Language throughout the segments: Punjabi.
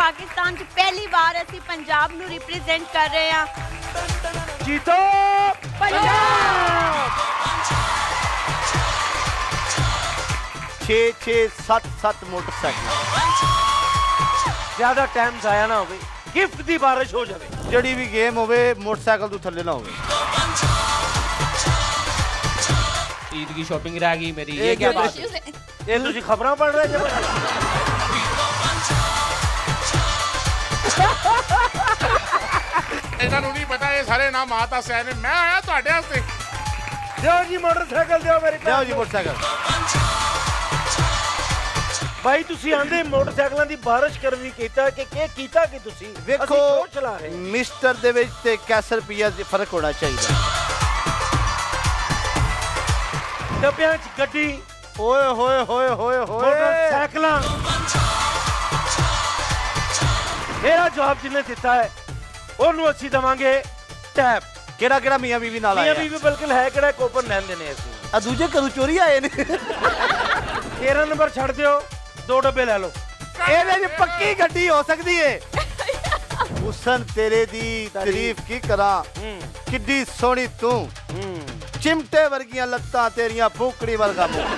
पाकिस्तान च पहली बार असी पंजाब नू रिप्रेजेंट कर रहे हैं। जीतो पंजाब। 6-6-7-7 मोटरसाइकिल ज्यादा टाइम जाया ना होवे, गिफ्ट दी बारिश हो जावे। जड़ी भी गेम होवे मोटरसाइकिल तू थल्ले ना होवे। ईद की शॉपिंग रह गई मेरी, ये क्या बात है? ये तुझी खबरां पढ़ रहे जब ਇਹਨਾਂ ਨੂੰ ਨਹੀਂ ਪਤਾ ਇਹ ਸਾਰੇ ਨਾਮ ਆਤਾ ਸੈਨ ਨੇ ਮੈਂ ਆਇਆ ਤੁਹਾਡੇ ਵਾਸਤੇ। ਦਿਓ ਜੀ ਮੋਟਰਸਾਈਕਲ ਦਿਓ ਮੇਰੀ ਲਿਆਓ ਜੀ ਮੋਟਰਸਾਈਕਲ। ਭਾਈ ਤੁਸੀਂ ਆਂਦੇ ਮੋਟਰਸਾਈਕਲਾਂ ਦੀ ਬਾਰਿਸ਼ ਕਰਨੀ ਕੀਤਾ ਕਿ ਕੀ ਕੀਤਾ ਕਿ ਤੁਸੀਂ ਵੇਖੋ ਅਸੀਂ ਕਿਉਂ ਚਲਾ ਰਹੇ ਮਿਸਟਰ ਦੇ ਵਿੱਚ ਤੇ ਕੈਸਰ ਪੀਆ ਦਾ ਫਰਕ ਹੋਣਾ ਚਾਹੀਦਾ। ਡੱਬਿਆਂ 'ਚ ਗੱਡੀ ਓਏ ਹੋਏ ਹੋਏ ਹੋਏ ਹੋਏ ਮੋਟਰਸਾਈਕਲਾਂ ਮੇਰਾ ਜਵਾਬ ਜਿੰਨੇ ਦਿੱਤਾ ਹੈ ਉਹਨੂੰ ਅਸੀਂ ਦਵਾਂਗੇ ਟੈਪ। ਕਿਹੜਾ ਕਿਹੜਾ ਮੀਆਂ ਬੀਵੀ ਨਾਲ ਮੀਆਂ ਆਇਆ? ਬੀਵੀ ਬਿਲਕੁਲ ਹੈ ਕਿਹੜਾ ਕੋਪਨ ਲੈਂਦੇ ਨੇ ਅਸੀਂ। ਆ ਦੂਜੇ ਕਦੋਂ ਚੋਰੀ ਆਏ ਨੇ? 13 ਨੰਬਰ ਛੱਡ ਦਿਓ, 2 ਡੱਬੇ ਲੈ ਲਓ। ਇਹਦੇ 'ਚ ਪੱਕੀ ਗੱਡੀ ਹੋ ਸਕਦੀ ਏ। ਹੁਸਨ ਤੇਰੇ ਦੀ ਤਾਰੀਫ ਕੀ ਕਰਾਂ, ਕਿੱਡੀ ਸੋਹਣੀ ਤੂੰ, ਚਿਮਟੇ ਵਰਗੀਆਂ ਲੱਤਾਂ ਤੇਰੀਆਂ, ਫੂਕੜੀ ਵਰਗਾ ਮੂੰਹ।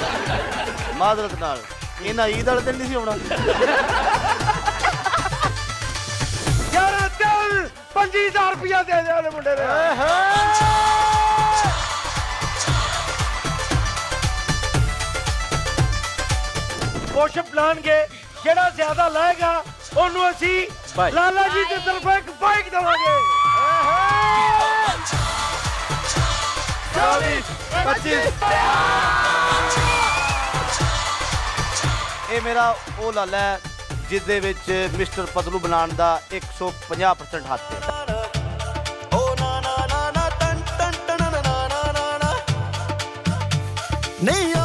ਮਾਜ਼ਰਤ ਨਾਲ ਇਹਨਾਂ ਈਦ ਵਾਲੇ ਦਿਨ ਨਹੀਂ ਸੀ ਆਉਣਾ। ਯਾਰ ਦਿਲ 25000 ਰੁਪਇਆ ਦੇ ਦੇ ਉਹਨੇ ਮੁੰਡੇ ਨੇ। ਪੁਸ਼ਪ ਲਾਣਗੇ, ਜਿਹੜਾ ਜ਼ਿਆਦਾ ਲਾਏਗਾ ਉਹਨੂੰ ਅਸੀਂ ਲਾਲਾ ਜੀ ਦੀ ਤਰਫੋਂ ਇੱਕ ਬਾਈਕ ਦੇਵਾਂਗੇ। 24 25 ਇਹ ਮੇਰਾ ਉਹ ਲਾਲਾ ਹੈ ਜਿਸ ਦੇ ਵਿੱਚ ਮਿਸਟਰ ਪਤਲੂ ਬਣਾਉਣ ਦਾ 150% ਹੱਥ ਹੈ। नहीं आ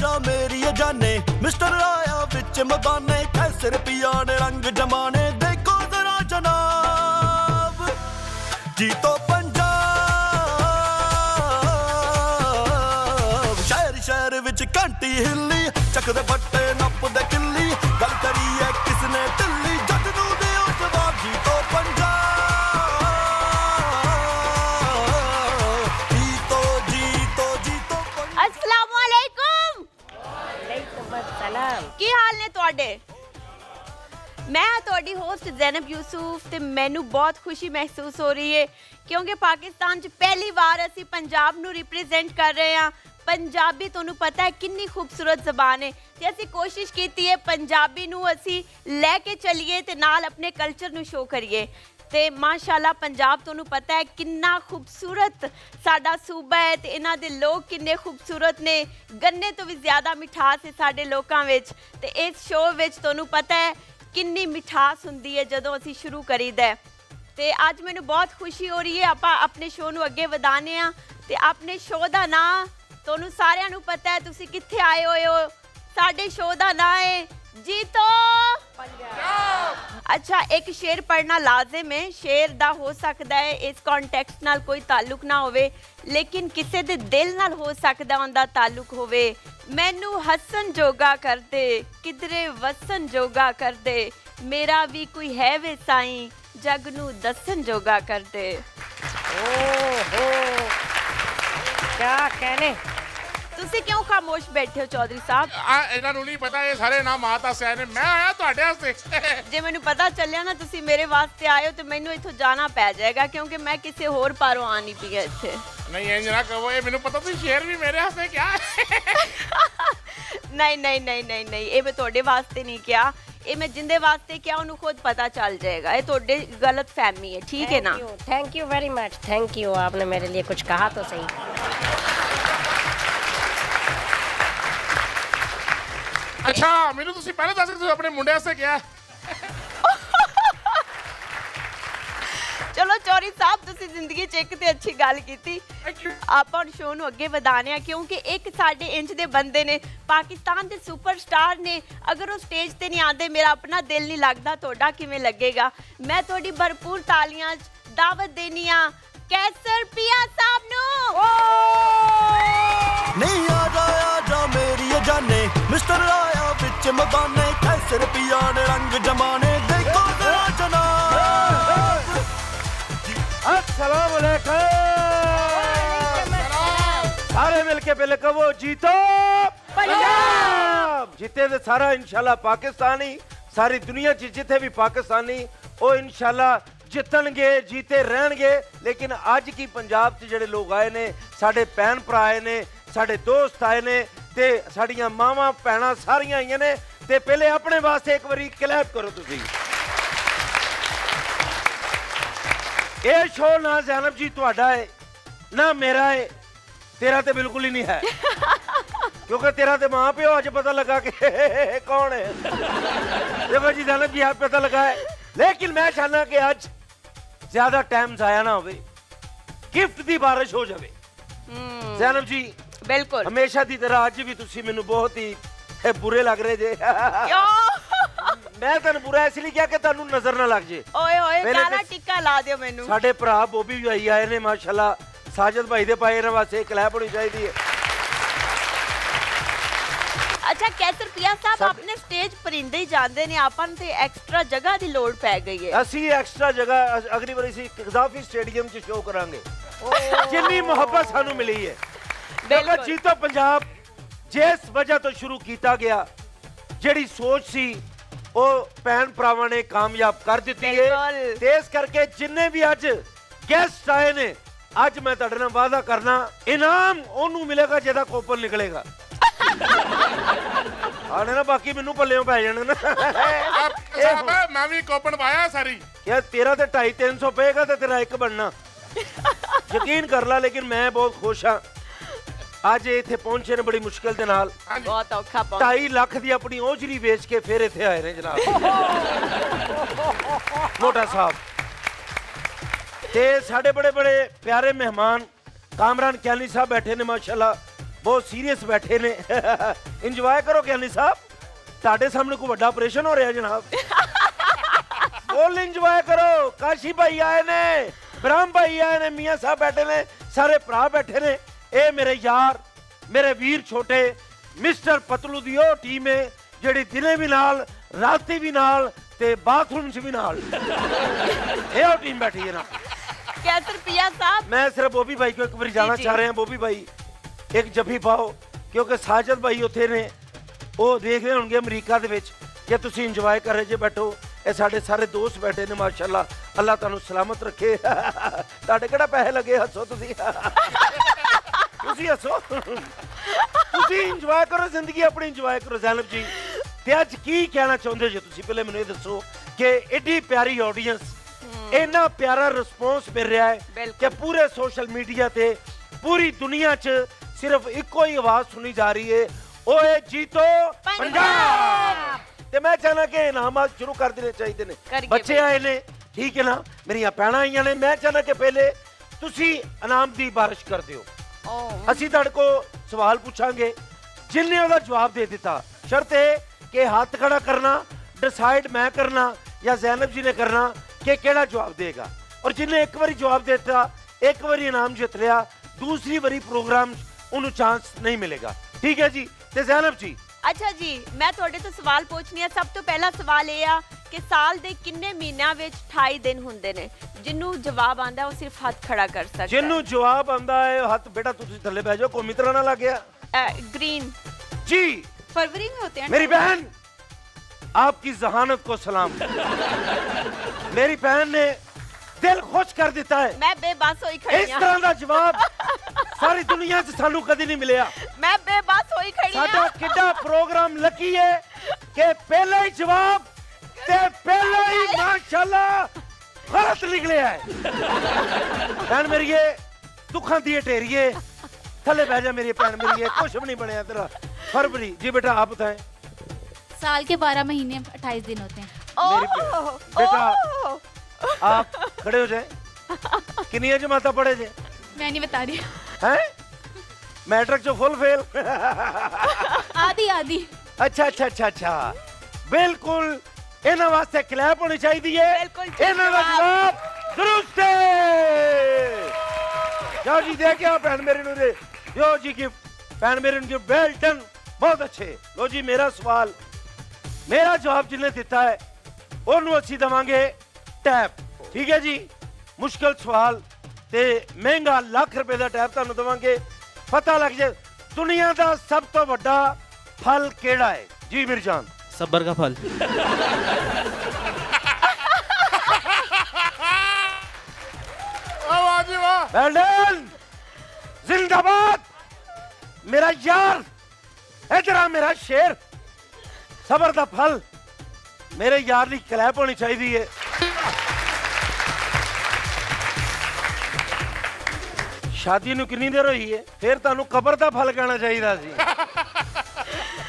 जा मेरी जाने मिस्टर आया बिच मदाने कैसे रुपया ने रंग जमाने देखो जरा जनाब जी तो पंजाब शहर शहर विच घंटी हिली चकदे बट्टे नपदे किल्ली गल करिए किसने दिल्ली जट नूं दिओ जवाब जी तो अस्सलामुअलैकुम। ਕੀ ਹਾਲ ਨੇ ਤੁਹਾਡੇ? ਮੈਂ ਤੁਹਾਡੀ ਹੋਸਟ ਜ਼ੈਨਬ ਯੂਸੁਫ ਤੇ ਮੈਨੂੰ ਬਹੁਤ ਖੁਸ਼ੀ ਮਹਿਸੂਸ ਹੋ ਰਹੀ ਹੈ ਕਿਉਂਕਿ ਪਾਕਿਸਤਾਨ 'ਚ ਪਹਿਲੀ ਵਾਰ ਅਸੀਂ ਪੰਜਾਬ ਨੂੰ ਰਿਪਰੈਜ਼ੈਂਟ ਕਰ ਰਹੇ ਹਾਂ। ਪੰਜਾਬੀ ਤੁਹਾਨੂੰ ਪਤਾ ਹੈ ਕਿੰਨੀ ਖੂਬਸੂਰਤ ਜ਼ਬਾਨ ਹੈ ਤੇ ਅਸੀਂ ਕੋਸ਼ਿਸ਼ ਕੀਤੀ ਹੈ ਪੰਜਾਬੀ ਨੂੰ ਅਸੀਂ ਲੈ ਕੇ ਚੱਲੀਏ ਤੇ ਨਾਲ ਆਪਣੇ ਕਲਚਰ ਨੂੰ ਸ਼ੋਅ ਕਰੀਏ। ਤੇ ਮਾਸ਼ਾਅੱਲਾ ਪੰਜਾਬ ਤੁਹਾਨੂੰ ਪਤਾ ਹੈ ਕਿੰਨਾ ਖੂਬਸੂਰਤ ਸਾਡਾ ਸੂਬਾ ਹੈ ਤੇ ਇਹਨਾਂ ਦੇ ਲੋਕ ਕਿੰਨੇ ਖੂਬਸੂਰਤ ਨੇ। ਗੰਨੇ ਤੋਂ ਵੀ ਜ਼ਿਆਦਾ ਮਿਠਾਸ ਹੈ ਸਾਡੇ ਲੋਕਾਂ ਵਿੱਚ ਤੇ ਇਸ ਸ਼ੋਅ ਵਿੱਚ ਤੁਹਾਨੂੰ ਪਤਾ ਹੈ ਕਿੰਨੀ ਮਿਠਾਸ ਹੁੰਦੀ ਹੈ ਜਦੋਂ ਅਸੀਂ ਸ਼ੁਰੂ ਕਰੀਦਾ। ਤੇ ਅੱਜ ਮੈਨੂੰ ਬਹੁਤ ਖੁਸ਼ੀ ਹੋ ਰਹੀ ਹੈ ਆਪਾਂ ਆਪਣੇ ਸ਼ੋਅ ਨੂੰ ਅੱਗੇ ਵਧਾਉਂਦੇ ਹਾਂ ਤੇ ਆਪਣੇ ਸ਼ੋਅ ਦਾ ਨਾਂ ਤੁਹਾਨੂੰ ਸਾਰਿਆਂ ਨੂੰ ਪਤਾ ਹੈ, ਤੁਸੀਂ ਕਿੱਥੇ ਆਏ ਹੋਏ ਹੋ। ਸਾਡੇ ਸ਼ੋਅ ਦਾ ਨਾਂ ਹੈ जीतो पंजाब। अच्छा, एक शेर पढ़ना लाजिम है। शेर दा हो सकता है इस कॉन्टेक्स्ट नाल कोई ताल्लुक ना होवे लेकिन किसी दे दिल नाल हो सकता उनका ताल्लुक होवे। मैनू हसन जोगा कर दे किधरे वसन जोगा कर दे मेरा भी कोई है वे साईं जग नू दसन जोगा कर दे। ओहो क्या कहने। ਤੁਸੀਂ ਕਿਉਂ ਖਾਮੋਸ਼ ਬੈਠੇ ਹੋ ਚੌਧਰੀ ਸਾਹਿਬ? ਇਹਨਾਂ ਨੂੰ ਨਹੀਂ ਪਤਾ ਇਹ ਸਾਰੇ ਨਾਮ ਆਤਾ ਸੈਨ ਨੇ ਮੈਂ ਆਇਆ ਤੁਹਾਡੇ ਵਾਸਤੇ। ਜੇ ਮੈਨੂੰ ਪਤਾ ਚੱਲਿਆ ਨਾ ਤੁਸੀਂ ਮੇਰੇ ਵਾਸਤੇ ਆਏ ਹੋ ਤੇ ਮੈਨੂੰ ਇੱਥੋਂ ਜਾਣਾ ਪੈ ਜਾਏਗਾ ਕਿਉਂਕਿ ਮੈਂ ਕਿਸੇ ਹੋਰ ਪਾਰੋਂ ਆ ਨਹੀਂ ਪਈ ਇੱਥੇ। ਨਹੀਂ ਇੰਜ ਨਾ ਕਹੋ, ਇਹ ਮੈਨੂੰ ਪਤਾ ਤੁਸੀਂ ਸ਼ੇਰ ਵੀ ਮੇਰੇ ਵਾਸਤੇ ਕਿਹਾ। ਨਹੀਂ ਨਹੀਂ ਨਹੀਂ ਨਹੀਂ ਨਹੀਂ, ਇਹ ਮੈਂ ਤੁਹਾਡੇ ਵਾਸਤੇ ਨਹੀਂ ਕਿਹਾ, ਇਹ मैं जिंदे वास्ते क्या उन्हें खुद पता चल जाएगा। ये थोड़े गलत फहमी है, ठीक है ना? Thank you very much, thank you. आपने मेरे लिए कुछ कहा तो सही। अच्छा ਮੈਨੂੰ ਤੁਸੀਂ ਪਹਿਲਾਂ ਦੱਸ ਕੇ ਤੁਸੀਂ ਆਪਣੇ ਮੁੰਡੇ ਵਾਸਤੇ ਕਿਹਾ। चलो चौधरी साहब ਤੁਸੀਂ ਜ਼ਿੰਦਗੀ 'ਚ ਇੱਕ ਤੇ ਅੱਛੀ ਗੱਲ ਕੀਤੀ। ਆਪਾਂ ਹੁਣ ਸ਼ੋਅ ਨੂੰ ਅੱਗੇ ਵਧਾਣੇ ਆ ਕਿਉਂਕਿ ਇੱਕ ਸਾਡੇ ਇੰਚ ਦੇ ਬੰਦੇ ਨੇ, ਪਾਕਿਸਤਾਨ ਦੇ ਸੁਪਰਸਟਾਰ ਨੇ। ਅਗਰ ਉਹ ਸਟੇਜ ਤੇ ਨਹੀਂ ਆਉਂਦੇ ਮੇਰਾ ਆਪਣਾ ਦਿਲ ਨਹੀਂ ਲੱਗਦਾ, ਤੁਹਾਡਾ ਕਿਵੇਂ ਲੱਗੇਗਾ? ਮੈਂ ਤੁਹਾਡੀ ਭਰਪੂਰ ਤਾਲੀਆਂ 'ਚ ਦਾਵਤ ਦੇਣੀ ਆ कैसर पिया साहब नु। नहीं आ जा मेरी जाने मिस्टर आया बिच मदाने कैसर पिया ने रंग जमाने देखो ਵੇਲੇ ਕਹੋ ਜੀਤੋ ਪੰਜਾਬ। ਜਿੱਤੇ ਤੇ ਸਾਰਾ ਇਨਸ਼ਾਅੱਲਾ ਪਾਕਿਸਤਾਨੀ, ਸਾਰੀ ਦੁਨੀਆ 'ਚ ਜਿੱਥੇ ਵੀ ਪਾਕਿਸਤਾਨੀ ਉਹ ਇਨਸ਼ਾਅੱਲਾ ਜਿੱਤਣਗੇ, ਜੀਤੇ ਰਹਿਣਗੇ। ਲੇਕਿਨ ਅੱਜ ਕੀ ਪੰਜਾਬ 'ਚ ਜਿਹੜੇ ਲੋਕ ਆਏ ਨੇ, ਸਾਡੇ ਭੈਣ ਭਰਾ ਆਏ ਨੇ, ਸਾਡੇ ਦੋਸਤ ਆਏ ਨੇ ਤੇ ਸਾਡੀਆਂ ਮਾਵਾਂ ਭੈਣਾਂ ਸਾਰੀਆਂ ਆਈਆਂ ਨੇ। ਤੇ ਪਹਿਲੇ ਆਪਣੇ ਵਾਸਤੇ ਇੱਕ ਵਾਰੀ ਕਲੈਪ ਕਰੋ ਤੁਸੀਂ। ਇਹ ਸ਼ੋਅ ਨਾ ਜ਼ੈਨਬ ਜੀ ਤੁਹਾਡਾ ਹੈ ਨਾ ਮੇਰਾ ਹੈ, तेरा तो बिल्कुल ही नहीं है क्योंकि तेरा तो माँ प्यो आज पता लगा कि कौन है। देखो जी ज़ैनब जी आप पता लगा है, लेकिन मैं चाहना कि आज ज्यादा टाइम जाया ना हो, गिफ्ट की बारिश हो जाए। ज़ैनब जी बिल्कुल हमेशा की तरह आज भी तुसी मैनू बहुत ही बुरे लग रहे जे। मैं तेन बुरा इसलिए किया कि तेन नजर ना लग जे। ओए ओए पहले काला ते टिक्का ला दियो मैनू। साडे भरा बॉबी भाई आए ने माशाल्लाह, साजिद भाई दे पाए ना वास्ते क्लैप होनी चाहिए। अच्छा कैसर पिया साहब अपने स्टेज परिंदे ही जानते ने, आपन ते एक्स्ट्रा जगह दी लोड पै गई है। ਅਸੀਂ ਐਕਸਟਰਾ ਜਗ੍ਹਾ ਅਗਲੀ ਵਾਰੀ ਅਸੀਂ ਕਜ਼ਾਫੀ ਸਟੇਡੀਅਮ 'ਚ ਸ਼ੋਅ ਕਰਾਂਗੇ। ਜਿੰਨੀ ਮੁਹੱਬਤ ਸਾਨੂੰ ਮਿਲੀ ਹੈ। ਦੇਖੋ ਜੀਤੋ ਪੰਜਾਬ ਜਿਸ ਵਜ੍ਹਾ ਤੋਂ ਸ਼ੁਰੂ ਕੀਤਾ ਗਿਆ, ਜਿਹੜੀ ਸੋਚ ਸੀ ਉਹ ਭੈਣ ਭਰਾਵਾਂ ਨੇ ਕਾਮਯਾਬ ਕਰ ਦਿੱਤੀ ਹੈ। ਤੇ ਇਸ ਕਰਕੇ ਜਿੰਨੇ ਵੀ ਅੱਜ ਗੈਸਟ ਆਏ ਨੇ, ਅੱਜ ਮੈਂ ਤੁਹਾਡੇ ਨਾਲ ਵਾਅਦਾ ਕਰਨਾ ਇਨਾਮ ਉਹਨੂੰ ਮਿਲੇਗਾ ਜਿਹਦਾ ਕੋਪਨ ਨਿਕਲੇਗਾ। ਆਣੇ ਨਾ ਬਾਕੀ ਮੈਨੂੰ ਪੱਲਿਓਂ ਪੈ ਜਾਣ ਨਾ। ਸਾਹਿਬ ਮੈਂ ਵੀ ਕੋਪਨ ਪਾਇਆ ਸਾਰੀ। ਯਾਰ ਤੇਰਾ ਤੇ 250-300 ਪਏਗਾ ਤੇ ਤੇਰਾ ਇੱਕ ਬਣਨਾ, ਯਕੀਨ ਕਰ ਲੈ। ਲੇਕਿਨ ਮੈਂ ਬਹੁਤ ਖੁਸ਼ ਹਾਂ ਅੱਜ ਇੱਥੇ ਪਹੁੰਚੇ ਨੇ ਬੜੀ ਮੁਸ਼ਕਿਲ ਦੇ ਨਾਲ। ਬਹੁਤ ਔਖਾ 2.5 ਲੱਖ ਦੀ ਆਪਣੀ ਔਜਰੀ ਵੇਚ ਕੇ ਫਿਰ ਇੱਥੇ ਆਏ ਨੇ ਜਨਾਬ ਮੋਟਾ ਸਾਹਿਬ। ਤੇ ਸਾਡੇ ਬੜੇ ਬੜੇ ਪਿਆਰੇ ਮਹਿਮਾਨ ਕਾਮਰਾਨ ਕੈਨੀ ਸਾਹਿਬ ਬੈਠੇ ਨੇ, ਮਾਸ਼ਾਅੱਲਾ ਬਹੁਤ ਸੀਰੀਅਸ ਬੈਠੇ ਨੇ। ਇੰਜੋਏ ਕਰੋ ਕੈਨੀ ਸਾਹਿਬ, ਤੁਹਾਡੇ ਸਾਹਮਣੇ ਕੋਈ ਵੱਡਾ ਆਪਰੇਸ਼ਨ ਹੋ ਰਿਹਾ ਜਨਾਬ। ਫੁੱਲ ਇੰਜੋਏ ਕਰੋ। ਕਾਸ਼ੀ ਭਾਈ ਆਏ ਨੇ, ਬ੍ਰਹਮ ਭਾਈ ਆਏ ਨੇ, ਮੀਆਂ ਸਾਹਿਬ ਬੈਠੇ ਨੇ, ਸਾਰੇ ਭਰਾ ਬੈਠੇ ਨੇ। ਇਹ ਮੇਰੇ ਯਾਰ, ਮੇਰੇ ਵੀਰ ਛੋਟੇ ਮਿਸਟਰ ਪਤਲੂ ਦੀ ਉਹ ਟੀਮ ਹੈ ਜਿਹੜੀ ਦਿਨੇ ਵੀ ਨਾਲ, ਰਾਤੀ ਵੀ ਨਾਲ ਤੇ ਬਾਥਰੂਮ 'ਚ ਵੀ ਨਾਲ। ਇਹ ਉਹ ਟੀਮ बैठी है ना। कैसर पिया साहब मैं सिर्फ बॉबी भाई को एक बार जाना चाह रहे हैं। बॉबी भाई एक जफी पाओ क्योंकि साजिद भाई उत्थे ने वो देख रहे होंगे अमरीका दे विच कि तुसी इंजॉय कर रहे जे। बैठो ये साडे सारे दोस्त बैठे ने माशाअल्लाह, अल्लाह तुहानू सलामत रखे। तुहाडे किहड़ा पैसे लगे, हसो तुसी तुसी हसो, तुसी इंजॉय करो जिंदगी अपनी, इंजॉय करो। ज़ैनब जी ते अज की कहना चाहुंदे जे तुसी पहले मैनूं ये दसो कि एडी प्यारी ऑडियंस, इन्ना प्यारा रिस्पॉन्स मिल रहा है कि पूरे सोशल मीडिया ते पूरी दुनिया च सिर्फ इको ही आवाज सुनी जा रही है, ओए जीतो पंजाब। ते मैं चाहना कि इनामात शुरू कर देने चाहिए ने। बच्चे आए ने, ठीक है ना, मेरिया भैणां आईयां ने। मैं चाहना कि पहले तुसी इनाम दी बारिश कर दियो। ਅਸੀਂ ਤੁਹਾਡੇ ਕੋ ਸਵਾਲ ਪੁੱਛਾਂਗੇ, ਜਿੰਨੇ ਉਹਦਾ ਜਵਾਬ ਦੇ ਦਿੱਤਾ, ਸ਼ਰਤ ਹੈ ਕਿ ਹੱਥ ਖੜਾ ਕਰਨਾ, ਡਿਸਾਈਡ ਮੈਂ ਕਰਨਾ ਜਾਂ ਜ਼ੈਨਬ ਜੀ ਨੇ ਕਰਨਾ ਕਿ ਕਿਹੜਾ ਜਵਾਬ ਦੇਗਾ। ਔਰ ਜਿੰਨੇ ਇੱਕ ਵਾਰੀ ਜਵਾਬ ਦੇ ਦਿੱਤਾ, ਇੱਕ ਵਾਰੀ ਇਨਾਮ ਜਿੱਤ ਲਿਆ, ਦੂਸਰੀ ਵਾਰੀ ਪ੍ਰੋਗਰਾਮ ਉਹਨੂੰ ਚਾਂਸ ਨਹੀਂ ਮਿਲੇਗਾ। ਠੀਕ ਹੈ ਜੀ। ਤੇ ਜ਼ੈਨਬ ਜੀ अच्छा जी मैं ਤੁਹਾਡੇ ਤੋਂ ਸਵਾਲ ਪੁੱਛਣੀ ਆ। ਸਭ ਤੋਂ ਪਹਿਲਾ ਸਵਾਲ ਇਹ ਆ ਕਿ ਸਾਲ ਦੇ ਕਿੰਨੇ ਮਹੀਨਿਆਂ ਵਿੱਚ 28 ਦਿਨ ਹੁੰਦੇ ਨੇ? ਜਿਹਨੂੰ ਜਵਾਬ ਆਂਦਾ ਉਹ ਸਿਰਫ ਹੱਥ ਖੜਾ ਕਰ ਸਕਦਾ ਹੈ। ਜਿਹਨੂੰ ਜਵਾਬ ਆਂਦਾ ਹੈ ਹੱਥ, ਬੇਟਾ ਤੁਸੀਂ ਥੱਲੇ ਬਹਿ ਜਾਓ, ਕੋਈ ਮਿੱਤਰਾ ਨਾ ਲੱਗ ਗਿਆ ग्रीन जी। फरवरी में होते हैं मेरी बहन आपकी जहानत को सलाम। मेरी बहन ने दिल खुश कर दिता है। मैं बेबस होई इस खड़ी हां। तरह का जवाब सारी दुनिया से सानू कदी नहीं मिलया। मैं बेबस होई खड़ी साडा हां। किड्डा प्रोग्राम लकी है कि पहले ही जवाब ते पहले ही माशाल्लाह गलत निकले है। बहन मेरी ये दुखा दी ढेरिए, थले बह जा मेरी बहन मेरी, ये कुछ भी नहीं बनया तेरा। फरवरी जी बेटा आप बताएं। साल के 12 महीने 28 दिन होते हैं। ओह बेटा आप खड़े हो जाए। किनिया जमाता पढ़े जे? मैं नहीं बता रही। हैं? मैट्रिक जो फुल फेल? आधी आधी। अच्छा अच्छा अच्छा अच्छा, बिल्कुल इन्हां वास्ते क्लैप होनी चाहिए। बिल्कुल इन्हां दा जवाब दुरुस्त है। जाओ जी दे के भैन मेरे नु दे यो जी गिफ्ट। भैन मेरे नु वेल डन, बहुत अच्छे। लो जी मेरा सवाल, मेरा जवाब जिन्हें दिता है ਉਹਨੂੰ ਅਸੀਂ ਦਵਾਂਗੇ ਟੈਪ। ਠੀਕ ਹੈ ਜੀ। ਮੁਸ਼ਕਲ ਸਵਾਲ ਤੇ ਮਹਿੰਗਾ ਲੱਖ ਰੁਪਏ ਦਾ ਟੈਪ ਤੁਹਾਨੂੰ ਦਵਾਂਗੇ। ਪਤਾ ਲੱਗ ਜਾਏ ਦੁਨੀਆ ਦਾ ਸਭ ਤੋਂ ਵੱਡਾ ਫਲ ਕਿਹੜਾ ਹੈ? ਜੀ ਮਿਰਜਾਨ। सब्र का फल। वाह जी वाह। वेल जिंदाबाद मेरा यार, इधर आ मेरा शेर। सबर दा फल मेरे यार दी क्लैप होनी चाहिए है। शादी ਨੂੰ ਕਿੰਨੀ ਦੇਰ ਹੋਈ ਹੈ? ਫਿਰ ਤੁਹਾਨੂੰ ਕਬਰ ਦਾ ਫਲ ਕਹਿਣਾ ਚਾਹੀਦਾ ਸੀ।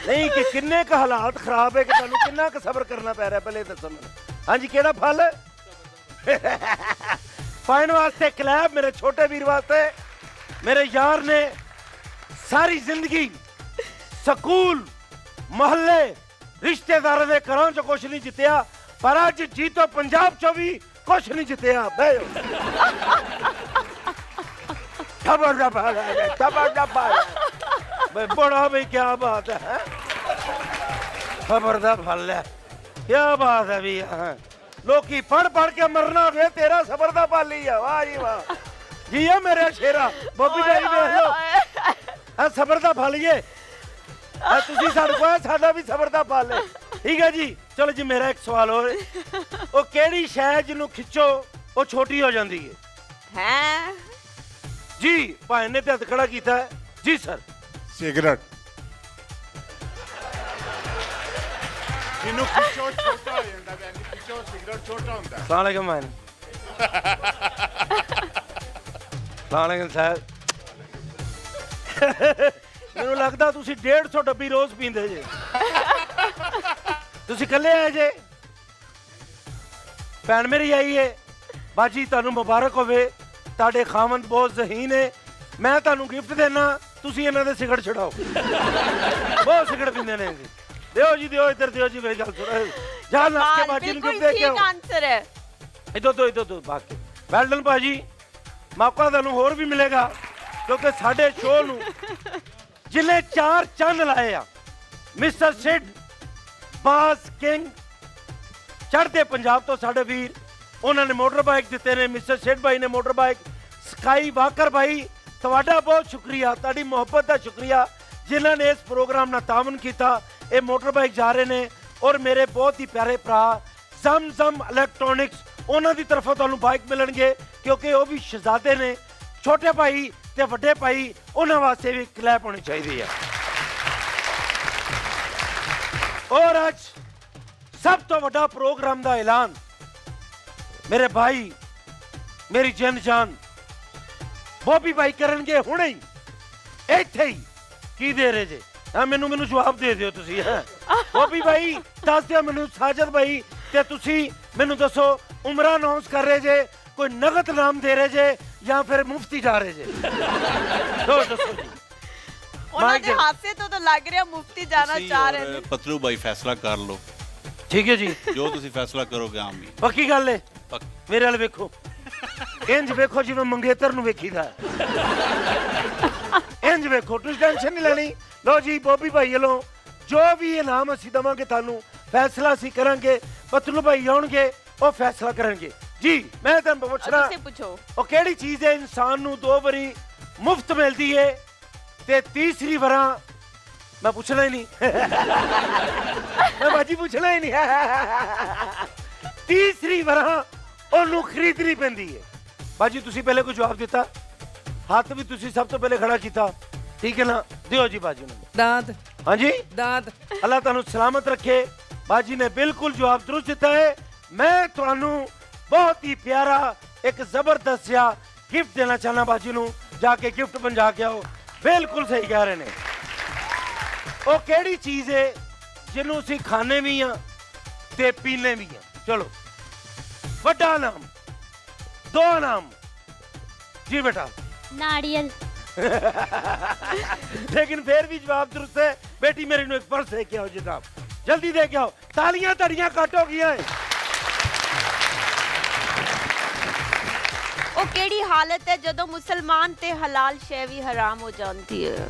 ਨਹੀਂ ਕਿ ਕਿੰਨੇ ਕ ਹਾਲਾਤ ਖਰਾਬ ਹੈ ਕਿ ਤੁਹਾਨੂੰ ਕਿੰਨਾ ਕ ਸਬਰ ਕਰਨਾ ਪੈ ਰਿਹਾ, ਪਹਿਲੇ ਦੱਸੋ ਮੈਨੂੰ। ਹਾਂਜੀ ਕਿਹੜਾ ਫਲ? ਪਾਣ ਵਾਸਤੇ ਕਲੈਪ ਮੇਰੇ ਛੋਟੇ ਵੀਰ ਵਾਸਤੇ। ਮੇਰੇ ਯਾਰ ਨੇ ਸਾਰੀ ਜ਼ਿੰਦਗੀ ਸਕੂਲ ਮੁਹੱਲੇ ਰਿਸ਼ਤੇਦਾਰਾਂ ਦੇ ਘਰਾਂ ਚੋਂ ਕੁਛ ਨਹੀਂ ਜਿੱਤਿਆ, ਪਰ ਅੱਜ ਜੀਤੋ ਪੰਜਾਬ ਚੋਂ ਵੀ ਕੁਛ ਨਹੀਂ ਜਿੱਤਿਆ। ਬਹਿ खबर दा फल है, खबर दा फल है। बड़ा भाई क्या बात है, खबर दा फल है, क्या बात है भी। लोकी पढ़ पढ़ के मरना हो गया, तेरा सबर दा फल ही है। वाह जी वाह जी है मेरे शेरा। बॉबी भाई देख लो, सबर दा फल ये तुसी साडे कोल, साडा भी सबर दा फल है। ठीक है जी, चलो जी मेरा एक सवाल और, वो केड़ी शै जिन्नू खिच्चो वो छोटी हो जाती है? हैं जी भाई ने हथ खड़ा किया है। जी सर। सिगरेट। जिन्हों पिछो छोटा हो जाता है, पिछो सिगरेट छोटा होता है। अस्सलाम वालेकुम भाई। अस्सलाम वालेकुम साहब। ਮੈਨੂੰ ਲੱਗਦਾ ਤੁਸੀਂ 150 ਡੱਬੀ ਰੋਜ਼ ਪੀਂਦੇ ਜੇ। ਤੁਸੀਂ ਇਕੱਲੇ ਆਏ ਜੇ? ਭੈਣ ਮੇਰੀ ਆਈ ਹੈ। ਬਾਜੀ ਤੁਹਾਨੂੰ ਮੁਬਾਰਕ ਹੋਵੇ, ਤੁਹਾਡੇ ਖਾਵੰਦ ਬਹੁਤ ਜ਼ਹੀਨ ਹੈ। ਮੈਂ ਤੁਹਾਨੂੰ ਗਿਫਟ ਦੇਣਾ, ਤੁਸੀਂ ਇਹਨਾਂ ਦੇ ਸਿਗਰਟ ਛਡਾਓ। ਬਹੁਤ ਸਿਗਰਟ ਪੀਂਦੇ ਨੇ ਜੀ। ਦਿਓ ਜੀ ਦਿਓ, ਇੱਧਰ ਦਿਓ ਜੀ। ਮੇਰੀ ਗੱਲ ਸੁਣੋ, ਜਾ ਨੱਸ ਕੇ ਬਾਜੀ ਨੂੰ ਗਿਫਟ ਦੇ ਕੇ ਆਓ। ਠੀਕ ਆਨਸਰ ਹੈ। ਇੱਧਰ ਦੋ ਬਾਕੀ। ਵੈਲ ਡਨ ਭਾਜੀ, ਮੌਕਾ ਤੁਹਾਨੂੰ ਹੋਰ ਵੀ ਮਿਲੇਗਾ ਕਿਉਂਕਿ ਸਾਡੇ ਸ਼ੋਅ ਨੂੰ ਜਿਨੇ 4 ਚੰਨ ਲਾਏ ਆ, ਮਿਸਟਰ ਸਿਡ, ਬਾਸ ਕਿੰਗ, ਚੜ੍ਹਦੇ ਪੰਜਾਬ ਤੋਂ ਸਾਡੇ ਵੀਰ, ਉਹਨਾਂ ਨੇ ਮੋਟਰ ਬਾਈਕ ਦਿੱਤੇ ਨੇ। ਮਿਸਟਰ ਸਿਡ ਭਾਈ ਨੇ ਮੋਟਰ ਬਾਈਕ, ਸਕਾਈ ਵਾਕਰ ਭਾਈ ਤੁਹਾਡਾ ਬਹੁਤ ਸ਼ੁਕਰੀਆ, ਤੁਹਾਡੀ ਮੁਹੱਬਤ ਦਾ ਸ਼ੁਕਰੀਆ ਜਿਨ੍ਹਾਂ ਨੇ ਇਸ ਪ੍ਰੋਗਰਾਮ ਨਾਲ ਤਾਮਨ ਕੀਤਾ। ਇਹ ਮੋਟਰ ਬਾਈਕ ਜਾ ਰਹੇ ਨੇ। ਔਰ ਮੇਰੇ ਬਹੁਤ ਹੀ ਪਿਆਰੇ ਭਰਾ ਜ਼ਮਜ਼ਮ ਇਲੈਕਟ੍ਰੋਨਿਕਸ, ਉਹਨਾਂ ਦੀ ਤਰਫੋਂ ਤੁਹਾਨੂੰ ਬਾਈਕ ਮਿਲਣਗੇ ਕਿਉਂਕਿ ਉਹ ਵੀ ਸ਼ਹਜ਼ਾਦੇ ਨੇ। ਛੋਟੇ ਭਾਈ ਤੇ ਵੱਡੇ ਭਾਈ, ਉਹਨਾਂ ਵਾਸਤੇ ਵੀ ਕਲੈਪ ਹੋਣੀ ਚਾਹੀਦੀ ਹੈ। ਔਰ ਅੱਜ ਸਭ ਤੋਂ ਵੱਡਾ ਪ੍ਰੋਗਰਾਮ ਦਾ ਐਲਾਨ ਮੇਰੇ ਭਾਈ, ਮੇਰੀ ਜਾਨ ਬੋਬੀ ਭਾਈ ਕਰਨਗੇ ਹੁਣੇ ਹੀ, ਇੱਥੇ ਹੀ। ਕੀ ਦੇ ਰਹੇ ਜੇ? ਮੈਨੂੰ ਜਵਾਬ ਦੇ ਦਿਓ ਤੁਸੀਂ। ਬੋਬੀ ਭਾਈ ਦੱਸ ਦਿਓ ਮੈਨੂੰ, ਸਾਜਦ ਭਾਈ ਤੇ ਤੁਸੀਂ ਮੈਨੂੰ ਦੱਸੋ, ਉਮਰਾ ਅਨਾਉਂਸ ਕਰ ਰਹੇ ਜੇ, ਕੋਈ ਨਗਦ ਨਾਮ ਦੇ ਰਹੇ ਜੇ ਜਾਂ ਫਿਰ ਮੁਫਤੀ ਜਾ ਰਹੇ ਜੇ? ਦੱਸੋ ਜੀ। ਉਹਨਾਂ ਦੇ ਹਾਸੇ ਤੋਂ ਤਾਂ ਲੱਗ ਰਿਹਾ ਮੁਫਤੀ ਜਾਣਾ ਚਾਹ ਰਹੇ ਨੇ। ਪਤਲੂ ਭਾਈ ਫੈਸਲਾ ਕਰ ਲਓ। ਠੀਕ ਹੈ ਜੀ, ਜੋ ਤੁਸੀਂ ਫੈਸਲਾ ਕਰੋਗੇ ਆਮ ਵੀ ਪੱਕੀ ਗੱਲ ਹੈ। ਮੇਰੇ ਵੱਲ ਵੇਖੋ, ਇੰਜ ਵੇਖੋ ਜਿਵੇਂ ਮੰਗੇਤਰ ਨੂੰ ਵੇਖੀਦਾ। ਇੰਜ ਵੇਖੋ, ਤੁਸੀਂ ਟੈਨਸ਼ਨ ਨਹੀਂ ਲੈਣੀ। ਲੋ ਜੀ, ਬੋਬੀ ਭਾਈ ਵੱਲੋਂ ਜੋ ਵੀ ਇਨਾਮ ਅਸੀਂ ਦੇਵਾਂਗੇ ਤੁਹਾਨੂੰ, ਫੈਸਲਾ ਅਸੀਂ ਕਰਾਂਗੇ। ਪਤਲੂ ਭਾਈ ਆਉਣਗੇ, ਉਹ ਫੈਸਲਾ ਕਰਨਗੇ। ਜੀ ਮੈਂ ਤੁਹਾਨੂੰ ਪੁੱਛਣਾ, ਤੁਸੀਂ ਪੁੱਛੋ, ਉਹ ਕਿਹੜੀ ਚੀਜ਼ ਹੈ ਇਨਸਾਨ ਨੂੰ 2 ਵਾਰੀ ਮੁਫਤ ਮਿਲਦੀ ਹੈ ਤੇ ਤੀਸਰੀ ਵਾਰ ਮੈਂ ਪੁੱਛਣਾ ਹੀ ਨਹੀਂ। ਮੈਂ ਬਾਜੀ ਪੁੱਛਣਾ ਹੀ ਨਹੀਂ। ਤੀਸਰੀ ਵਾਰ ਉਹਨੂੰ ਖਰੀਦਣੀ ਪੈਂਦੀ ਹੈ। ਬਾਜੀ ਤੁਸੀਂ ਪਹਿਲੇ ਕੋਈ ਜਵਾਬ ਦਿੱਤਾ, ਹੱਥ ਵੀ ਤੁਸੀਂ ਸਭ ਤੋਂ ਪਹਿਲੇ ਖੜਾ ਕੀਤਾ, ਠੀਕ ਹੈ ਨਾ? ਦਿਓ ਜੀ ਬਾਜੀ ਨੂੰ। दांत। ਹਾਂਜੀ दांत। ਅੱਲਾਹ ਤੁਹਾਨੂੰ ਸਲਾਮਤ ਰੱਖੇ। ਬਾਜੀ ਨੇ ਬਿਲਕੁਲ ਜਵਾਬ ਦਰੁਸਤ ਦਿੱਤਾ ਹੈ। ਮੈਂ ਤੁਹਾਨੂੰ ਬਹੁਤ ਹੀ ਪਿਆਰਾ ਇੱਕ ਜ਼ਬਰਦਸਤ ਜਿਹਾ ਗਿਫਟ ਦੇਣਾ ਚਾਹਨਾ। ਬਾਜੀ ਨੂੰ ਜਾ ਕੇ ਗਿਫਟ ਪਹੁੰਚਾ ਕੇ ਆਓ। ਬਿਲਕੁਲ ਸਹੀ ਕਹਿ ਰਹੇ ਨੇ। ਉਹ ਕਿਹੜੀ ਚੀਜ਼ ਹੈ ਜਿਹਨੂੰ ਅਸੀਂ ਖਾਣੇ ਵੀ ਆ ਤੇ ਪੀਣੇ ਵੀ ਆ? ਚਲੋ, ਵੱਡਾ ਨਾਮ, 2 ਨਾਮ। ਜੀ ਬੇਟਾ। नारियल। लेकिन फिर भी जवाब दुरुस्त है। बेटी मेरी नु एक पर्स दे के आओ जनाब, जल्दी दे के आओ। तालियां तड़ियां काटो गया है। ਉਹ ਕਿਹੜੀ ਹਾਲਤ ਹੈ ਜਦੋਂ ਮੁਸਲਮਾਨ ਤੇ ਹਲਾਲ ਸ਼ੈ ਵੀ ਹਰਾਮ ਹੋ ਜਾਂਦੀ ਹੈ?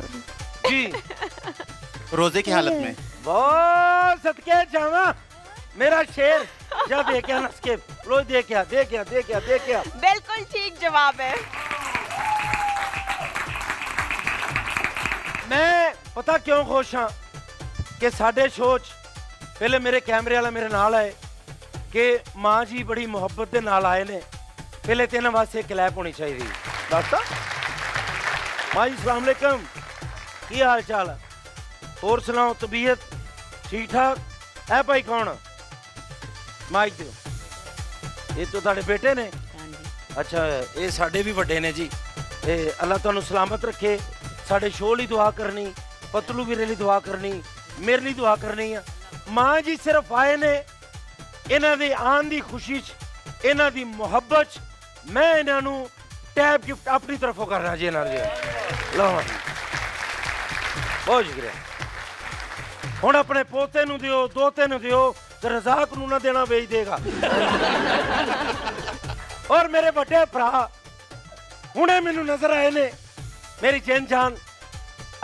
जी रोजे की हालत में बहुत सदके जावा मेरा शेर। जा दे के नस के लो, दे के आ। ਬਿਲकुल ਠੀਕ ਜਵਾਬ ਹੈ। ਮੈਂ ਪਤਾ ਕਿਉਂ ਖੁਸ਼ ਹਾਂ ਕਿ ਸਾਡੇ ਸ਼ੋਅ 'ਚ ਪਹਿਲੇ ਮੇਰੇ ਕੈਮਰੇ ਵਾਲਾ ਮੇਰੇ ਨਾਲ ਆਏ ਕਿ ਮਾਂ ਜੀ ਬੜੀ ਮੁਹੱਬਤ ਦੇ ਨਾਲ ਆਏ ਨੇ। ਪਹਿਲੇ ਤੇ ਇਹਨਾਂ ਵਾਸਤੇ ਕਲੈਪ ਹੋਣੀ ਚਾਹੀਦੀ। ਦੱਸਤਾ ਮਾਂ ਜੀ ਸਲਾਮ ਅਲੈਕਮ, ਕੀ ਹਾਲ ਚਾਲ? ਹੋਰ ਸੁਣਾਓ, ਤਬੀਅਤ ਠੀਕ ਠਾਕ ਹੈ? ਭਾਈ ਕੌਣ? ਮਾਈਕ ਦਿਓ। ਇਹ ਤਾਂ ਤੁਹਾਡੇ ਬੇਟੇ ਨੇ? ਅੱਛਾ, ਇਹ ਸਾਡੇ ਵੀ ਵੱਡੇ ਨੇ ਜੀ। ਇਹ ਅੱਲਾ ਤੁਹਾਨੂੰ ਸਲਾਮਤ ਰੱਖੇ। ਸਾਡੇ ਸ਼ੋਅ ਲਈ ਦੁਆ ਕਰਨੀ, ਪਤਲੂ ਵੀਰੇ ਲਈ ਦੁਆ ਕਰਨੀ, ਮੇਰੇ ਲਈ ਦੁਆ ਕਰਨੀ ਆ। ਮਾਂ ਜੀ ਸਿਰਫ ਆਏ ਨੇ ਇਹਨਾਂ ਦੇ ਆਉਣ ਦੀ ਖੁਸ਼ੀ 'ਚ, ਇਹਨਾਂ ਦੀ ਮੁਹੱਬਤ 'ਚ। ਮੈਂ ਇਹਨਾਂ ਨੂੰ ਟੈਬ ਗਿਫਟ ਆਪਣੀ ਤਰਫੋਂ ਕਰਨਾ ਜੀ ਇਹਨਾਂ ਦੇ। ਲਓ ਜੀ, ਬਹੁਤ ਸ਼ੁਕਰੀਆ। ਹੁਣ ਆਪਣੇ ਪੋਤੇ ਨੂੰ ਦਿਓ, ਦੋਤੇ ਨੂੰ ਦਿਓ, ਤੇ ਰਜ਼ਾਕ ਨੂੰ ਨਾ ਦੇਣਾ ਵੇਚ ਦੇਗਾ। ਔਰ ਮੇਰੇ ਵੱਡੇ ਭਰਾ ਹੁਣੇ ਮੈਨੂੰ ਨਜ਼ਰ ਆਏ ਨੇ, ਮੇਰੀ ਚੈਨ ਜਾਨ,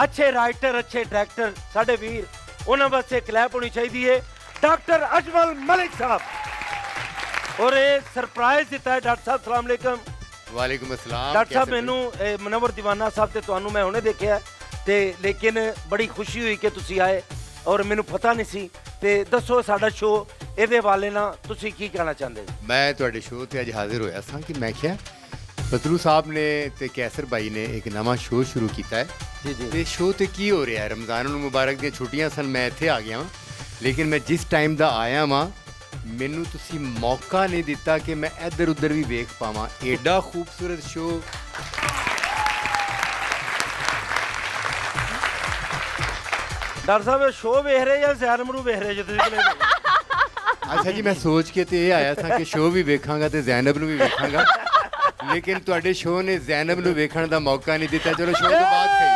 ਅੱਛੇ ਰਾਈਟਰ, ਅੱਛੇ ਡਾਇਰੈਕਟਰ ਸਾਡੇ ਵੀਰ, ਉਹਨਾਂ ਵਾਸਤੇ ਕਲੈਪ ਹੋਣੀ ਚਾਹੀਦੀ ਹੈ। ਡਾਕਟਰ ਅਜਮਲ ਮਲਿਕ ਸਾਹਿਬ। ਔਰ ਇਹ ਸਰਪ੍ਰਾਈਜ਼ ਦਿੱਤਾ ਹੈ ਡਾਕਟਰ ਸਾਹਿਬ। ਸਲਾਮ ਅਲੈਕਮ। ਵਾਲੇਕੁਮ अस्सलाम। ਡਾਕਟਰ ਸਾਹਿਬ, ਮੈਨੂੰ ਮਨਵਰ ਦੀਵਾਨਾ ਸਾਹਿਬ ਤੇ ਤੁਹਾਨੂੰ ਮੈਂ ਹੁਣੇ ਦੇਖਿਆ ਤੇ ਲੇਕਿਨ ਬੜੀ ਖੁਸ਼ੀ ਹੋਈ ਕਿ ਤੁਸੀਂ ਆਏ ਔਰ ਮੈਨੂੰ ਪਤਾ ਨਹੀਂ ਸੀ। ਤੇ ਦੱਸੋ ਸਾਡਾ ਸ਼ੋਅ, ਇਹਦੇ ਹਵਾਲੇ ਨਾਲ ਤੁਸੀਂ ਕੀ ਕਹਿਣਾ ਚਾਹੁੰਦੇ? ਮੈਂ ਤੁਹਾਡੇ ਸ਼ੋਅ ਤੇ ਅੱਜ ਹਾਜ਼ਰ ਹੋਇਆ ਸਾਂ ਕਿ ਮੈਂ ਕਿਹਾ ਪਤਲੂ ਸਾਹਿਬ ਨੇ ਤੇ ਕੈਸਰ ਭਾਈ ਨੇ ਇੱਕ ਨਵਾਂ ਸ਼ੋਅ ਸ਼ੁਰੂ ਕੀਤਾ ਹੈ। ਜੀ ਜੀ। ਤੇ ਸ਼ੋਅ ਤੇ ਕੀ ਹੋ ਰਿਹਾ ਹੈ? ਰਮਜ਼ਾਨ ਨੂੰ ਮੁਬਾਰਕ ਦੀਆਂ ਛੁੱਟੀਆਂ ਸਨ, ਮੈਂ ਇੱਥੇ ਆ ਗਿਆ ਵਾਂ, ਲੇਕਿਨ ਮੈਂ ਜਿਸ ਟਾਈਮ ਦਾ ਆਇਆ ਵਾਂ ਮੈਨੂੰ ਤੁਸੀਂ ਮੌਕਾ ਨਹੀਂ ਦਿੱਤਾ ਕਿ ਮੈਂ ਇੱਧਰ ਉੱਧਰ ਵੀ ਵੇਖ ਪਾਵਾਂ। ਐਡਾ ਖੂਬਸੂਰਤ ਸ਼ੋਅ। ਡਾਕਟਰ ਸਾਹਿਬ, ਸ਼ੋਅ ਵੇਖ ਰਹੇ ਜਾਂ ਜ਼ੈਨਬ ਨੂੰ ਵੇਖ ਰਹੇ ਜੇ ਤੁਸੀਂ? ਅੱਛਾ ਜੀ, ਮੈਂ ਸੋਚ ਕੇ ਤੇ ਇਹ ਆਇਆ ਸਾਂ ਕਿ ਸ਼ੋਅ ਵੀ ਵੇਖਾਂਗਾ ਤੇ ਜ਼ੈਨਬ ਨੂੰ ਵੀ ਵੇਖਾਂਗਾ, ਲੇਕਿਨ ਤੁਹਾਡੇ ਸ਼ੋਅ ਨੇ ਜ਼ੈਨਬ ਨੂੰ ਵੇਖਣ ਦਾ ਮੌਕਾ ਨਹੀਂ ਦਿੱਤਾ। ਚਲੋ ਸ਼ੋਅ ਤੋਂ ਬਾਅਦ ਕਹੀਏ।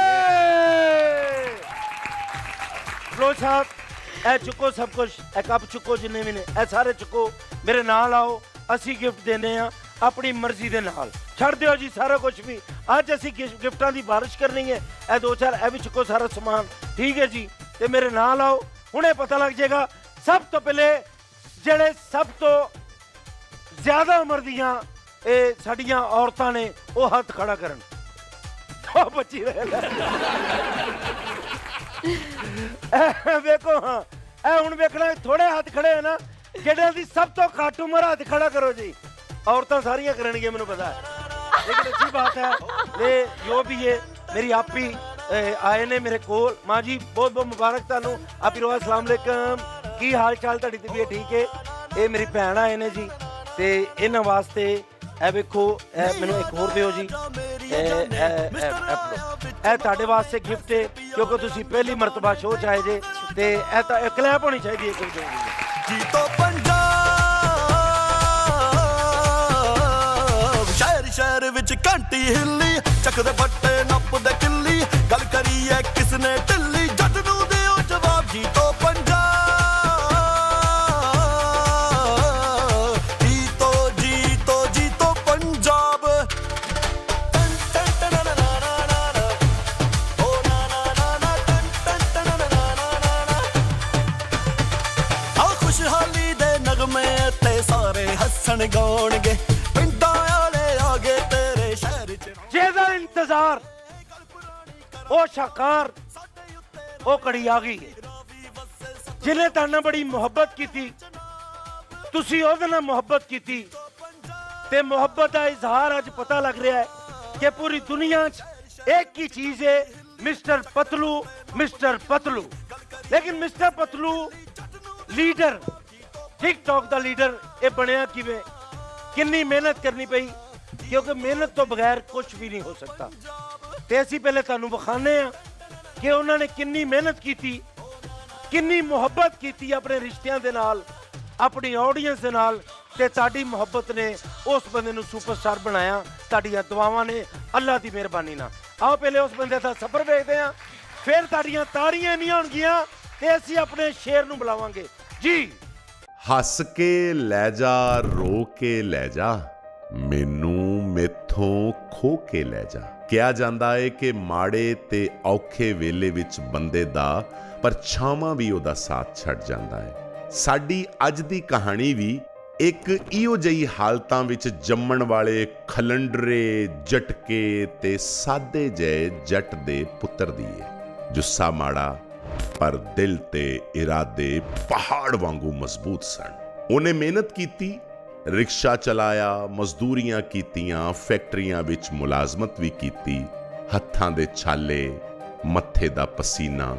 ਲੋ ਸਾਹਿਬ, ਇਹ ਚੁੱਕੋ ਸਭ ਕੁਝ, ਇਹ ਕੱਪ ਚੁੱਕੋ ਜਿੰਨੇ ਵੀ ਨੇ, ਇਹ ਸਾਰੇ ਚੁੱਕੋ, ਮੇਰੇ ਨਾਲ ਆਓ। ਅਸੀਂ ਗਿਫਟ ਦੇਣੇ ਆ ਆਪਣੀ ਮਰਜ਼ੀ ਦੇ ਨਾਲ। ਛੱਡ ਦਿਓ ਜੀ ਸਾਰਾ ਕੁਝ ਵੀ। ਅੱਜ ਅਸੀਂ ਗਿਫਟਾਂ ਦੀ ਬਾਰਿਸ਼ ਕਰਨੀ ਹੈ। ਇਹ ਦੋ ਚਾਰ ਇਹ ਵੀ ਚੁੱਕੋ ਸਾਰਾ ਸਮਾਨ, ਠੀਕ ਹੈ ਜੀ? ਤੇ ਮੇਰੇ ਨਾਲ ਆਓ, ਹੁਣੇ ਪਤਾ ਲੱਗ ਜਾਏਗਾ। ਸਭ ਤੋਂ ਪਹਿਲੇ ਜਿਹੜੇ ਸਭ ਤੋਂ ਜ਼ਿਆਦਾ ਉਮਰ ਦੀਆਂ ਇਹ ਸਾਡੀਆਂ ਔਰਤਾਂ ਨੇ, ਉਹ ਹੱਥ ਖੜਾ ਕਰਨ। ਉਹ ਬੱਚੀ ਵੇਖੋ, ਹਾਂ ਇਹ ਹੁਣ ਵੇਖਣਾ, ਥੋੜੇ ਹੱਥ ਖੜੇ ਹੈ ਨਾ, ਜਿਹੜੇ ਦੀ ਸਭ ਤੋਂ ਘੱਟ ਉਮਰ, ਹੱਥ ਖੜਾ ਕਰੋ ਜੀ। औरतें सारियां करनगियां, मैंने पता है, लेकिन अच्छी बात है। ये जो भी है, मेरी आप ही आए ने मेरे कोल। माँ जी बहुत बहुत मुबारक तुहानू। आप ही रोज़ अस्सलाम वालेकुम, की हाल चाल? तुहाडी तबीयत ठीक है? ये मेरी भैन आए ने जी, ते इन्हां वास्ते ए वेखो, मैनू एक होर दिओ जी, ए तुहाडे वास्ते गिफ्ट है, क्योंकि तुसीं पहली मरतबा शो च आए जे, ते ए तां क्लैप होनी चाहिए जी तो पंजाब शहर विच घंटी हिली, चकदे बट्टे नपदे किल्ली, गल करिए किसने ढिल्ली, जट नू दिओ जवाब। जी तो पंजाब, जी तो पंजाब। आ खुशहाली दे नगमे ते सारे हसन गाउणगे, पिंडां वाले आगे तेरे शहर च। ਜਿਹਦਾ ਇੰਤਜ਼ਾਰ, ਉਹ ਸ਼ਾਕਾਰ, ਉਹ ਘੜੀ ਆ ਗਈ। ਜਿਹਨੇ ਤੁਹਾਡੇ ਨਾਲ ਬੜੀ ਮੁਹੱਬਤ ਕੀਤੀ, ਤੁਸੀਂ ਉਹਦੇ ਨਾਲ ਮੁਹੱਬਤ ਕੀਤੀ, ਤੇ ਮੁਹੱਬਤ ਦਾ ਇਜ਼ਹਾਰ ਅੱਜ ਪਤਾ ਲੱਗ ਰਿਹਾ ਹੈ ਕਿ ਪੂਰੀ ਦੁਨੀਆ 'ਚ ਇੱਕ ਹੀ ਚੀਜ਼ ਹੈ, ਮਿਸਟਰ ਪਤਲੂ, ਮਿਸਟਰ ਪਤਲੂ। ਲੇਕਿਨ ਮਿਸਟਰ ਪਤਲੂ ਲੀਡਰ, ਟਿਕਟੌਕ ਦਾ ਲੀਡਰ, ਇਹ ਬਣਿਆ ਕਿਵੇਂ? ਕਿੰਨੀ ਮਿਹਨਤ ਕਰਨੀ ਪਈ, क्योंकि मेहनत तो बगैर कुछ भी नहीं हो सकता। ते असीं पहले तुहानूं विखाने आ कि उन्होंने कितनी मेहनत की, कितनी मुहब्बत की अपने रिश्तियां दे नाल, अपनी ऑडियंस दे नाल, ते तुहाडी मुहब्बत ने उस बंदे नूं सुपरस्टार बनाया। तुहाडीआं दुआवां ने, अल्लाह दी मेहरबानी नाल। आओ पहले उस बंदे दा सफर वेखदे आ, फिर तुहाडीआं ताड़ियां नहीं होणगीਆਂ ते असीं अपने शेर नूं बुलावांगे जी। हस के लै जा, रो के लै जा, ਮੈਨੂੰ ਮੈਥੋਂ ਖੋ ਕੇ ਲੈ ਜਾ। ਕਿਹਾ ਜਾਂਦਾ ਏ ਕਿ ਮਾੜੇ ਤੇ ਔਖੇ ਵੇਲੇ ਵਿੱਚ ਬੰਦੇ ਦਾ ਪਰਛਾਵਾਂ ਵੀ ਉਹਦਾ ਸਾਥ ਛੱਡ ਜਾਂਦਾ ਹੈ। ਸਾਡੀ ਅੱਜ ਦੀ ਕਹਾਣੀ ਵੀ ਇੱਕ ਇਹੋ ਜਿਹੀ ਹਾਲਤਾਂ ਵਿੱਚ ਜੰਮਣ ਵਾਲੇ ਖਲੰਡਰੇ, ਝਟਕੇ ਤੇ ਸਾਦੇ ਜਿਹੇ ਜੱਟ ਦੇ ਪੁੱਤਰ ਦੀ ਹੈ। ਜੁੱਸਾ ਮਾੜਾ ਪਰ ਦਿਲ ਤੇ ਇਰਾਦੇ ਪਹਾੜ ਵਾਂਗੂ ਮਜ਼ਬੂਤ ਸਨ। ਉਹਨੇ ਮਿਹਨਤ ਕੀਤੀ, ਰਿਕਸ਼ਾ ਚਲਾਇਆ, ਮਜ਼ਦੂਰੀਆਂ ਕੀਤੀਆਂ, ਫੈਕਟਰੀਆਂ ਵਿੱਚ ਮੁਲਾਜ਼ਮਤ ਵੀ ਕੀਤੀ, ਹੱਥਾਂ ਦੇ ਛਾਲੇ, ਮੱਥੇ ਦਾ ਪਸੀਨਾ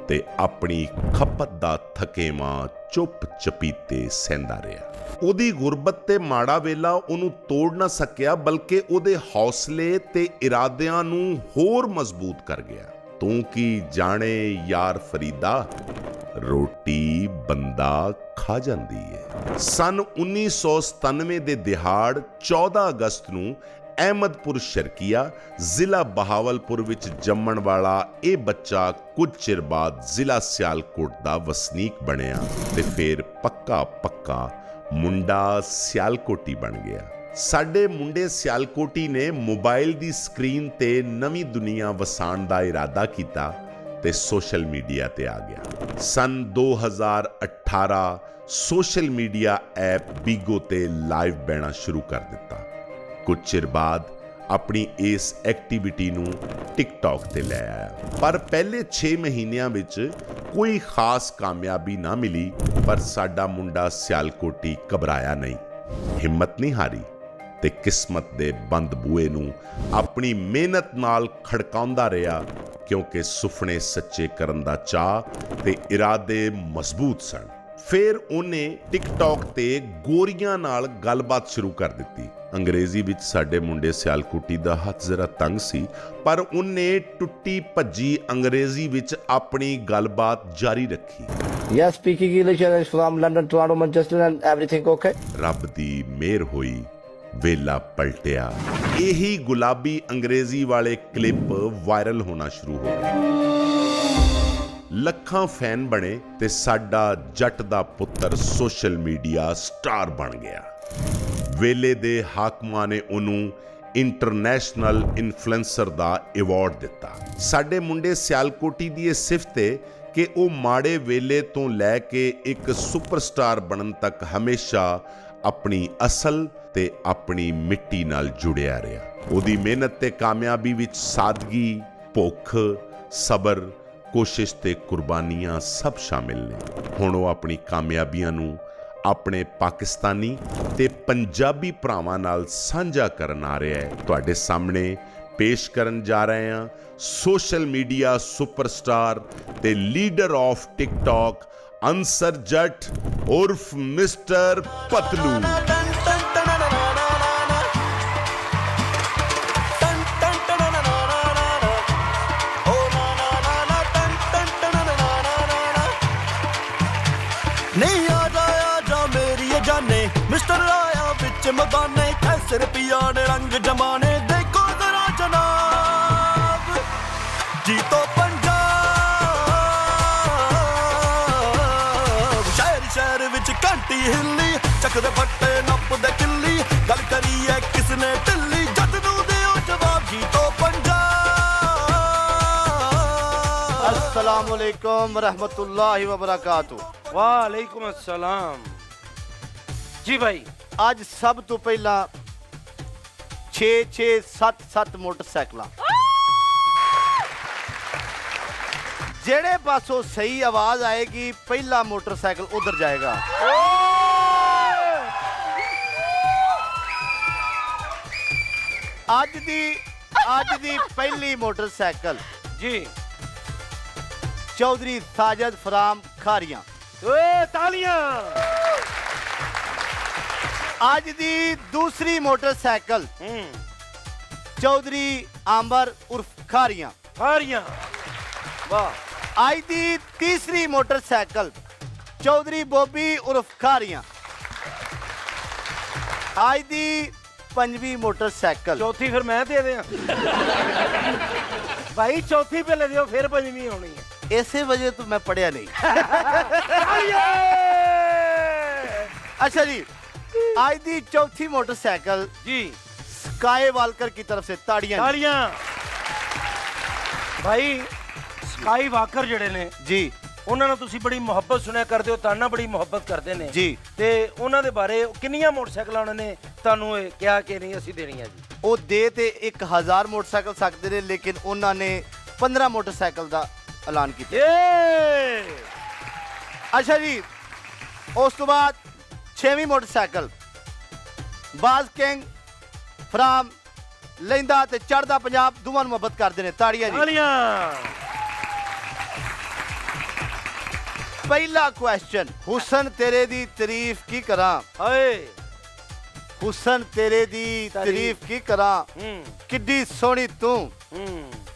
ਤੇ ਆਪਣੀ ਖਪਤ ਦਾ ਥਕੇਵਾਂ ਚੁੱਪ ਚਪੀਤੇ ਸਹਿੰਦਾ ਰਿਹਾ। ਉਹਦੀ ਗੁਰਬਤ ਤੇ ਮਾੜਾ ਵੇਲਾ ਉਹਨੂੰ ਤੋੜ ਨਾ ਸਕਿਆ, ਬਲਕਿ ਉਹਦੇ ਹੌਸਲੇ ਤੇ ਇਰਾਦਿਆਂ ਨੂੰ ਹੋਰ ਮਜ਼ਬੂਤ ਕਰ ਗਿਆ। ਤੂੰ ਕੀ ਜਾਣੇ ਯਾਰ ਫਰੀਦਾ, ਰੋਟੀ ਬੰਦਾ ਖਾ ਜਾਂਦੀ ਹੈ। ਸਨ 1997 ਦੇ ਦਿਹਾੜ 14 ਅਗਸਤ ਨੂੰ ਅਹਿਮਦਪੁਰ ਸ਼ਰਕੀਆ ਜ਼ਿਲ੍ਹਾ ਬਹਾਵਲਪੁਰ ਵਿੱਚ ਜੰਮਣ ਵਾਲਾ ਇਹ ਬੱਚਾ ਕੁਝ ਚਿਰ ਬਾਅਦ ਜ਼ਿਲ੍ਹਾ ਸਿਆਲਕੋਟ ਦਾ ਵਸਨੀਕ ਬਣਿਆ ਤੇ ਫਿਰ ਪੱਕਾ ਮੁੰਡਾ ਸਿਆਲਕੋਟੀ ਬਣ ਗਿਆ। ਸਾਡੇ ਮੁੰਡੇ ਸਿਆਲਕੋਟੀ ਨੇ ਮੋਬਾਈਲ ਦੀ ਸਕਰੀਨ ਤੇ ਨਵੀਂ ਦੁਨੀਆ ਵਸਾਉਣ ਦਾ ਇਰਾਦਾ ਕੀਤਾ ਤੇ ਸੋਸ਼ਲ ਮੀਡੀਆ ਤੇ ਆ ਗਿਆ। ਸਨ 2018 ਸੋਸ਼ਲ ਮੀਡੀਆ ਐਪ ਬੀਗੋ ਤੇ ਲਾਈਵ ਬਹਿਣਾ ਸ਼ੁਰੂ ਕਰ ਦਿੱਤਾ। ਕੁਝ ਚਿਰ ਬਾਅਦ ਆਪਣੀ ਇਸ ਐਕਟੀਵਿਟੀ ਨੂੰ ਟਿਕਟੌਕ ਤੇ ਲੈ ਆਇਆ। ਪਰ ਪਹਿਲੇ 6 ਮਹੀਨਿਆਂ ਵਿੱਚ ਕੋਈ ਖਾਸ ਕਾਮਯਾਬੀ ਨਾ ਮਿਲੀ, ਪਰ ਸਾਡਾ ਮੁੰਡਾ ਸਿਆਲਕੋਟੀ ਘਬਰਾਇਆ ਨਹੀਂ, ਹਿੰਮਤ ਨਹੀਂ ਹਾਰੀ ਤੇ ਕਿਸਮਤ ਦੇ ਬੰਦ ਬੂਏ ਨੂੰ ਆਪਣੀ ਮਿਹਨਤ ਨਾਲ ਖੜਕਾਉਂਦਾ ਰਿਹਾ, ਕਿਉਂਕਿ ਸੁਪਨੇ ਸੱਚੇ ਕਰਨ ਦਾ ਚਾਅ ਤੇ ਇਰਾਦੇ ਮਜ਼ਬੂਤ ਸਨ। ਫਿਰ ਉਹਨੇ ਟਿਕਟੌਕ ਤੇ ਗੋਰੀਆਂ ਨਾਲ ਗੱਲਬਾਤ ਸ਼ੁਰੂ ਕਰ ਦਿੱਤੀ। ਅੰਗਰੇਜ਼ੀ ਵਿੱਚ ਸਾਡੇ ਮੁੰਡੇ ਸਿਆਲਕੋਟੀ ਦਾ ਹੱਥ ਜ਼ਰਾ ਤੰਗ ਸੀ, ਪਰ ਉਹਨੇ ਟੁੱਟੀ ਭੱਜੀ ਅੰਗਰੇਜ਼ੀ ਵਿੱਚ ਆਪਣੀ ਗੱਲਬਾਤ ਜਾਰੀ ਰੱਖੀ। Yes, speaking English and from London, Toronto, Manchester and everything okay? ਰੱਬ ਦੀ ਮਿਹਰ ਹੋਈ, ਵੇਲਾ ਪਲਟਿਆ। ਇਹੀ ਗੁਲਾਬੀ ਅੰਗਰੇਜ਼ੀ ਵਾਲੇ ਕਲਿੱਪ ਵਾਇਰਲ ਹੋਣਾ ਸ਼ੁਰੂ ਹੋ ਗਏ। ਲੱਖਾਂ ਫੈਨ ਬਣੇ ਤੇ ਸਾਡਾ ਜੱਟ ਦਾ ਪੁੱਤਰ ਸੋਸ਼ਲ ਮੀਡੀਆ ਸਟਾਰ ਬਣ ਗਿਆ। ਵੇਲੇ ਦੇ ਹਾਕਮਾਂ ਨੇ ਉਹਨੂੰ ਇੰਟਰਨੈਸ਼ਨਲ ਇਨਫਲੂਐਂਸਰ ਦਾ ਅਵਾਰਡ ਦਿੱਤਾ। ਸਾਡੇ ਮੁੰਡੇ ਸਿਆਲਕੋਟੀ ਦੀ ਇਹ ਸਿਫਤ ਹੈ ਕਿ ਉਹ ਮਾੜੇ ਵੇਲੇ ਤੋਂ ਲੈ ਕੇ ਇੱਕ ਸੁਪਰਸਟਾਰ ਬਣਨ ਤੱਕ ਹਮੇਸ਼ਾ ਆਪਣੀ ਅਸਲ ਤੇ ਆਪਣੀ ਮਿੱਟੀ ਨਾਲ ਜੁੜਿਆ ਰਿਹਾ। ਉਹਦੀ ਮਿਹਨਤ ਤੇ ਕਾਮਯਾਬੀ ਵਿੱਚ ਸਾਦਗੀ, ਭੁੱਖ, ਸਬਰ, ਕੋਸ਼ਿਸ਼ ਤੇ ਕੁਰਬਾਨੀਆਂ ਸਭ ਸ਼ਾਮਿਲ ਨੇ। ਹੁਣ ਉਹ ਆਪਣੀ ਕਾਮਯਾਬੀਆਂ ਨੂੰ ਆਪਣੇ ਪਾਕਿਸਤਾਨੀ ਤੇ ਪੰਜਾਬੀ ਭਰਾਵਾਂ ਨਾਲ ਸਾਂਝਾ ਕਰਨ ਆ ਰਿਹਾ ਹੈ। ਤੁਹਾਡੇ ਸਾਹਮਣੇ ਪੇਸ਼ ਕਰਨ ਜਾ ਰਹੇ ਹਾਂ ਸੋਸ਼ਲ ਮੀਡੀਆ ਸੁਪਰਸਟਾਰ ਤੇ ਲੀਡਰ ਆਫ ਟਿਕਟੌਕ ਅੰਸਰ ਜੱਟ ਉਰਫ ਮਿਸਟਰ ਪਤਲੂ। नहीं आजा मेरी जाने मिस्टर आया बिच मदाने कैसे रुपया ने रंग जमाने देखो जरा जनाब जी तो पंजाब शहर विच घंटी हिली चकदे फट्टे नपदे किल्ली गल करिए किसने ढिल्ली जद नूं दिओ जवाब जी तो पंजाब। अस्सलाम वालेकुम रहमतुल्लाहि व बरकातहू। ਵਾਲੇਕੁਮ अस्सलाम ਜੀ ਭਾਈ। ਅੱਜ ਸਭ ਤੋਂ ਪਹਿਲਾਂ 6 7 ਮੋਟਰਸਾਈਕਲਾਂ ਜਿਹੜੇ ਪਾਸੋਂ ਸਹੀ ਆਵਾਜ਼ ਆਏਗੀ ਪਹਿਲਾ ਮੋਟਰਸਾਈਕਲ ਉਧਰ ਜਾਏਗਾ। ਅੱਜ ਦੀ ਪਹਿਲੀ ਮੋਟਰਸਾਈਕਲ ਜੀ ਚੌਧਰੀ ਸਾਜਦ ਫਰਾਮ ਖਾਰੀਆਂ। ਓਏ ਤਾਲੀਆਂ। ਅੱਜ ਦੀ ਦੂਸਰੀ ਮੋਟਰਸਾਈਕਲ ਚੌਧਰੀ ਆਂਬਰ ਉਰਫ ਖਾਰੀਆਂ। ਵਾਹ। ਅੱਜ ਦੀ ਤੀਸਰੀ ਮੋਟਰਸਾਈਕਲ ਚੌਧਰੀ ਬੋਬੀ ਉਰਫ ਖਾਰੀਆਂ। ਅੱਜ ਦੀ ਪੰਜਵੀਂ ਮੋਟਰਸਾਈਕਲ ਚੌਥੀ ਫਿਰ ਮੈਂ ਦੇ ਦਿਆਂ ਭਾਈ, ਚੌਥੀ ਪਹਿਲੇ ਦਿਓ ਫਿਰ ਪੰਜਵੀਂ ਹੋਣੀ ਹੈ। ਇਸੇ ਵਜ੍ਹਾ ਤੋਂ ਮੈਂ ਪੜਿਆ ਨਹੀਂ। अच्छा जी, आज दी चौथी मोटरसाइकिल जी स्काई वालकर की तरफ से ताड़ियां भाई। स्काई वाकर ਜਿਹੜੇ ਨੇ जी ਉਹਨਾਂ ਨਾਲ ਤੁਸੀਂ ਬੜੀ ਮੁਹੱਬਤ ਸੁਣਿਆ ਕਰਦੇ ਹੋ, ਤਾਨਾ ਬੜੀ ਮੁਹੱਬਤ ਕਰਦੇ ਨੇ ਜੀ। ਤੇ ਉਹਨਾਂ ਦੇ ਬਾਰੇ ਕਿੰਨੀਆਂ ਮੋਟਰਸਾਈਕਲਾਂ ਉਹਨਾਂ ਨੇ ਤੁਹਾਨੂੰ ਇਹ ਕਿਹਾ ਕਿ ਨਹੀਂ ਅਸੀਂ ਦੇਣੀਆਂ ਜੀ? ਉਹ ਦੇ ਤੇ 1000 ਮੋਟਰਸਾਈਕਲ ਸਕਦੇ ਨੇ, ਲੇਕਿਨ ਉਹਨਾਂ ਨੇ 15 ਮੋਟਰਸਾਈਕਲ ਦਾ ਐਲਾਨ ਕੀਤਾ। ਏ ਅੱਛਾ ਜੀ, ਉਸ ਤੋਂ ਬਾਅਦ 6ਵੀਂ ਮੋਟਰਸਾਈਕਲ ਬਾਜ਼ ਕਿੰਗ ਫਰਾਮ ਲੈਂਦਾ ਤੇ ਚੜਦਾ ਪੰਜਾਬ ਦੋਵਾਂ ਨੂੰ ਮੁਹੱਬਤ ਕਰਦੇ ਨੇ। ਤਾੜੀਆਂ ਜੀ। ਤਾਲੀਆਂ। ਪਹਿਲਾ ਕੁਐਸਚਨ, ਹੁਸਨ ਤੇਰੇ ਦੀ ਤਾਰੀਫ ਕੀ ਕਰਾਂ, ਹਾਏ ਹੁਸਨ ਤੇਰੇ ਦੀ ਤਾਰੀਫ ਕੀ ਕਰਾਂ, ਕਿੱਡੀ ਸੋਹਣੀ ਤੂੰ,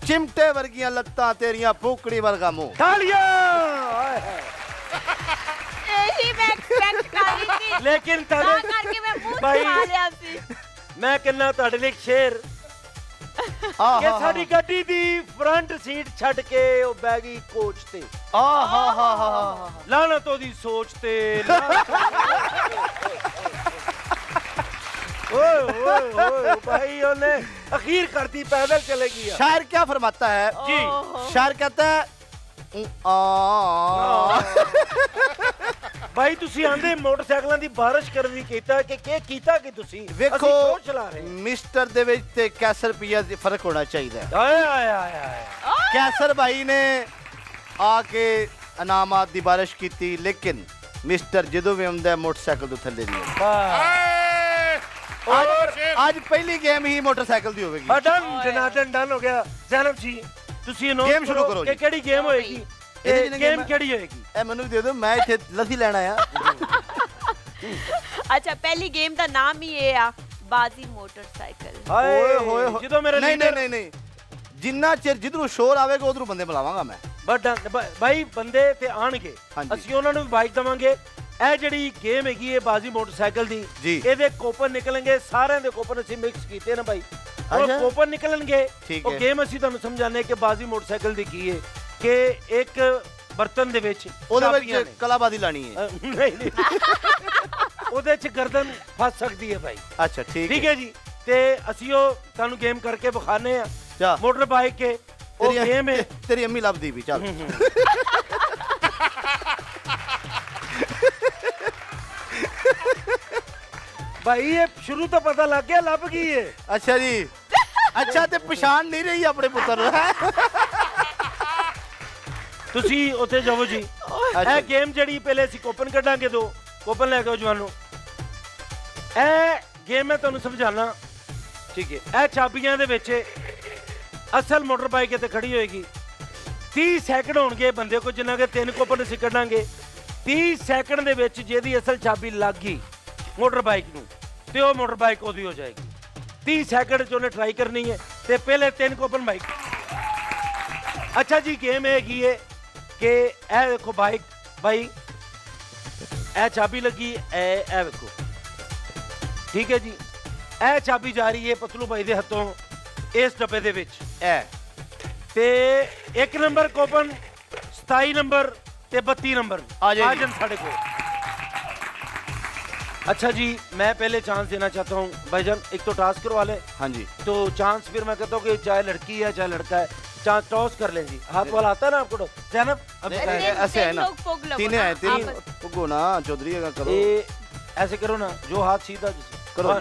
ਚਿਮਟੇ ਵਰਗੀਆਂ ਲੱਤਾਂ ਤੇਰੀਆਂ, ਭੂਕੜੀ ਵਰਗਾ ਮੂੰਹ। ਤਾਲੀਆਂ। ਹਾਏ ਹਾਏ। ਇਹੀ ਮੈਂ ਐਕਸਪੈਕਟ ਕਰ ਰਹੀ ਸੀ, ਲੇਕਿਨ ਤਾਂ ਤੁਹਾਡੇ ਕਰਕੇ ਮੈਂ ਮੂੰਹ ਭਾਈ, ਛੁਪਾ ਲਿਆ ਸੀ। ਮੈਂ ਕਹਿੰਦਾ ਤੁਹਾਡੇ ਲਈ ਇੱਕ ਸ਼ੇਰ ਕਿ ਸਾਡੀ ਗੱਡੀ ਦੀ ਫਰੰਟ ਸੀਟ ਛੱਡ ਕੇ ਉਹ ਬਹਿ ਗਈ ਕੋਚ ਤੇ। ਲਾਨਤ ਉਹਦੀ ਸੋਚ ਤੇ। ਓਏ ਓਏ ਓਏ ਭਾਈ, ਉਹਨੇ ਅਖੀਰ करती पैदल चलेगी। शायर क्या फरमाता है जी, शायर कहता है भाई ਤੁਸੀਂ ਆਂਦੇ ਮੋਟਰਸਾਈਕਲਾਂ ਦੀ ਬਾਰਿਸ਼ ਕਰਨ ਦੀ ਕੀਤਾ ਕਿ ਕੀ ਕੀਤਾ ਕਿ ਤੁਸੀਂ ਵੇਖੋ ਕਿਉਂ ਚਲਾ ਰਹੇ ਮਿਸਟਰ ਦੇ ਵਿੱਚ ਤੇ ਕੈਸਰ ਰੁਪਈਆ ਦਾ ਫਰਕ ਹੋਣਾ ਚਾਹੀਦਾ ਹੈ। ਆਏ ਆਏ ਆਏ ਆਏ। ਕੈਸਰ ਭਾਈ ਨੇ ਆ ਕੇ ਇਨਾਮਾਤ ਦੀ ਬਾਰਿਸ਼ ਕੀਤੀ, ਲੇਕਿਨ ਮਿਸਟਰ ਜਦੋਂ ਵੀ ਆਉਂਦਾ ਮੋਟਰਸਾਈਕਲ ਤੋਂ ਥੱਲੇ ਨਹੀਂ ਆਉਂਦਾ। ਅੱਜ ਪਹਿਲੀ ਗੇਮ ਹੀ ਮੋਟਰਸਾਈਕਲ ਦੀ ਹੋਵੇਗੀ। ਡਨ ਹੋ ਗਿਆ। ਜ਼ੈਨਬ ਜੀ ਤੁਸੀਂ ਅਨਾਉਂਸ ਗੇਮ ਸ਼ੁਰੂ ਕਰੋ ਕਿ ਕਿਹੜੀ ਗੇਮ ਹੋਏਗੀ, ਗੇਮ ਕਿਹੜੀ ਹੋਏਗੀ? ਇਹ ਮੈਨੂੰ ਵੀ ਦੇ ਦਿਓ, ਮੈਂ ਇੱਥੇ ਲੱਸੀ ਲੈਣ ਆਇਆ। ਅੱਛਾ, ਪਹਿਲੀ ਗੇਮ ਦਾ ਨਾਮ ਹੀ ਇਹ ਆ, ਬਾਜ਼ੀ ਮੋਟਰਸਾਈਕਲ। ਓਏ ਹੋਏ ਹੋਏ। ਜਦੋਂ ਮੇਰੇ ਨਹੀਂ ਜਿੰਨਾ ਚਿਰ ਜਿੱਧਰੋਂ ਸ਼ੋਰ ਆਵੇਗਾ ਉਧਰੋਂ ਬੰਦੇ ਬੁਲਾਵਾਂਗਾ ਮੈਂ। ਭਾਈ ਬੰਦੇ ਤੇ ਆਣਗੇ, ਹਾਂਜੀ। ਅਸੀਂ ਉਹਨਾਂ ਨੂੰ ਵੀ ਬਾਈਕ ਦਵਾਂਗੇ। ਇਹ ਜਿਹੜੀ ਗੇਮ ਹੈਗੀ ਹੈ ਬਾਜ਼ੀ ਮੋਟਰਸਾਈਕਲ ਦੀ, ਜੀ। ਇਹਦੇ ਕੋਪਨ ਨਿਕਲਣਗੇ, ਸਾਰਿਆਂ ਦੇ ਕੋਪਨ ਅਸੀਂ ਮਿਕਸ ਕੀਤੇ ਨੇ ਭਾਈ। ਉਹ ਅੱਛਾ। ਕੋਪਨ ਨਿਕਲਣਗੇ, ਠੀਕ ਉਹ ਹੈ। ਗੇਮ ਅਸੀਂ ਤੁਹਾਨੂੰ ਸਮਝਾਣੇ ਕਿ ਬਾਜ਼ੀ ਮੋਟਰਸਾਈਕਲ ਦੀ ਕੀ ਹੈ ਕਿ ਇੱਕ ਬਰਤਨ ਦੇ ਵਿੱਚ ਉਹਦੇ ਚਾਬੀਆਂ ਵਿੱਚ ਨੇ। ਕਲਾਬਾਦੀ ਲਾਣੀ ਹੈ। ਨਹੀਂ ਉਹਦੇ ਚ ਗਰਦਨ ਫਸ ਸਕਦੀ ਹੈ ਭਾਈ। ਅੱਛਾ ਠੀਕ ਹੈ ਜੀ, ਤੇ ਅਸੀਂ ਉਹ ਤੁਹਾਨੂੰ ਗੇਮ ਕਰਕੇ ਵਿਖਾਣੇ ਆ ਜਾ ਮੋਟਰ ਬਾਈਕ ਕੇ। ਉਹ ਗੇਮ ਹੈ ਤੇਰੀ ਅੰਮੀ ਲੱਭਦੀ ਵੀ। ਚੱਲ ਭਾਈ ਇਹ ਸ਼ੁਰੂ ਤੋਂ ਪਤਾ ਲੱਗ ਗਿਆ ਲੱਭ ਗਈ ਹੈ। ਅੱਛਾ ਜੀ, ਅੱਛਾ ਤੇ ਪਛਾਣ ਨਹੀਂ ਰਹੀ ਆਪਣੇ ਪੁੱਤਰ ਨੂੰ। ਤੁਸੀਂ ਉੱਥੇ ਜਾਓ ਜੀ। ਇਹ ਗੇਮ ਜਿਹੜੀ ਪਹਿਲੇ ਅਸੀਂ ਕੋਪਨ ਕੱਢਾਂਗੇ, ਦੋ ਕੋਪਨ ਲੈ ਕੇ ਆਓ ਜਵਾਨੋ। ਇਹ ਗੇਮ ਮੈਂ ਤੁਹਾਨੂੰ ਸਮਝਾਣਾ, ਠੀਕ ਹੈ? ਇਹ ਚਾਬੀਆਂ ਦੇ ਵਿੱਚ ਅਸਲ ਮੋਟਰ ਬਾਈਕ ਇੱਥੇ ਖੜੀ ਹੋਏਗੀ। 30 ਸੈਕਿੰਡ ਹੋਣਗੇ ਬੰਦੇ ਕੋਲ, ਜਿੰਨਾ ਕਿ 3 ਕੋਪਨ ਅਸੀਂ ਕੱਢਾਂਗੇ। 30 ਸੈਕਿੰਡ ਦੇ ਵਿੱਚ ਜਿਹਦੀ ਅਸਲ ਚਾਬੀ ਲੱਗ ਗਈ ਮੋਟਰ ਬਾਈਕ ਨੂੰ ਤੇ ਉਹ ਮੋਟਰ ਬਾਈਕ ਉਹਦੀ ਹੋ ਜਾਏਗੀ। 30 ਸੈਕਿੰਡ 'ਚ ਉਹਨੇ ਟਰਾਈ ਕਰਨੀ ਹੈ ਤੇ ਪਹਿਲੇ 3 ਕੋਪਨ ਬਾਈਕ। ਅੱਛਾ ਜੀ, ਗੇਮ ਹੈਗੀ ਹੈ ਕਿ ਇਹ ਦੇਖੋ ਬਾਈਕ ਭਾਈ, ਇਹ ਚਾਬੀ ਲੱਗੀ, ਇਹ ਵੇਖੋ, ਠੀਕ ਹੈ ਜੀ। ਇਹ ਚਾਬੀ ਜਾ ਰਹੀ ਹੈ ਪਤਲੂ ਭਾਈ ਦੇ ਹੱਥੋਂ ਇਸ ਡੱਬੇ ਦੇ ਵਿੱਚ। ਤੇ 1 ਨੰਬਰ ਕੋਪਨ, 27 ਨੰबर ਤੇ 32 ਨੰबर आ जान साढ़े को। अच्छा जी, मैं पहले चांस देना चाहता हूँ भाईजान। एक तो टॉस करवा ले। हाँ जी। तो चांस फिर मैं कहता हूँ कि चाहे लड़की है चाहे लड़का है, चांस टॉस कर लें जी। हाथ वाला आता है ना आपको? जैनब अब ऐसे है ना, तीन है, तीन पुगो ना चौधरी का करो। ऐसे करो ना, जो हाथ सीधा करो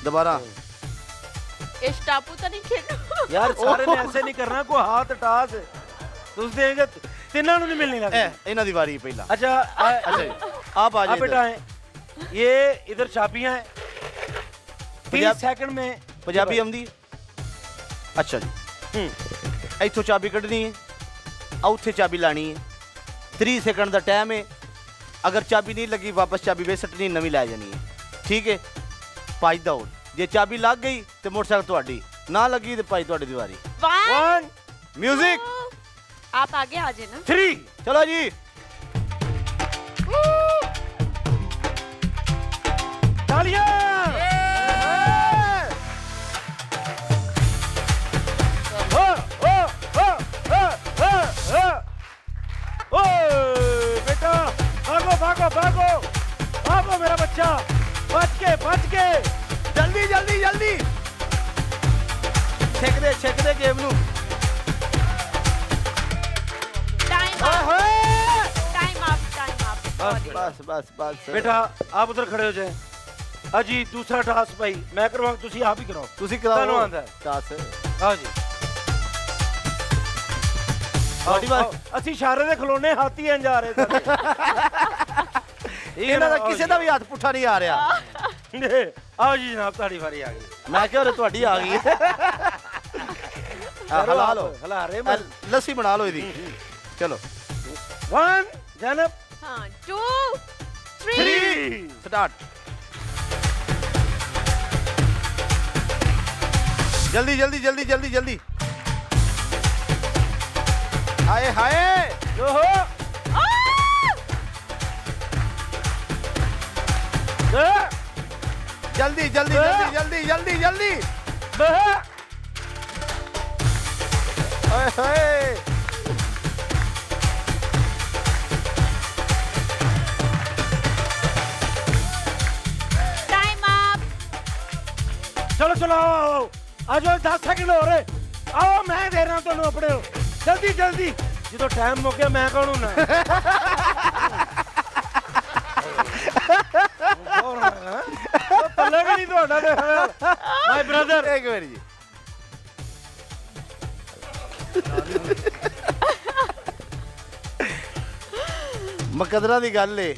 दोबारा। इस टापू तो नहीं खेलो यार, सारे ने ऐसे नहीं करना, कोई हाथ टास तुस देंगे तीनों नहीं मिलनी लगती। इन्हां दी वारी पहला। अच्छा अच्छा आप आ जाइए बेटा है, ये इधर चाबियां हैं। 30 सेकंड में पंजाबी आंदी। अच्छा जी, इथों चाबी कढ़नी है, उत्थे चाबी लानी है। 30 सेकंड का टाइम है। अगर चाबी नहीं लगी वापस चाबी वे सटनी, नवी लै जानी है। ठीक है, 5 दौड़। जे चाबी लग गई तो मोटरसाइकिल तुहाडी, ना लगी तो भाई तुहाडी दीवारी। 1 म्यूजिक। आप आगे आ जाए ना। 3 चलो जी। तालियां। बेटा भागो भागो भागो भागो मेरा बच्चा, बच के जल्दी जल्दी जल्दी छेक दे गेम नू। बस बस बस बेटा आप उधर खड़े हो जाए। अजी दूसरा टास्क भाई मैं करवाऊं, तुसी आप ही कराओ। तुसी कराओ धन्यवाद है टास्क। हाँ जी। ਤੁਹਾਡੀ ਬਾਤ ਅਸੀਂ ਇਸ਼ਾਰੇ ਦੇ ਖਲੋਨੇ ਹਾਥੀ ਆਂ ਜਾ ਰਹੇ ਸਾਡੇ ਇਹਨਾਂ ਦਾ ਕਿਸੇ ਦਾ ਵੀ ਹੱਥ ਪੁੱਠਾ ਨਹੀਂ ਆ ਰਿਹਾ। ਆਓ ਜੀ ਜਨਾਬ, ਤੁਹਾਡੀ ਵਾਰੀ ਆ ਗਈ। ਮੈਂ ਕਿਹਾ ਉਰੇ ਤੁਹਾਡੀ ਆ ਗਈ। ਹਲਾ ਲਓ, ਹਲਾ ਰਹੇ ਲੱਸੀ ਬਣਾ ਲਓ ਇਹਦੀ। ਚਲੋ 1 ਜਨਬ ਹਾਂ 2 3 3 ਸਟਾਰਟ। जल्दी जल्दी जल्दी जल्दी जल्दी। हाय हाय ओहो जल्दी जल्दी जल्दी जल्दी जल्दी जल्दी। हाय हाय टाइम अप। चलो चलो आओ आज 10 सेकंड हो रहे। आओ मैं दे रहा ਤੁਹਾਨੂੰ ਆਪਣੇ ਜਲਦੀ ਜਲਦੀ। ਜਦੋਂ ਟਾਈਮ ਮੁੱਕ ਗਿਆ ਮੈਂ ਕੌਣ ਹੁੰਨਾ? ਪੱਲੇ ਵੀ ਨਹੀਂ ਤੁਹਾਡਾ ਦੇ ਮਾਈ ਬ੍ਰਦਰ। एक मिनट जी। ਮੁਕੱਦਰਾਂ ਦੀ ਗੱਲ ਏ,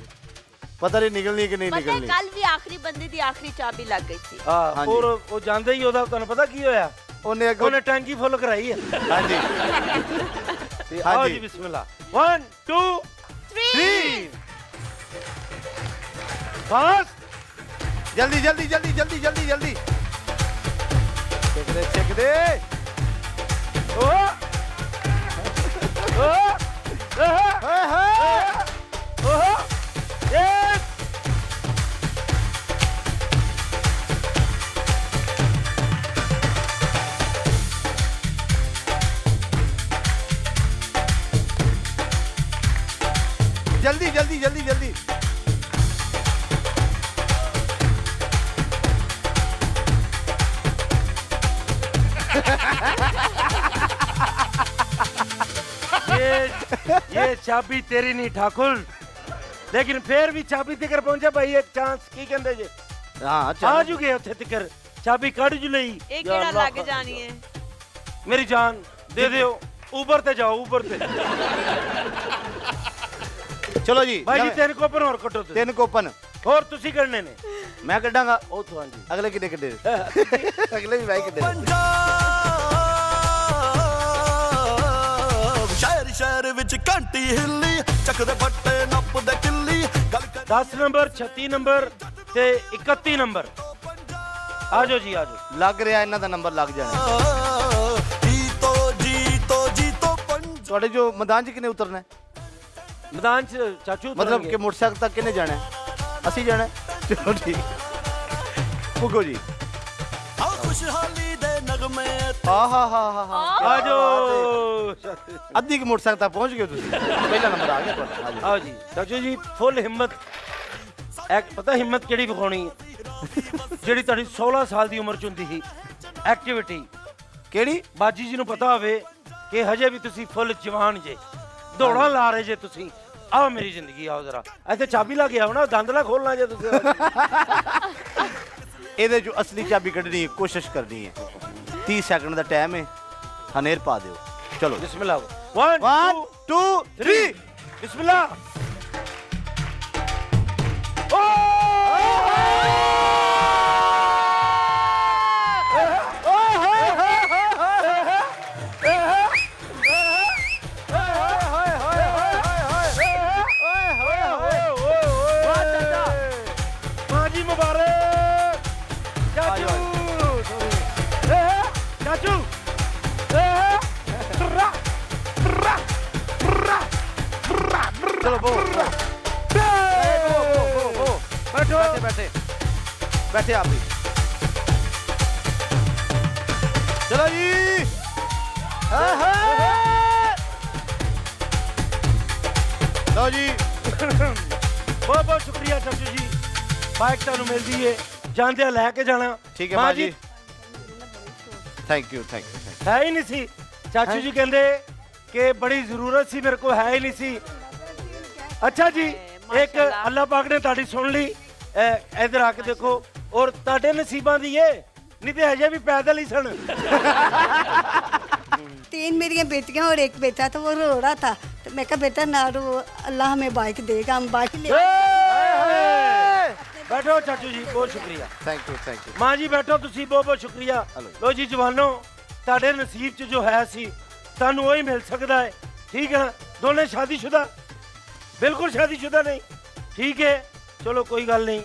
ਪਤਾ ਨਹੀਂ ਨਿਕਲਣੀ ਕਿ ਨਹੀਂ ਪਤਾ ਨਿਕਲਣੀ। ਕੱਲ ਵੀ ਆਖਰੀ ਬੰਦੇ ਦੀ ਆਖਰੀ ਚਾਬੀ ਲੱਗ ਗਈ ਸੀ। ਹਾਂ ਹਾਂਜੀ। ਔਰ ਉਹ ਜਾਂਦੇ ਹੀ ਉਹਦਾ ਤੁਹਾਨੂੰ ਪਤਾ ਕੀ ਹੋਇਆ? ਉਹਨੇ ਅੱਗੋਂ ਉਹਨੇ ਟੈਂਕੀ ਫੁੱਲ ਕਰਾਈ ਹੈ। ਹਾਂਜੀ ਤੇ ਆਓ ਹਾਂਜੀ। ਜੀ ਬਿਸਮਿਲ੍ਲਾ 1 2 3 ਫਾਸਟ जल्दी जल्दी जल्दी जल्दी जल्दी जल्दी। चेक दे ओ ओ हाय हाय। ओ यस जल्दी जल्दी जल्दी जल्दी। ये चाबी तेरी नहीं ठाकुर, लेकिन फिर भी चाबी तिकर पहुंचा भाई। एक चांस की कहंदे जे हाँ आ जुगे उत्थे तिकर चाबी कढ़ जु लई। ਇਹ ਕਿਹੜਾ ਲੱਗ ਜਾਣੀ ਹੈ? मेरी जान दे दियो। ऊबर ते जाओ ऊबर ते। चलो जी भाई जी 3 कोपन और कटो तुसी। 3 कोपन और तुसी करने ने मैं कटांगा। ओ तो हां जी अगले कितने कटे? अगले भी भाई कटे। पंजाब शहर शहर विच घंटी हिल्ली चकदे फट्टे नपदे किल्ली गल कर 10 नंबर 36 नंबर ते 31 नंबर। आ जाओ जी आ जाओ। ਲੱਗ ਰਿਹਾ ਇਹਨਾਂ ਦਾ ਨੰਬਰ ਲੱਗ ਜਾਣਾ। जीतो जीतो जीतो पंजाब ਤੁਹਾਡੇ ਜੋ ਮੈਦਾਨ 'ਚ ਕਿਨੇ ਉਤਰਨਾ ਹੈ? मैदान च चाचू मतलब उतरेंगे। कि मोटरसाइकिल तक किने जाना है? ਅਸੀਂ ਜਾਣਾ ਹੈ। ਚਲੋ ਠੀਕ। ਪੁੱਗੋ ਜੀ। आ खुशहाली दे नगमे ਆਹਾ ਹਾ ਹਾ ਹਾ। आ जाओ। ਅੱਧੀ ਕਿ ਮੋਟਰਸਾਈਕਲ ਤੱਕ ਪਹੁੰਚ ਗਏ ਤੁਸੀਂ। ਪਹਿਲਾ ਨੰਬਰ ਆ ਗਿਆ ਤੁਹਾਡਾ। ਆ ਜਾਓ। आओ जी चाचू जी फुल हिम्मत। एक पता हिम्मत केड़ी विखाउणी ਜਿਹੜੀ ਤੁਹਾਡੀ 16 ਸਾਲ ਦੀ ਉਮਰ ਚ ਹੁੰਦੀ ਸੀ ਐਕਟੀਵਿਟੀ ਕਿਹੜੀ? ਬਾਜੀ ਜੀ ਨੂੰ ਪਤਾ ਹੋਵੇ ਕਿ ਹਜੇ ਵੀ ਤੁਸੀਂ ਫੁੱਲ ਜਵਾਨ ਜੇ, ਦੌੜਾਂ ਲਾ ਰਹੇ ਜੇ ਤੁਸੀਂ। ਆਓ ਮੇਰੀ ਜ਼ਿੰਦਗੀ ਆਓ ਜ਼ਰਾ ਇੱਥੇ ਚਾਬੀ ਲਾ ਕੇ ਆਓ ਨਾ, ਦੰਦ ਨਾ ਖੋਲਣਾ ਜੇ ਤੁਸੀਂ। ਇਹਦੇ ਜੋ ਅਸਲੀ ਚਾਬੀ ਕੱਢਣੀ ਹੈ, ਕੋਸ਼ਿਸ਼ ਕਰਨੀ ਹੈ। 30 ਸੈਕਿੰਡ ਦਾ ਟਾਈਮ ਹੈ, ਹਨੇਰ ਪਾ ਦਿਓ। ਚਲੋ ਬਿਸਮਿਲ੍ਲਾ 1 1 2 3 ਬਿਸਮਿਲ੍ਲਾ। ਬਾਜੀ ਮੁਬਾਰਕ ਚਾਚੂ। ਚਾਚੂ चलो बो बैठो बैठे बैठे बैठे आप भी। चलो जी। लो जी। बहुत बहुत शुक्रिया चाचू जी। बाइक ਤੁਹਾਨੂੰ ਮਿਲਦੀ ਏ ਜਾਂਦੇ ਲੈ ਕੇ ਜਾਣਾ। ठीक है माँ माँ जी। Thank you thank you. ਹੈ ਹੀ ਨਹੀਂ ਸੀ। ਚਾਚੂ ਜੀ ਕਹਿੰਦੇ ਕਿ ਬੜੀ ਜ਼ਰੂਰਤ ਸੀ, ਮੇਰੇ ਕੋਲ ਹੈ ਹੀ ਨਹੀਂ ਸੀ। ਅੱਛਾ ਜੀ ਇੱਕ ਅੱਲਾਹ ਪਾਕ ਨੇ ਤੁਹਾਡੀ ਸੁਣ ਲਈ। ਇਧਰ ਆ ਕੇ ਦੇਖੋ ਔਰ ਤੁਹਾਡੇ ਨਸੀਬਾਂ ਦੀ ਏ, ਨਹੀਂ ਤੇ ਹਜੇ ਵੀ ਪੈਦਲ ਹੀ ਸਨ। तीन मेरी बेटियां और एक बेटा, तो वो रो रहा था, तो मैं कहा बेटा ना रो, अल्लाह हमें बाइक देगा, हम बाइक ले बैठो चाचू जी, बहुत शुक्रिया। Thank you thank you. ਮਾਂ ਜੀ ਬੈਠੋ ਤੁਸੀਂ, ਬਹੁਤ ਬਹੁਤ ਸ਼ੁਕਰੀਆ। ਲੋ ਜੀ ਜਵਾਨੋ, ਤੁਹਾਡੇ ਨਸੀਬ 'ਚ ਜੋ ਹੈ ਸੀ ਤੁਹਾਨੂੰ ਉਹੀ ਮਿਲ ਸਕਦਾ ਹੈ, ਠੀਕ ਹੈ ਨਾ? ਦੋਨੇ ਸ਼ਾਦੀशुदा, ਬਿਲਕੁਲ ਸ਼ਾਦੀशुदा ਨਹੀਂ, ਠੀਕ ਹੈ? ਚਲੋ ਕੋਈ ਗੱਲ ਨਹੀਂ,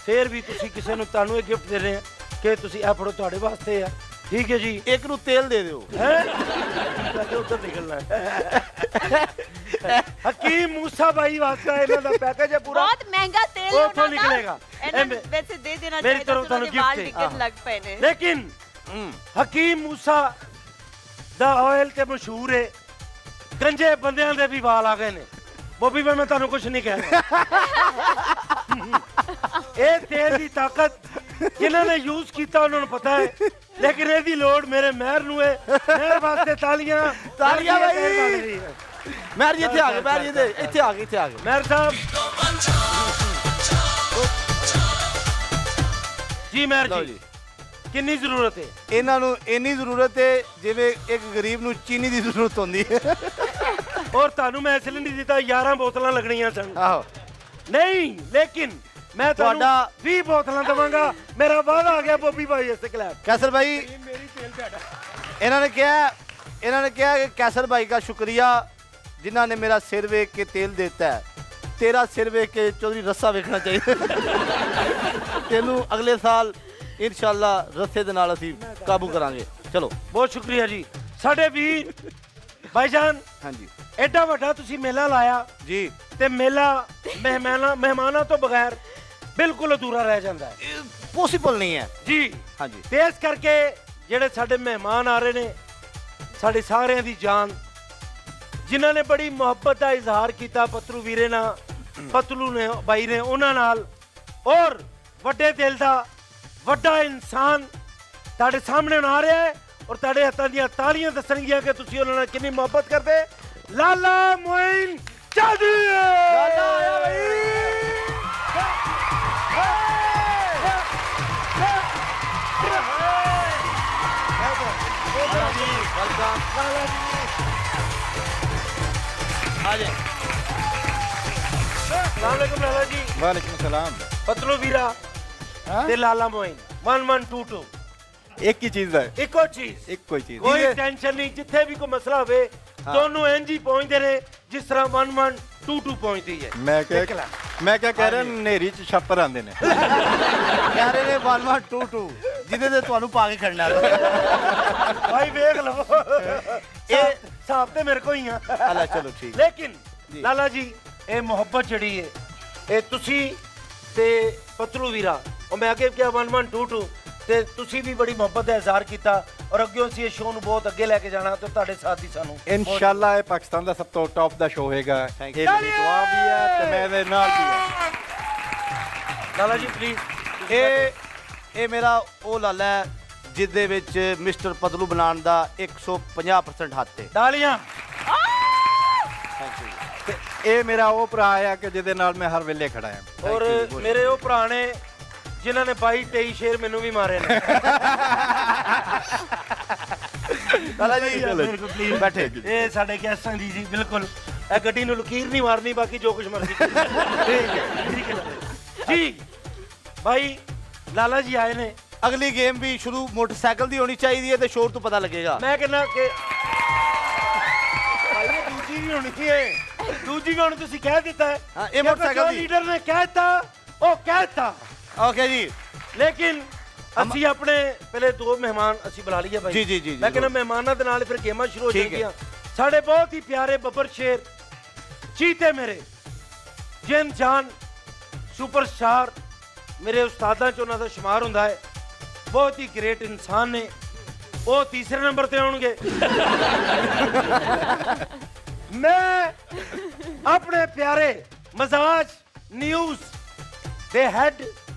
ਫੇਰ ਵੀ ਤੁਸੀਂ ਕਿਸੇ ਨੂੰ, ਤੁਹਾਨੂੰ ਇਹ ਗਿਫਟ ਦੇ ਰਹੇ ਆ ਕਿ ਤੁਸੀਂ ਇਹ ਫੜੋ, ਤੁਹਾਡੇ ਵਾਸਤੇ ਆ, ਠੀਕ ਹੈ ਜੀ? ਇੱਕ ਨੂੰ ਤੇਲ ਦੇ ਦਿਓ। ਉੱਧਰ ਨਿਕਲਣਾ ਹਕੀਮ ਮੂਸਾ ਬਾਈ ਵਾਸਤੇ ਇਹਨਾਂ ਦਾ ਪੈਕੇਜ ਹੈ ਪੂਰਾ, ਬਹੁਤ ਮਹਿੰਗਾ ਤੇਲ ਉਹ ਉੱਥੋਂ ਨਿਕਲੇਗਾ। ਇਹਨਾਂ ਨੂੰ ਵੈਸੇ ਦੇ ਦੇਣਾ ਮੇਰੀ ਚਾਹੀਦਾ, ਤਰਫ ਤੁਹਾਨੂੰ ਵਾਲ gift ਵਿਕਣ ਲੱਗ ਪਏ ਨੇ। ਲੇਕਿਨ ਹਕੀਮ ਮੂਸਾ ਦਾ ਆਇਲ ਤੇ ਮਸ਼ਹੂਰ ਹੈ, ਗੰਜੇ ਬੰਦਿਆਂ ਦੇ ਵੀ ਵਾਲ ਆ ਗਏ ਨੇ। ਬੋਬੀ ਮੈਂ ਤੁਹਾਨੂੰ ਕੁਝ ਨਹੀਂ ਕਹਿਣਾ। ਇਹ ਤੇਲ ਦੀ ਤਾਕਤ ਜਿਨ੍ਹਾਂ ਨੇ ਯੂਜ਼ ਕੀਤਾ ਉਹਨਾਂ ਨੂੰ ਪਤਾ ਹੈ, ਲੇਕਿਨ ਇਹਦੀ ਲੋੜ ਮੇਰੇ ਮਹਿਰ ਨੂੰ ਹੈ। ਮਹਿਰ ਵਾਸਤੇ ਤਾਲੀਆਂ, ਤਾਲੀਆਂ ਬਾਈ। ਬਾਈ। ਮਹਿਰ ਜੀ ਇੱਥੇ ਆ ਗਏ, ਮਹਿਰ ਜੀ ਇੱਥੇ ਆ ਗਏ, ਇੱਥੇ ਆ ਗਏ। ਮਹਿਰ ਸਾਹਿਬ ਜੀ, ਮਹਿਰ ਜੀ ਕਿੰਨੀ ਜ਼ਰੂਰਤ ਹੈ ਇਹਨਾਂ ਨੂੰ? ਇੰਨੀ ਜ਼ਰੂਰਤ ਹੈ ਜਿਵੇਂ ਇੱਕ ਗਰੀਬ ਨੂੰ ਚੀਨੀ ਦੀ ਜ਼ਰੂਰਤ ਹੁੰਦੀ ਹੈ। ਔਰ ਤੁਹਾਨੂੰ ਮੈਂ ਇਸ ਲਈ ਨਹੀਂ ਦਿੱਤਾ, 11 ਬੋਤਲਾਂ ਲੱਗਣੀਆਂ ਸਨ। ਆਹੋ ਨਹੀਂ, ਲੇਕਿਨ ਮੈਂ ਤੁਹਾਨੂੰ ਤੁਹਾਡਾ 20 ਬੋਤਲਾਂ ਦਵਾਂਗਾ, ਮੇਰਾ ਵਾਅਦਾ ਆ ਗਿਆ ਬੋਬੀ ਭਾਈ ਇਸ ਕਲੈਬ। ਕੈਸਰ ਭਾਈ, ਇਹਨਾਂ ਨੇ ਕਿਹਾ कि कैसर भाई का शुक्रिया जिन्होंने मेरा सिर वेख के तेल देता है, तेरा सिर वेख के चौधरी रस्सा वेखना चाहिए। तेनू अगले साल इंशाल्लाह रस्से दे नाल असीं काबू करांगे। चलो बहुत शुक्रिया जी ਸਾਡੇ ਵੀਰ ਭਾਈਜਾਨ। ਹਾਂਜੀ, ਐਡਾ ਵੱਡਾ ਤੁਸੀਂ ਮੇਲਾ ਲਾਇਆ जी ਤੇ ਮੇਲਾ ਮਹਿਮਾਨਾਂ ਤੋਂ ਬਗੈਰ ਬਿਲਕੁਲ ਅਧੂਰਾ ਰਹਿ ਜਾਂਦਾ ਹੈ पॉसिबल नहीं है ਜੀ। ਹਾਂਜੀ, ਤੇ ਇਸ ਕਰਕੇ ਜਿਹੜੇ ਸਾਡੇ ਮਹਿਮਾਨ ਆ ਰਹੇ ਨੇ, ਸਾਡੇ ਸਾਰਿਆਂ ਦੀ ਜਾਨ, ਜਿਨ੍ਹਾਂ ਨੇ ਬੜੀ ਮੁਹੱਬਤ ਦਾ ਇਜ਼ਹਾਰ ਕੀਤਾ ਪਤਲੂ ਵੀਰੇ ਨਾਲ, ਪਤਲੂ ਨੇ ਬਾਈ ਨੇ, ਉਹਨਾਂ ਨਾਲ, ਔਰ ਵੱਡੇ ਦਿਲ ਦਾ ਵੱਡਾ ਇਨਸਾਨ ਤੁਹਾਡੇ ਸਾਹਮਣੇ ਆ ਰਿਹਾ ਹੈ, ਔਰ ਤੁਹਾਡੇ ਹੱਥਾਂ ਦੀਆਂ ਤਾਲੀਆਂ ਦੱਸਣਗੀਆਂ ਕਿ ਤੁਸੀਂ ਉਹਨਾਂ ਨਾਲ ਕਿੰਨੀ ਮੁਹੱਬਤ ਕਰਦੇ। ਲਾਲਾ ਮੋਇਨ ਚੌਧਰੀ ਲਾਲਾ ਆਇਆ ਬਈ। अस्सलामुअलैकुम लाला जी। वालेकुम सलाम। पतलू वीरा ते लाला मोइन 1122 एक ही चीज है, ਇੱਕੋ ਚੀਜ਼, एक कोई चीज। ਕੋਈ ਟੈਨਸ਼ਨ ਨਹੀਂ। ਜਿੱਥੇ ਵੀ ਕੋਈ ਮਸਲਾ ਹੋਵੇ ਦੋਨੋਂ ਇੰਜ ਹੀ ਪਹੁੰਚਦੇ ਨੇ ਜਿਸ ਤਰ੍ਹਾਂ 1122 ਪਹੁੰਚਦੀ ਹੈ। मैं क्या कह रहा, नेरी च छप्पर आंदे ने। कह रहे ने 1122 ਜਿਹਦੇ ਤੇ ਤੁਹਾਨੂੰ ਪਾ ਕੇ ਖੜਨਾ। ਭਾਈ ਵੇਖ ਲਓ, ਇਹ ਹਿਸਾਬ ਤੇ ਮੇਰੇ ਕੋਲ ਹੀ ਆ। ਅੱਲਾ ਚਲੋ ਠੀਕ। ਲੇਕਿਨ ਲਾਲਾ ਜੀ, ਇਹ ਮੁਹੱਬਤ ਜਿਹੜੀ ਹੈ, ਇਹ ਤੁਸੀਂ ਤੇ ਪਤਲੂ ਵੀਰਾ, ਉਹ ਮੈਂ ਅੱਗੇ ਕਿਹਾ 1122, ਤੇ ਤੁਸੀਂ ਵੀ ਬੜੀ ਮੁਹੱਬਤ ਦਾ ਇਜ਼ਹਾਰ ਕੀਤਾ, ਔਰ ਅੱਗੇ ਅਸੀਂ ਇਹ ਸ਼ੋਅ ਨੂੰ ਬਹੁਤ ਅੱਗੇ ਲੈ ਕੇ ਜਾਣਾ, ਤੇ ਤੁਹਾਡੇ ਸਾਥ ਹੀ ਸਾਨੂੰ इंशाल्लाह ਇਹ ਪਾਕਿਸਤਾਨ ਦਾ ਸਭ ਤੋਂ ਟੌਪ ਦਾ ਸ਼ੋਅ ਹੋਏਗਾ। ਇਹ ਮੇਰੀ ਦੁਆ ਵੀ ਹੈ ਤੇ ਮੈਂ ਇਹਦੇ ਨਾਲ ਵੀ ਹਾਂ। ਲਾਲਾ ਜੀ ਪਲੀਜ਼। ਇਹ ਮੇਰਾ ਉਹ ਲਾਲਾ ਹੈ ਜਿਹਦੇ ਵਿੱਚ ਮਿਸਟਰ ਪਤਲੂ ਬਣਾਉਣ ਦਾ 150% ਹੱਥ ਹੈ। ਤਾਲੀਆਂ। ਤੇ ਇਹ ਮੇਰਾ ਉਹ ਭਰਾ ਆ ਕਿ ਜਿਹਦੇ ਨਾਲ ਮੈਂ ਹਰ ਵੇਲੇ ਖੜਾ ਹਾਂ। ਔਰ ਮੇਰੇ ਉਹ ਭਰਾ ਨੇ ਜਿਨ੍ਹਾਂ ਨੇ 22-23 ਸ਼ੇਰ ਮੈਨੂੰ ਵੀ ਮਾਰੇ ਨੇ। ਲਾਲਾ ਜੀ ਪਲੀਜ਼ ਬੈਠੇ। ਇਹ ਸਾਡੇ ਗੈਸਟਾਂ ਦੀ ਜੀ, ਬਿਲਕੁਲ ਇਹ ਗੱਡੀ ਨੂੰ ਲਕੀਰ ਨਹੀਂ ਮਾਰਨੀ, ਬਾਕੀ ਜੋ ਕੁਝ ਮਰਜ਼ੀ ਠੀਕ ਹੈ, ਠੀਕ ਹੈ ਜੀ। ਭਾਈ ਲਾਲਾ ਜੀ ਆਏ ਨੇ। ਅਗਲੀ ਗੇਮ ਵੀ ਸ਼ੁਰੂ ਮੋਟਰਸਾਈਕਲ ਦੀ ਹੋਣੀ ਚਾਹੀਦੀ ਹੈ ਤੇ ਸ਼ੋਰ ਤੋਂ ਪਤਾ ਲੱਗੇਗਾ। ਮੈਂ ਕਹਿੰਦਾ ਕਿ ਭਾਈ ਇਹ ਦੂਜੀ ਵੀ ਹੋਣੀ ਹੈ, ਦੂਜੀ ਵੀ ਹੁਣ ਤੁਸੀਂ ਕਹਿ ਦਿੱਤਾ ਹੈ। ਹਾਂ, ਇਹ ਮੋਟਰਸਾਈਕਲ ਦੀ ਲੀਡਰ ਨੇ ਕਹਿਤਾ, ਉਹ ਕਹਿਤਾ। ਓਕੇ ਜੀ। ਲੇਕਿਨ ਅਸੀਂ ਆਪਣੇ ਪਹਿਲੇ ਦੋ ਮਹਿਮਾਨ ਅਸੀਂ ਬੁਲਾ ਲਈਏ ਭਾਈ। ਜੀ ਮੈਂ ਕਹਿੰਦਾ ਮਹਿਮਾਨਾਂ ਦੇ ਨਾਲ ਫਿਰ ਗੇਮਾਂ ਸ਼ੁਰੂ ਹੋ ਠੀਕ ਹੈ। ਜਾਣਗੀਆਂ। ਸਾਡੇ ਬਹੁਤ ਹੀ ਪਿਆਰੇ ਬੱਬਰ ਸ਼ੇਰ, ਚੀਤੇ ਮੇਰੇ, ਜਿਨ ਜਾਨ ਸੁਪਰਸਟਾਰ, ਮੇਰੇ ਉਸਤਾਦਾਂ ਚ ਉਹਨਾਂ ਦਾ ਸ਼ੁਮਾਰ ਹੁੰਦਾ ਹੈ। ਬਹੁਤ ਹੀ ਗ੍ਰੇਟ ਇਨਸਾਨ ਨੇ, ਉਹ ਤੀਸਰੇ ਨੰਬਰ ਤੇ ਆਉਣਗੇ। ਮੈਂ ਆਪਣੇ ਪਿਆਰੇ ਮਜ਼ਾਜ ਨਿਊਜ਼ ਦੇ ਹੈਡ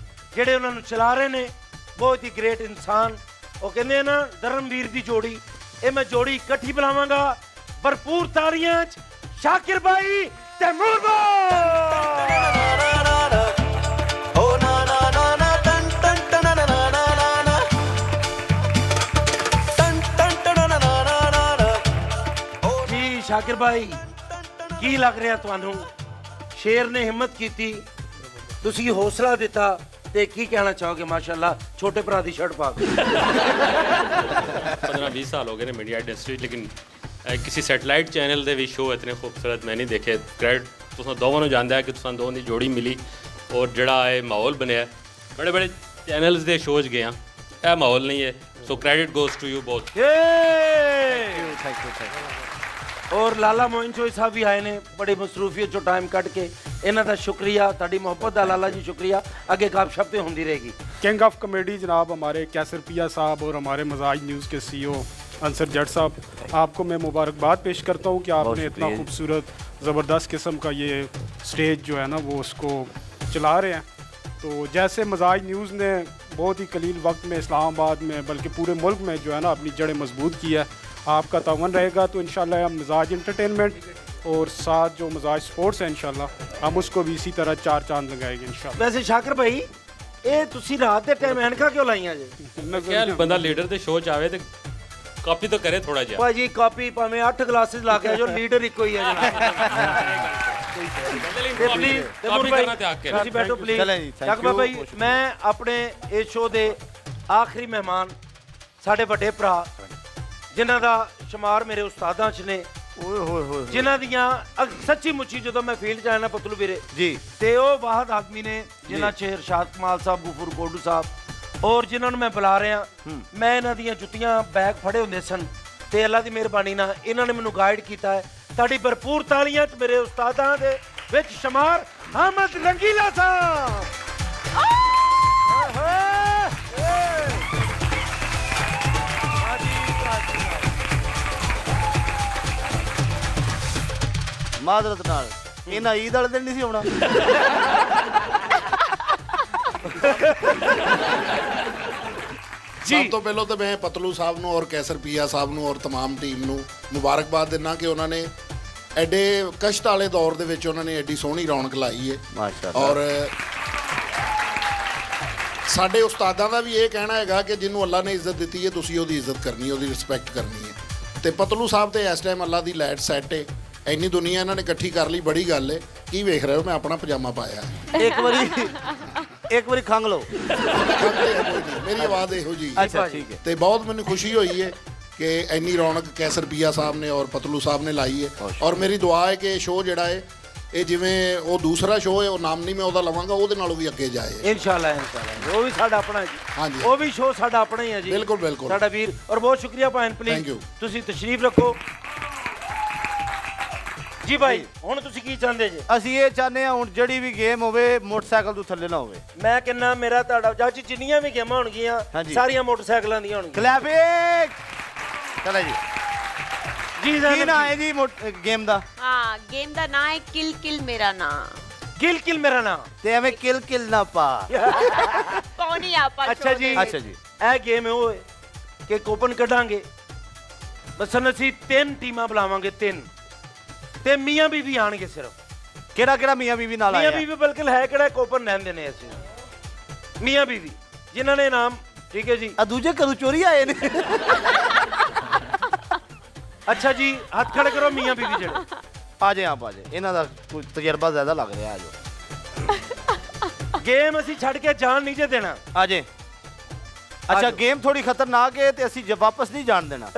ਜਿਹੜੇ ਉਹਨਾਂ ਨੂੰ ਚਲਾ ਰਹੇ ਨੇ, ਬਹੁਤ ਹੀ ਗ੍ਰੇਟ ਇਨਸਾਨ, ਉਹ ਕਹਿੰਦੇ ਨਾ ਧਰਮਵੀਰ ਦੀ ਜੋੜੀ, ਇਹ ਮੈਂ ਜੋੜੀ ਇਕੱਠੀ ਬੁਲਾਵਾਂਗਾ ਭਰਪੂਰ ਤਾਲੀਆਂ ਚ। ਸ਼ਾਕਿਰ ਭਾਈ ਤੇ ਸ਼ਾਕਿਰ ਭਾਈ ਕੀ ਲੱਗ ਰਿਹਾ ਤੁਹਾਨੂੰ? ਸ਼ੇਰ ਨੇ ਹਿੰਮਤ ਕੀਤੀ, ਤੁਸੀਂ ਹੌਸਲਾ ਦਿੱਤਾ, ਤੇ ਕੀ ਕਹਿਣਾ ਚਾਹੋਗੇ? ਮਾਸ਼ਾਅੱਲਾ ਛੋਟੇ ਭਰਾ ਦੀ ਸ਼ਰਟ ਪਾ ਕੇ 15-20 ਸਾਲ ਹੋ ਗਏ ਨੇ ਮੀਡੀਆ ਇੰਡਸਟਰੀ, ਲੇਕਿਨ ਕਿਸੇ ਸੈਟਲਾਈਟ ਚੈਨਲ ਦੇ ਵੀ ਸ਼ੋਅ ਇਤਨੇ ਖੂਬਸੂਰਤ ਮੈਂ ਨਹੀਂ ਦੇਖੇ। ਕ੍ਰੈਡਿਟ ਤੁਸੀਂ ਦੋਵਾਂ ਨੂੰ ਜਾਣਦਾ ਹੈ ਕਿ ਤੁਸੀਂ ਦੋਵਾਂ ਦੀ ਜੋੜੀ ਮਿਲੀ ਔਰ ਜਿਹੜਾ ਇਹ ਮਾਹੌਲ ਬਣਿਆ, ਬੜੇ ਬੜੇ ਚੈਨਲਸ ਦੇ ਸ਼ੋਅ ਗਏ ਆ, ਇਹ ਮਾਹੌਲ ਨਹੀਂ ਹੈ। ਸੋ ਕ੍ਰੈਡਿਟ ਗੋਜ਼ ਟੂ ਯੂ ਬੋਥ। ਔਰ ਲਾਲਾ ਮੋਇਨ ਚੋਈ ਸਾਹਿਬ ਵੀ ਆਏ ਨੇ ਬੜੀ ਮਸਰੂਫੀਅਤ ਚੋਂ ਟਾਈਮ ਕੱਢ ਕੇ, ਇਹਨਾਂ ਦਾ ਸ਼ੁਕਰੀਆ, ਤੁਹਾਡੀ ਮੁਹੱਬਤ ਦਾ ਲਾਲਾ ਜੀ शुक्रिया। आगे गपशप तो होती रहेगी। किंग ऑफ कॉमेडी जनाब हमारे कैसर पिया साहब और हमारे मजाज न्यूज़ के CEO अंसर जट साहब, आपको मैं मुबारकबाद पेश करता हूँ कि आपने इतना खूबसूरत ज़बरदस्त किस्म का ये स्टेज जो है ना वो उसको चला रहे हैं। तो जैसे मजाज न्यूज़ ने बहुत ही कलील वक्त में इस्लामाबाद में बल्कि पूरे मुल्क में जो है ना अपनी जड़ें मजबूत की है, आपका तावन रहेगा तो इंशाल्लाह हम मजाज इंटरटेनमेंट और साथ जो मजाज स्पोर्ट्स है इंशाल्लाह हम उसको भी इसी तरह 4 चांद लगाएंगे इंशाल्लाह। वैसे शाकिर भाई ਇਹ ਤੁਸੀਂ ਰਾਤ ਦੇ ਟਾਈਮ ਐਨਕਾਂ ਕਿਉਂ ਲਾਈਆਂ ਜੇ? ਕਿਹਾ ਬੰਦਾ ਲੀਡਰ ਦੇ ਸ਼ੋਅ 'ਚ ਆਵੇ ਤੇ ਕਾਪੀ ਤਾਂ ਕਰੇ ਥੋੜਾ ਜਿਹਾ। ਭਾਜੀ ਕਾਪੀ ਭਾਵੇਂ 8 ਗਲਾਸਿਸ ਲਾ ਕੇ ਜੋ ਲੀਡਰ ਇੱਕੋ ਹੀ ਹੈ ਜਨਾਬ। ਤੁਸੀਂ ਬੈਠੋ ਪਲੀਜ਼। ਸ਼ਾਕਿਰ ਭਾਈ ਮੈਂ ਆਪਣੇ ਇਸ ਸ਼ੋਅ ਦੇ ਆਖਰੀ ਮਹਿਮਾਨ ਸਾਡੇ ਵੱਡੇ ਭਰਾ ਜਿਨ੍ਹਾਂ ਦਾ ਸ਼ੁਮਾਰ ਮੇਰੇ ਉਸਤਾਦਾਂ 'ਚ ਨੇ, ਜਿਨ੍ਹਾਂ ਦੀਆਂ ਸੱਚੀ ਮੁੱਚੀ ਜਦੋਂ ਮੈਂ ਫੀਲਡ 'ਚ ਆਇਆ ਨਾ ਪਤਲੂ ਵੀਰੇ ਜੀ, ਤੇ ਉਹ ਵਾਹਦ ਆਦਮੀ ਨੇ ਜਿਨ੍ਹਾਂ 'ਚ ਇਰਸ਼ਾਦ ਕਮਾਲ ਸਾਹਿਬ, ਗੁਫਰ ਕੋਡੂ ਸਾਹਿਬ ਔਰ ਜਿਨ੍ਹਾਂ ਨੂੰ ਮੈਂ ਬੁਲਾ ਰਿਹਾ। ਮੈਂ ਇਹਨਾਂ ਦੀਆਂ ਜੁੱਤੀਆਂ ਬੈਗ ਫੜੇ ਹੁੰਦੇ ਸਨ ਤੇ ਅੱਲਾ ਦੀ ਮਿਹਰਬਾਨੀ ਨਾਲ ਇਹਨਾਂ ਨੇ ਮੈਨੂੰ ਗਾਈਡ ਕੀਤਾ ਹੈ। ਤੁਹਾਡੀ ਭਰਪੂਰ ਤਾਲੀਆਂ 'ਚ ਮੇਰੇ ਉਸਤਾਦਾਂ ਦੇ ਵਿੱਚ ਸ਼ੁਮਾਰ ਅਹਿਮਦ ਰੰਗੀਲਾ ਸਾਹਿਬ। ਮਾਜ਼ਰਤ ਨਾਲ ਇਹਨਾਂ ਈਦ ਵਾਲੇ ਦਿਨ ਨਹੀਂ ਸੀ ਆਉਣਾ। ਸਭ ਤੋਂ ਪਹਿਲਾਂ ਤਾਂ ਮੈਂ ਪਤਲੂ ਸਾਹਿਬ ਨੂੰ ਔਰ ਕੈਸਰ ਪੀਆ ਸਾਹਿਬ ਨੂੰ ਔਰ तमाम ਟੀਮ ਨੂੰ ਮੁਬਾਰਕਬਾਦ ਦਿੰਦਾ ਕਿ ਉਹਨਾਂ ਨੇ ਐਡੇ ਕਸ਼ਟ ਵਾਲੇ ਦੌਰ ਦੇ ਵਿੱਚ ਉਹਨਾਂ ਨੇ ਐਡੀ ਸੋਹਣੀ ਰੌਣਕ ਲਾਈ ਹੈ ਮਾਸ਼ਾਅੱਲਾ। ਔਰ ਸਾਡੇ ਉਸਤਾਦਾਂ ਦਾ ਵੀ ਇਹ ਕਹਿਣਾ ਹੈਗਾ ਕਿ ਜਿਹਨੂੰ ਅੱਲਾ ਨੇ ਇੱਜ਼ਤ ਦਿੱਤੀ ਹੈ ਤੁਸੀਂ ਉਹਦੀ ਇੱਜ਼ਤ ਕਰਨੀ, ਉਹਦੀ ਰਿਸਪੈਕਟ ਕਰਨੀ ਹੈ। ਤੇ ਪਤਲੂ ਸਾਹਿਬ ਤੇ ਇਸ ਟਾਈਮ ਅੱਲਾ ਦੀ ਲਾਈਟ ਸੈੱਟ ਹੈ, ਇੰਨੀ ਦੁਨੀਆ ਇਹਨਾਂ ਨੇ ਇਕੱਠੀ ਕਰ ਲਈ, ਬੜੀ ਗੱਲ ਹੈ। ਕੀ ਵੇਖ ਰਹੇ ਹੋ? ਮੈਂ ਆਪਣਾ ਪਜਾਮਾ ਪਾਇਆ। ਇੱਕ ਵਾਰੀ ਖੰਗ ਲਓ। ਮੇਰੀ ਆਵਾਜ਼ ਇਹੋ ਜੀ। ਅੱਛਾ ਠੀਕ ਹੈ। ਤੇ ਬਹੁਤ ਮੈਨੂੰ ਖੁਸ਼ੀ ਹੋਈ ਹੈ ਕਿ ਇੰਨੀ ਰੌਣਕ ਕੈਸਰ ਪੀਆ ਸਾਹਿਬ ਨੇ ਔਰ ਪਤਲੂ ਸਾਹਿਬ ਨੇ ਲਾਈ ਹੈ। ਔਰ ਮੇਰੀ ਦੁਆ ਹੈ ਕਿ ਇਹ ਸ਼ੋਅ ਜਿਹੜਾ ਹੈ ਇਹ ਜਿਵੇਂ ਉਹ ਦੂਸਰਾ ਸ਼ੋਅ ਹੈ, ਉਹ ਨਾਮ ਨਹੀਂ ਮੈਂ ਉਹਦਾ ਲਵਾਂਗਾ, ਉਹਦੇ ਨਾਲੋਂ ਵੀ ਅੱਗੇ ਜਾਏ ਇਨਸ਼ਾਅੱਲਾ। ਉਹ ਵੀ ਸਾਡਾ ਆਪਣਾ ਜੀ। ਹਾਂਜੀ, ਉਹ ਵੀ ਸ਼ੋਅ ਸਾਡਾ ਆਪਣਾ ਹੀ ਹੈ ਜੀ। ਬਿਲਕੁਲ ਬਿਲਕੁਲ ਸਾਡਾ ਵੀਰ। ਔਰ ਬਹੁਤ ਸ਼ੁਕਰੀਆ ਭਾਈ, ਪਲੀਜ਼ ਤੁਸੀਂ ਤਸ਼ਰੀਫ ਰੱਖੋ ਜੀ। ਭਾਈ ਹੁਣ ਤੁਸੀਂ ਕੀ ਚਾਹੁੰਦੇ ਜੀ? ਅਸੀਂ ਇਹ ਚਾਹੁੰਦੇ ਹਾਂ ਹੁਣ ਜਿਹੜੀ ਵੀ ਗੇਮ ਹੋਵੇ ਮੋਟਰਸਾਈਕਲ ਤੋਂ ਥੱਲੇ ਨਾ ਹੋਵੇ। ਮੈਂ ਕਹਿੰਦਾ ਮੇਰਾ ਤੁਹਾਡਾ ਚਾਚੀ ਜਿੰਨੀਆਂ ਵੀ ਗੇਮਾਂ ਹੋਣਗੀਆਂ ਸਾਰੀਆਂ ਮੋਟਰਸਾਈਕਲਾਂ ਦੀਆਂ ਹੋਣਗੀਆਂ। ਕਲੈਪਿੰਗ ਚਲੋ ਜੀ। ਜੀ ਕੀ ਨਾਂ ਹੈ ਜੀ ਗੇਮ ਦਾ? ਹਾਂ, ਗੇਮ ਦਾ ਨਾਂ ਹੈ ਕਿਲ ਕਿਲ ਮੇਰਾ ਨਾਂ। ਕਿਲ ਕਿਲ ਮੇਰਾ ਨਾਂ ਤੇ ਐਵੇਂ ਕਿਲ ਕਿਲ ਨਾ ਪਾ ਕੌਣੀ ਆਪਾਂ। ਅੱਛਾ ਜੀ, ਅੱਛਾ ਜੀ। ਇਹ ਗੇਮ ਉਹ ਹੈ ਕਿ ਕੋਪਨ ਕੱਢਾਂਗੇ, ਮਸਲਨ ਅਸੀਂ 3 ਟੀਮਾਂ ਬੁਲਾਵਾਂਗੇ, 3 ਤੇ ਮੀਆਂ ਬੀਵੀ ਆਣਗੇ ਸਿਰਫ। ਕਿਹੜਾ ਮੀਆਂ ਬੀਵੀ ਨਾਲ ਆਇਆ? ਮੀਆਂ ਬੀਵੀ ਬਲਕਿ ਹੈ ਕਿਹੜਾ ਕੋਪਨ ਲੈਂਦੇ ਨੇ ਅਸੀਂ ਮੀਆਂ ਬੀਵੀ ਜਿਨ੍ਹਾਂ ਨੇ ਨਾਮ। ਠੀਕ ਹੈ ਜੀ। ਆ ਦੂਜੇ ਕਦੋਂ ਚੋਰੀ ਆਏ ਨੇ? ਅੱਛਾ ਜੀ, ਹੱਥ ਖੜੇ ਕਰੋ ਮੀਆਂ ਬੀਵੀ ਜਿਹੜੇ। ਆ ਜਾਏ ਆਪ ਆ ਜਾਏ, ਇਹਨਾਂ ਦਾ ਕੋਈ ਤਜਰਬਾ ਜ਼ਿਆਦਾ ਲੱਗ ਰਿਹਾ। ਆ ਜਾਓ। ਗੇਮ ਅਸੀਂ ਛੱਡ ਕੇ ਜਾਣ ਨਹੀਂ ਜੇ ਦੇਣਾ। ਆ ਜਾਏ। ਅੱਛਾ ਗੇਮ ਥੋੜੀ ਖਤਰਨਾਕ ਹੈ ਤੇ ਅਸੀਂ ਵਾਪਸ ਨਹੀਂ ਜਾਣ ਦੇਣਾ।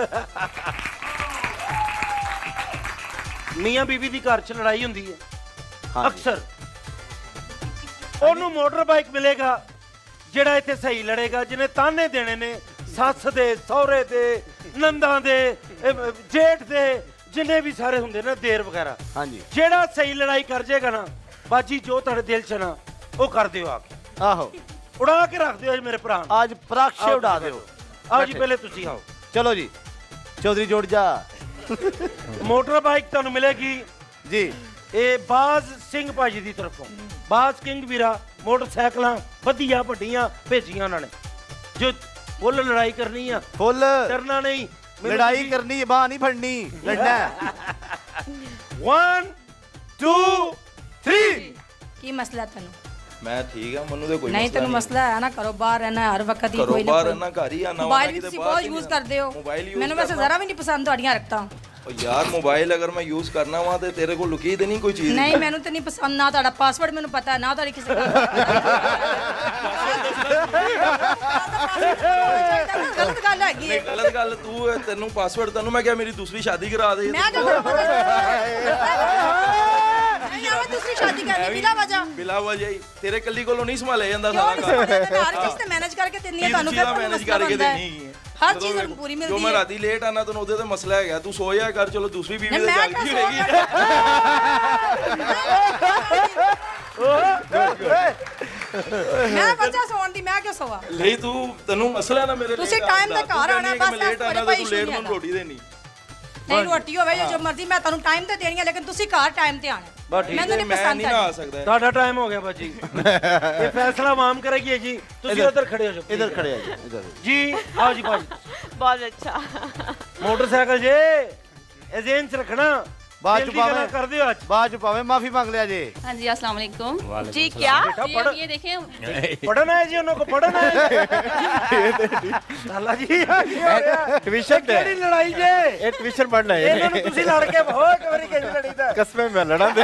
ਮੀਆਂ ਬੀਵੀ ਦੀ ਘਰ 'ਚ ਲੜਾਈ ਹੁੰਦੀ ਹੈ ਅਕਸਰ। ਉਹਨੂੰ ਮੋਟਰ ਬਾਈਕ ਮਿਲੇਗਾ ਜਿਹੜਾ ਇੱਥੇ ਸਹੀ ਲੜੇਗਾ, ਜਿਹਨੇ ਤਾਨੇ ਦੇਣੇ ਨੇ ਸੱਸ ਦੇ, ਸਹੁਰੇ ਦੇ, ਨੰਦਾਂ ਦੇ, ਜੇਠ ਦੇ, ਜਿੰਨੇ ਵੀ ਸਾਰੇ ਹੁੰਦੇ ਨੇ, ਦੇਰ ਵਗੈਰਾ। ਹਾਂਜੀ, ਜਿਹੜਾ ਸਹੀ ਲੜਾਈ ਕਰ ਜਾਏਗਾ ਨਾ ਬਾਜੀ, ਜੋ ਤੁਹਾਡੇ ਦਿਲ 'ਚ ਨਾ ਉਹ ਕਰ ਦਿਓ ਆ ਕੇ। ਆਹੋ, ਉਡਾ ਕੇ ਰੱਖ ਦਿਓ ਮੇਰੇ ਭਰਾ ਨੂੰ। ਅੱਜ ਪਰਾਖੇ ਉਡਾ ਦਿਓ। ਆਓ ਜੀ, ਪਹਿਲੇ ਤੁਸੀਂ ਆਓ। ਚਲੋ ਜੀ, ਚੌਧਰੀ ਜੋੜ ਜਾ। ਮੋਟਰ ਬਾਈਕ ਤੁਹਾਨੂੰ ਮਿਲੇਗੀ ਜੀ ਇਹ ਬਾਜ਼ ਸਿੰਘ ਭਾਜੀ ਦੀ ਤਰਫੋਂ। ਬਾਜ਼ ਕਿੰਗ ਵੀਰਾ ਮੋਟਰਸਾਈਕਲਾਂ ਵਧੀਆ ਵੱਡੀਆਂ ਭੇਜੀਆਂ ਉਹਨਾਂ ਨੇ। ਜੋ ਫੁੱਲ ਲੜਾਈ ਕਰਨੀ ਆ, ਫੁੱਲ ਕਰਨਾ ਨਹੀਂ, ਲੜਾਈ ਕਰਨੀ, ਬਾਹ ਨਹੀਂ ਫੜਨੀ, ਲੜਨਾ। 1 2 3। ਕੀ ਮਸਲਾ ਤੈਨੂੰ? मैं ठीक है, मनु दे कोई नहीं तेन मसला है ना, करो बाहर रहना हर वक्त ही कोई ना बाहर रहना, घर ही आना। मोबाइल भी तुसी बहुत यूज करदे हो, मैंने वैसे जरा भी नहीं पसंद ਤੁਹਾਡੀਆਂ ਹਰਕਤਾਂ। ਉਹ ਯਾਰ ਮੋਬਾਈਲ ਅਗਰ ਮੈਂ ਯੂਜ਼ ਕਰਨਾ ਵਾ ਤੇ ਤੇਰੇ ਕੋਲ ਲੁਕੀ ਤੇ ਨਹੀਂ ਕੋਈ ਚੀਜ਼ ਨਹੀਂ ਮੈਨੂੰ ਤੇ ਨਹੀਂ ਪਸੰਦ ਨਾ ਤੁਹਾਡਾ ਪਾਸਵਰਡ ਮੈਨੂੰ ਪਤਾ ਨਾ ਤੁਹਾਡੀ ਕਿਸੇ ਦਾ ਗਲਤ ਗੱਲ ਹੈਗੀ ਨਹੀਂ ਗਲਤ ਗੱਲ ਤੈਨੂੰ ਪਾਸਵਰਡ ਤੈਨੂੰ ਮੈਂ ਕਿਹਾ ਮੇਰੀ ਦੂਸਰੀ ਸ਼ਾਦੀ ਕਰਾ ਦੇ ਮੈਂ ਤਾਂ ਦੂਸਰੀ ਸ਼ਾਦੀ ਕਰਨੀ ਬਿਲਾ ਵਜ੍ਹਾ ਹੀ ਤੇਰੇ ਕੱਲੀ ਕੋਲੋਂ ਨਹੀਂ ਸੰਭਾਲਿਆ ਜਾਂਦਾ ਕਿਉਂ ਨਹੀਂ ਸਾਰਾ ਸੰਭਾਲਿਆ ਹਰ ਚੀਜ਼ ਤੇ ਮੈਨੇਜ ਕਰਕੇ ਦਿੰਨੀ ਆ ਤੁਹਾਨੂੰ ਫਿਰ ਮੈਨੇਜ ਕਰਕੇ ਦੇਣੀ ਹੈ ਹਰ ਚੀਜ਼ ਪੂਰੀ ਮਿਲਦੀ ਹੈ ਜੋ ਮੈਂ ਰਾਤੀ ਲੇਟ ਆਣਾ ਤੈਨੂੰ ਉਹਦੇ ਤੇ ਮਸਲਾ ਹੈਗਾ ਤੂੰ ਸੋ ਜਾ ਕਰ ਚਲੋ ਦੂਸਰੀ ਬੀਵੀ ਤੇ ਜਾਗ ਗਈ ਰਹੇਗੀ ਮੈਂ ਬੱਚਾ ਸੌਣ ਦੀ ਮੈਂ ਕਿਉਂ ਸੋਵਾਂ ਲਈ ਤੈਨੂੰ ਮਸਲਾ ਨਾ ਮੇਰੇ ਤੁਸੀਂ ਟਾਈਮ ਤੇ ਘਰ ਆਣਾ ਬਸ ਲੇਟ ਆਣਾ ਤੂੰ ਲੇਟ ਮੈਨੂੰ ਰੋਟੀ ਦੇਣੀ ਨਹੀਂ ਰੋਟੀ ਹੋਵੇ ਜੋ ਮਰਜ਼ੀ ਮੈਂ ਤੁਹਾਨੂੰ ਟਾਈਮ ਤੇ ਦੇਣੀ ਹੈ ਲੇਕਿਨ ਤੁਸੀਂ ਘਰ ਟਾਈਮ ਤੇ ਆਣਾ ਮੈਨੂੰ ਨਹੀਂ ਪਸੰਦ ਆ ਸਕਦਾ ਤੁਹਾਡਾ ਟਾਈਮ ਹੋ ਗਿਆ ਬਾਜੀ ਇਹ ਫੈਸਲਾ ਮਾਮ ਕਰੇਗੀ ਜੀ ਤੁਸੀਂ ਉਧਰ ਖੜੇ ਹੋ ਜਾਓ इधर खड़े हैं इधर जी आओ जी बाजी ਬਹੁਤ ਅੱਛਾ मोटरसाइकिल जे एजेंस रखना बात दिल की गल्लां कर दियो आज बात छुपावे माफी मांग लिया जी हाँ जी अस्सलाम वालेकुम जी क्या बेटा ये देखें पढ़ना है जी उन्होंने पढ़ना है लाला जी ट्यूशन केड़ी लड़ाई जे ये ट्यूशन पढ़ना है ਇਹਨਾਂ ਨੂੰ ਤੁਸੀਂ ਲੜ ਕੇ ਬਹੁਤ ਵਾਰੀ ਕਿੰਜ ਲੜੀਦਾ कसमें में लड़ा दे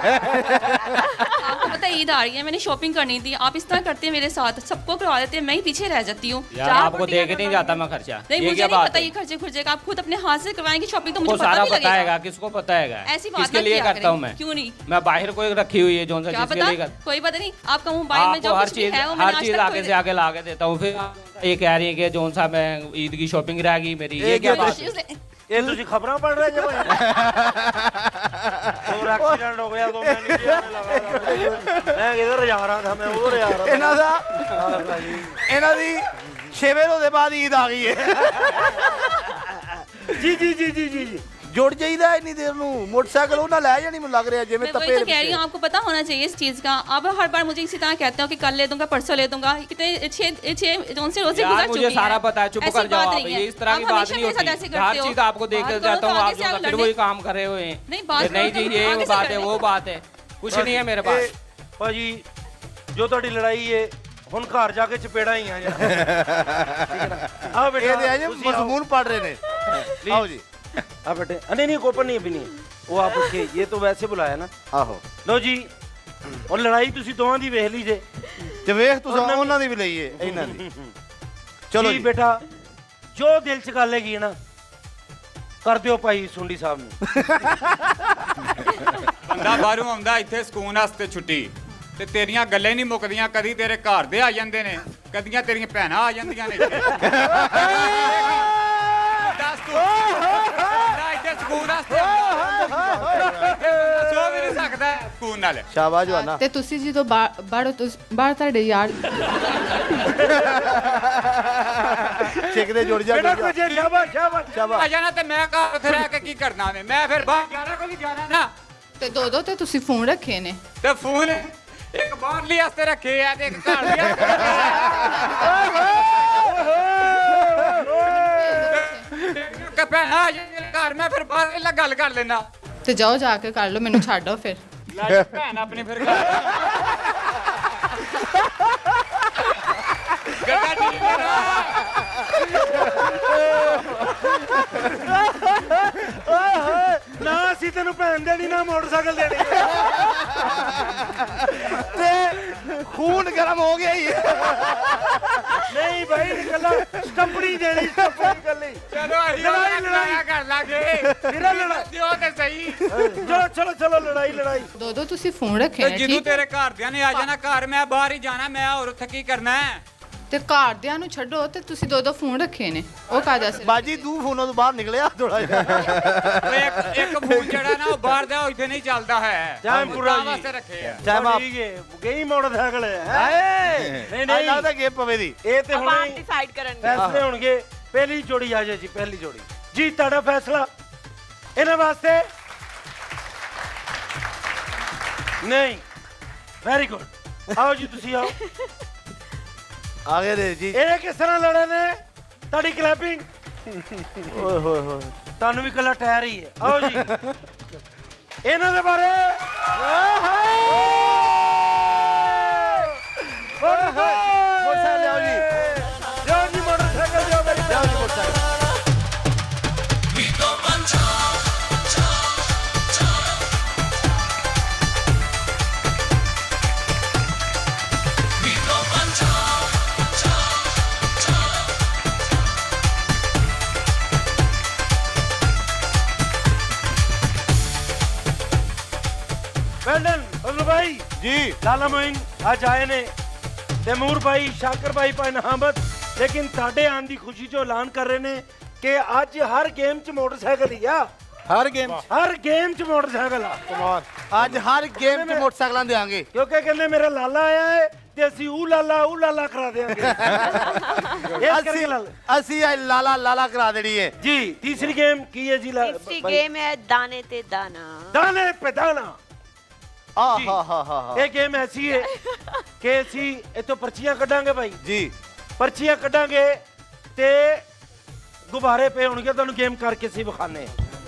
आपको पता है ईद आ रही है मैंने शॉपिंग करनी थी आप इस तरह करते हैं मेरे साथ सबको करवा देते हैं मैं ही पीछे रह जाती हूँ आपको दे के नहीं जाता मैं खर्चा नहीं मुझे नहीं पता ये खर्चे खुर्चे का आप खुद अपने हाथ से करवाएंगे शॉपिंग तो मुझे सारा पता पता है किसको पता है ऐसी बात किसके लिए करता हूँ मैं क्यों नहीं मैं बाहर कोई रखी हुई है जो क्या पता कोई पता नहीं आपका मोबाइल में जो हर कुछ भी चीज है वो हर चीज आगे से आगे ला के देता हूँ फिर ये कह रही है कि जो सा मैं ईद की शॉपिंग रह गई मेरी ये क्या बात है ये ਤੁਸੀਂ ਖਬਰਾਂ ਪੜ ਰਹੇ ਜੇ और एक्सीडेंट हो गया तो मैं नीचे आने लगा मैं इधर जा रहा था मैं उधर जा रहा था ਇਹਨਾਂ ਦਾ ਇਹਨਾਂ ਦੀ 6ਵੇਂ ਰੋਜ਼ੇ ਬਾਅਦ ਈਦ ਆ ਗਈ ਹੈ जी जी जी जी जी जी ਜੁੜ ਜਾਈਦਾ ਇੰਨੀ ਦੇਰ ਨੂੰ ਮੋਟਰਸਾਈਕਲ ਉਹਨਾਂ ਲੈ ਜਾਣੀ ਮੈਨੂੰ ਲੱਗ ਰਿਹਾ ਜਿਵੇਂ मैं वही ਤਪੇ तो कह रही हूँ आपको पता होना चाहिए इस चीज का आप हर बार मुझे इसी तरह कहते हो कि कल ले दूंगा परसों ले दूंगा कितने छह जोन से रोजे गुजर चुकी मुझे सारा पता है चुप ऐसी कर जाओ बात आप नहीं है। ये इस तरह की आप बात हमेशा नहीं मेरे साथ ऐसे होती करते हर हो। चीज आपको देख कर बात जाता करो हूँ तो आप आगे से जो आप फिर लड़ने- वही काम कर रहे हुए हैं नहीं, बात नहीं करो जी तो ये आगे वो से बात है लड़ने- वो बात है कुछ नहीं है मेरे पास ਭਾਜੀ ਜੋ ਤੁਹਾਡੀ ਲੜਾਈ ਹੈ ਹੁਣ ਘਰ ਜਾ ਕੇ ਚਪੇੜਾ ਹੀ ਆ ਜਾ ਆ ਬੇਟਾ ਇਹ ਦੇ ਅਜੇ ਮਜ਼ਮੂਨ ਪੜ ਰਹੇ ਨੇ आओ जी ਆ ਬੇਟੇ ਨਹੀਂ ਨਹੀਂ ਕੋਪਨ ਨਹੀਂ ਅਭੀ नहीं वो आप उसके ये तो वैसे बुलाया ना ਆਹੋ लो जी और लड़ाई ਤੁਸੀਂ ਦੋਵਾਂ ਦੀ ਵੇਖ ਲਈ ਜੇ ਤੇ ਵੇਖ ਤੁਸੀਂ ਉਹਨਾਂ ਦੀ ਵੀ ਲਈਏ ਇਹਨਾਂ ਦੀ ਚਲੋ ਜੀ ਜੀ ਬੇਟਾ ਜੋ ਦਿਲ ਚ ਗੱਲ ਹੈਗੀ ਨਾ ਕਰ ਦਿਓ ਭਾਈ ਸੁੰਡੀ ਸਾਹਿਬ ਨੂੰ ਬੰਦਾ ਬਾਹਰੋਂ ਆਉਂਦਾ ਇੱਥੇ ਸਕੂਨ ਵਾਸਤੇ ਛੁੱਟੀ ਤੇ ਤੇਰੀਆਂ ਗੱਲਾਂ ਹੀ ਨਹੀਂ ਮੁੱਕਦੀਆਂ ਕਦੀ ਤੇਰੇ ਘਰ ਦੇ ਆ ਜਾਂਦੇ ਨੇ ਕਦੀਆਂ ਤੇਰੀਆਂ ਭੈਣਾਂ ਆ ਜਾਂਦੀਆਂ ਨੇ ਇੱਥੇ ਦੱਸ ਤੂੰ ਬੰਦਾ ਇੱਥੇ ਸਕੂਨ ਵਾਸਤੇ ਸੋ ਵੀ ਨਹੀਂ ਸਕਦਾ ਸਕੂਨ ਨਾਲ ਸ਼ਾਬਾਸ਼ ਜਵਾਨਾ ਤੇ ਤੁਸੀਂ ਜਦੋਂ ਬਾਹਰ ਤੁਹਾਡੇ ਯਾਰ ਚਿੱਕ ਦੇ ਜੁੜ ਜਾ ਬੇਟਾ ਕੁਝ ਸ਼ਾਬਾਸ਼ ਸ਼ਾਬਾਸ਼ ਆ ਜਾਣਾ ਤੇ ਮੈਂ ਘਰ ਉੱਥੇ ਰਹਿ ਕੇ ਕੀ ਕਰਨਾ ਨੇ ਮੈਂ ਫਿਰ ਬਾਹਰ ਜਾਣਾ ਕੋਈ ਜਾਣਾ ਨਾ ਤੇ ਦੋ ਤੇ ਤੁਸੀਂ ਫੋਨ ਰੱਖੇ ਨੇ ਤੇ ਫੋਨ ਇੱਕ ਬਾਹਰਲੀ ਵਾਸਤੇ ਰੱਖੇ ਆ ਤੇ ਇੱਕ ਘਰ ਲਈ ਕਿ ਭੈਣਾ ਆ ਜਾਂਦੀ ਘਰ ਮੈਂ ਫਿਰ ਬਾਹਰ ਗੱਲ ਕਰ ਲੈਣਾ ਤੇ ਜਾਓ ਜਾ ਕੇ ਕਰ ਲਓ ਮੈਨੂੰ ਛੱਡੋ ਫਿਰ ਲੈ ਭੈਣ ਆਪਣੀ ਫਿਰ ਗੱਡਾ ਠੀਕ ਨਾ ਅਸੀਂ ਤੈਨੂੰ ਭੈਣ ਦੇਣੀ ਨਾ ਮੋਟਰਸਾਈਕਲ ਦੇਣੀ ਤੇ ਖੂਨ ਗਰਮ ਹੋ ਗਿਆ ਹੀ ਨਹੀਂ ਭਾਈ ਨਿਕਲਣਾ ਸਟੰਪੜੀ ਦੇਣੀ ਸਟੰਪੜੀ ਗੱਲੀ ਚਲੋ ਲੜਾਈ ਕਰ ਲਾਂਗੇ ਵੀਰਾ ਲੜਾਈ ਦਿਓ ਤੇ ਸਹੀ ਚਲੋ ਚਲੋ ਚਲੋ ਲੜਾਈ ਲੜਾਈ ਦੋ ਤੁਸੀਂ ਫੋਨ ਰੱਖੇ ਤੇ ਨੇ ਜਦੋਂ ਤੇਰੇ ਘਰਦਿਆਂ ਨੇ ਆ ਜਾਣਾ ਘਰ ਮੈਂ ਬਾਹਰ ਹੀ ਜਾਣਾ ਮੈਂ ਹੋਰ ਉੱਥੇ ਕੀ ਕਰਨਾ ਹੈ ਤੇ ਘਰਦਿਆਂ ਨੂੰ ਛੱਡੋ ਤੇ ਤੁਸੀਂ ਦੋ ਫੋਨ ਰੱਖੇ ਨੇ ਉਹ ਕਾਹਦਾ ਸੀ ਬਾਜੀ ਤੂੰ ਫੋਨਾਂ ਤੋਂ ਬਾਹਰ ਨਿਕਲਿਆ ਥੋੜਾ ਜਿਹਾ ਓਏ ਇੱਕ ਫੋਨ ਜਿਹੜਾ ਨਾ ਉਹ ਬਾਹਰ ਦਾ ਇੱਥੇ ਨਹੀਂ ਚੱਲਦਾ ਹੈ ਟਾਈਮ ਪੂਰਾ ਜੀ ਵਾਸਤੇ ਰੱਖੇ ਆ ਟਾਈਮ ਆਪ ਠੀਕ ਹੈ ਗਈ ਮੋਟਰਸਾਈਕਲ ਹੈ ਨਹੀਂ ਨਹੀਂ ਲੱਗਦਾ ਗੇਮ ਪਵੇ ਦੀ ਇਹ ਤੇ ਹੁਣ ਆਪ ਡਿਸਾਈਡ ਕਰਨਗੇ ਫੈਸਲੇ ਹੋਣਗੇ ਪਹਿਲੀ ਜੋੜੀ ਆ ਜਾਏ ਜੀ ਪਹਿਲੀ ਜੋੜੀ ਜੀ ਤੁਹਾਡਾ ਫੈਸਲਾ ਇਹਨਾਂ ਵਾਸਤੇ ਨਹੀਂ ਵੈਰੀ ਗੁੱਡ ਆਓ ਜੀ ਤੁਸੀਂ ਆਓ ਆ ਗਏ ਦੇ ਜੀ ਇਹ ਕਿਸ ਤਰ੍ਹਾਂ ਲੜੇ ਨੇ ਤੁਹਾਡੀ ਕਲੈਪਿੰਗ ਓਏ ਹੋਏ ਹੋਏ ਤੁਹਾਨੂੰ ਵੀ ਕੱਲਾ ਟਾਇਰ ਹੀ ਹੈ ਆਓ ਜੀ ਇਹਨਾਂ ਦੇ ਬਾਰੇ ਮੋਟਰਸਾਈਕਲ ਲਿਆਓ ਜੀ ਲਿਆਓ ਜੀ ਮੋਟਰਸਾਈਕਲ ਲਿਆਓ ਮੇਰੀ ਲਿਆਓ ਜੀ ਮੋਟਰਸਾਈਕਲ ਲਾਲਾ ਮੋਇਨ ਅੱਜ ਆਏ ਨੇ ਤੈਮੂਰ ਭਾਈ, ਸ਼ਾਕਰ ਭਾਈ, ਭਾਈ ਅਹਿਮਦ, ਲੇਕਿਨ ਤੁਹਾਡੇ ਆਉਣ ਦੀ ਖੁਸ਼ੀ 'ਚ ਐਲਾਨ ਕਰ ਰਹੇ ਨੇ ਕਿ ਅੱਜ ਹਰ ਗੇਮ 'ਚ ਮੋਟਰਸਾਈਕਲ ਹੀ ਆ। ਹਰ ਗੇਮ 'ਚ ਮੋਟਰਸਾਈਕਲ ਆ। ਕਮਾਲ, ਅੱਜ ਹਰ ਗੇਮ 'ਚ ਮੋਟਰਸਾਈਕਲਾਂ ਦੇਾਂਗੇ ਕਿਉਂਕਿ ਕਹਿੰਦੇ ਮੇਰਾ ਲਾਲਾ ਆਇਆ ਹੈ ਤੇ ਅਸੀਂ ਉਹ ਲਾਲਾ ਕਰਾ ਦੇਾਂਗੇ। ਅਸੀਂ ਲਾਲਾ ਲਾਲਾ ਕਰਾ ਦੇਣੀ ਹੈ ਜੀ। ਤੀਸਰੀ ਗੇਮ ਕੀ ਹੈ ਜੀ? तीसरी गेम है दाने ते दाना। ਦਾਣੇ पे ਦਾਣਾ। ਆਹਾ ਇਹ ਗੇਮ ਐਸੀ ਹੈ ਕਿ ਅਸੀਂ ਇੱਥੋਂ ਪਰਚੀਆਂ ਕੱਢਾਂਗੇ ਭਾਈ ਜੀ। ਪਰਚੀਆਂ ਕੱਢਾਂਗੇ ਤੇ ਗੁਬਾਰੇ ਪਏ ਹੋਣਗੇ, ਤੁਹਾਨੂੰ ਗੇਮ ਕਰਕੇ ਅਸੀਂ ਵਿਖਾਣੇ ਆ।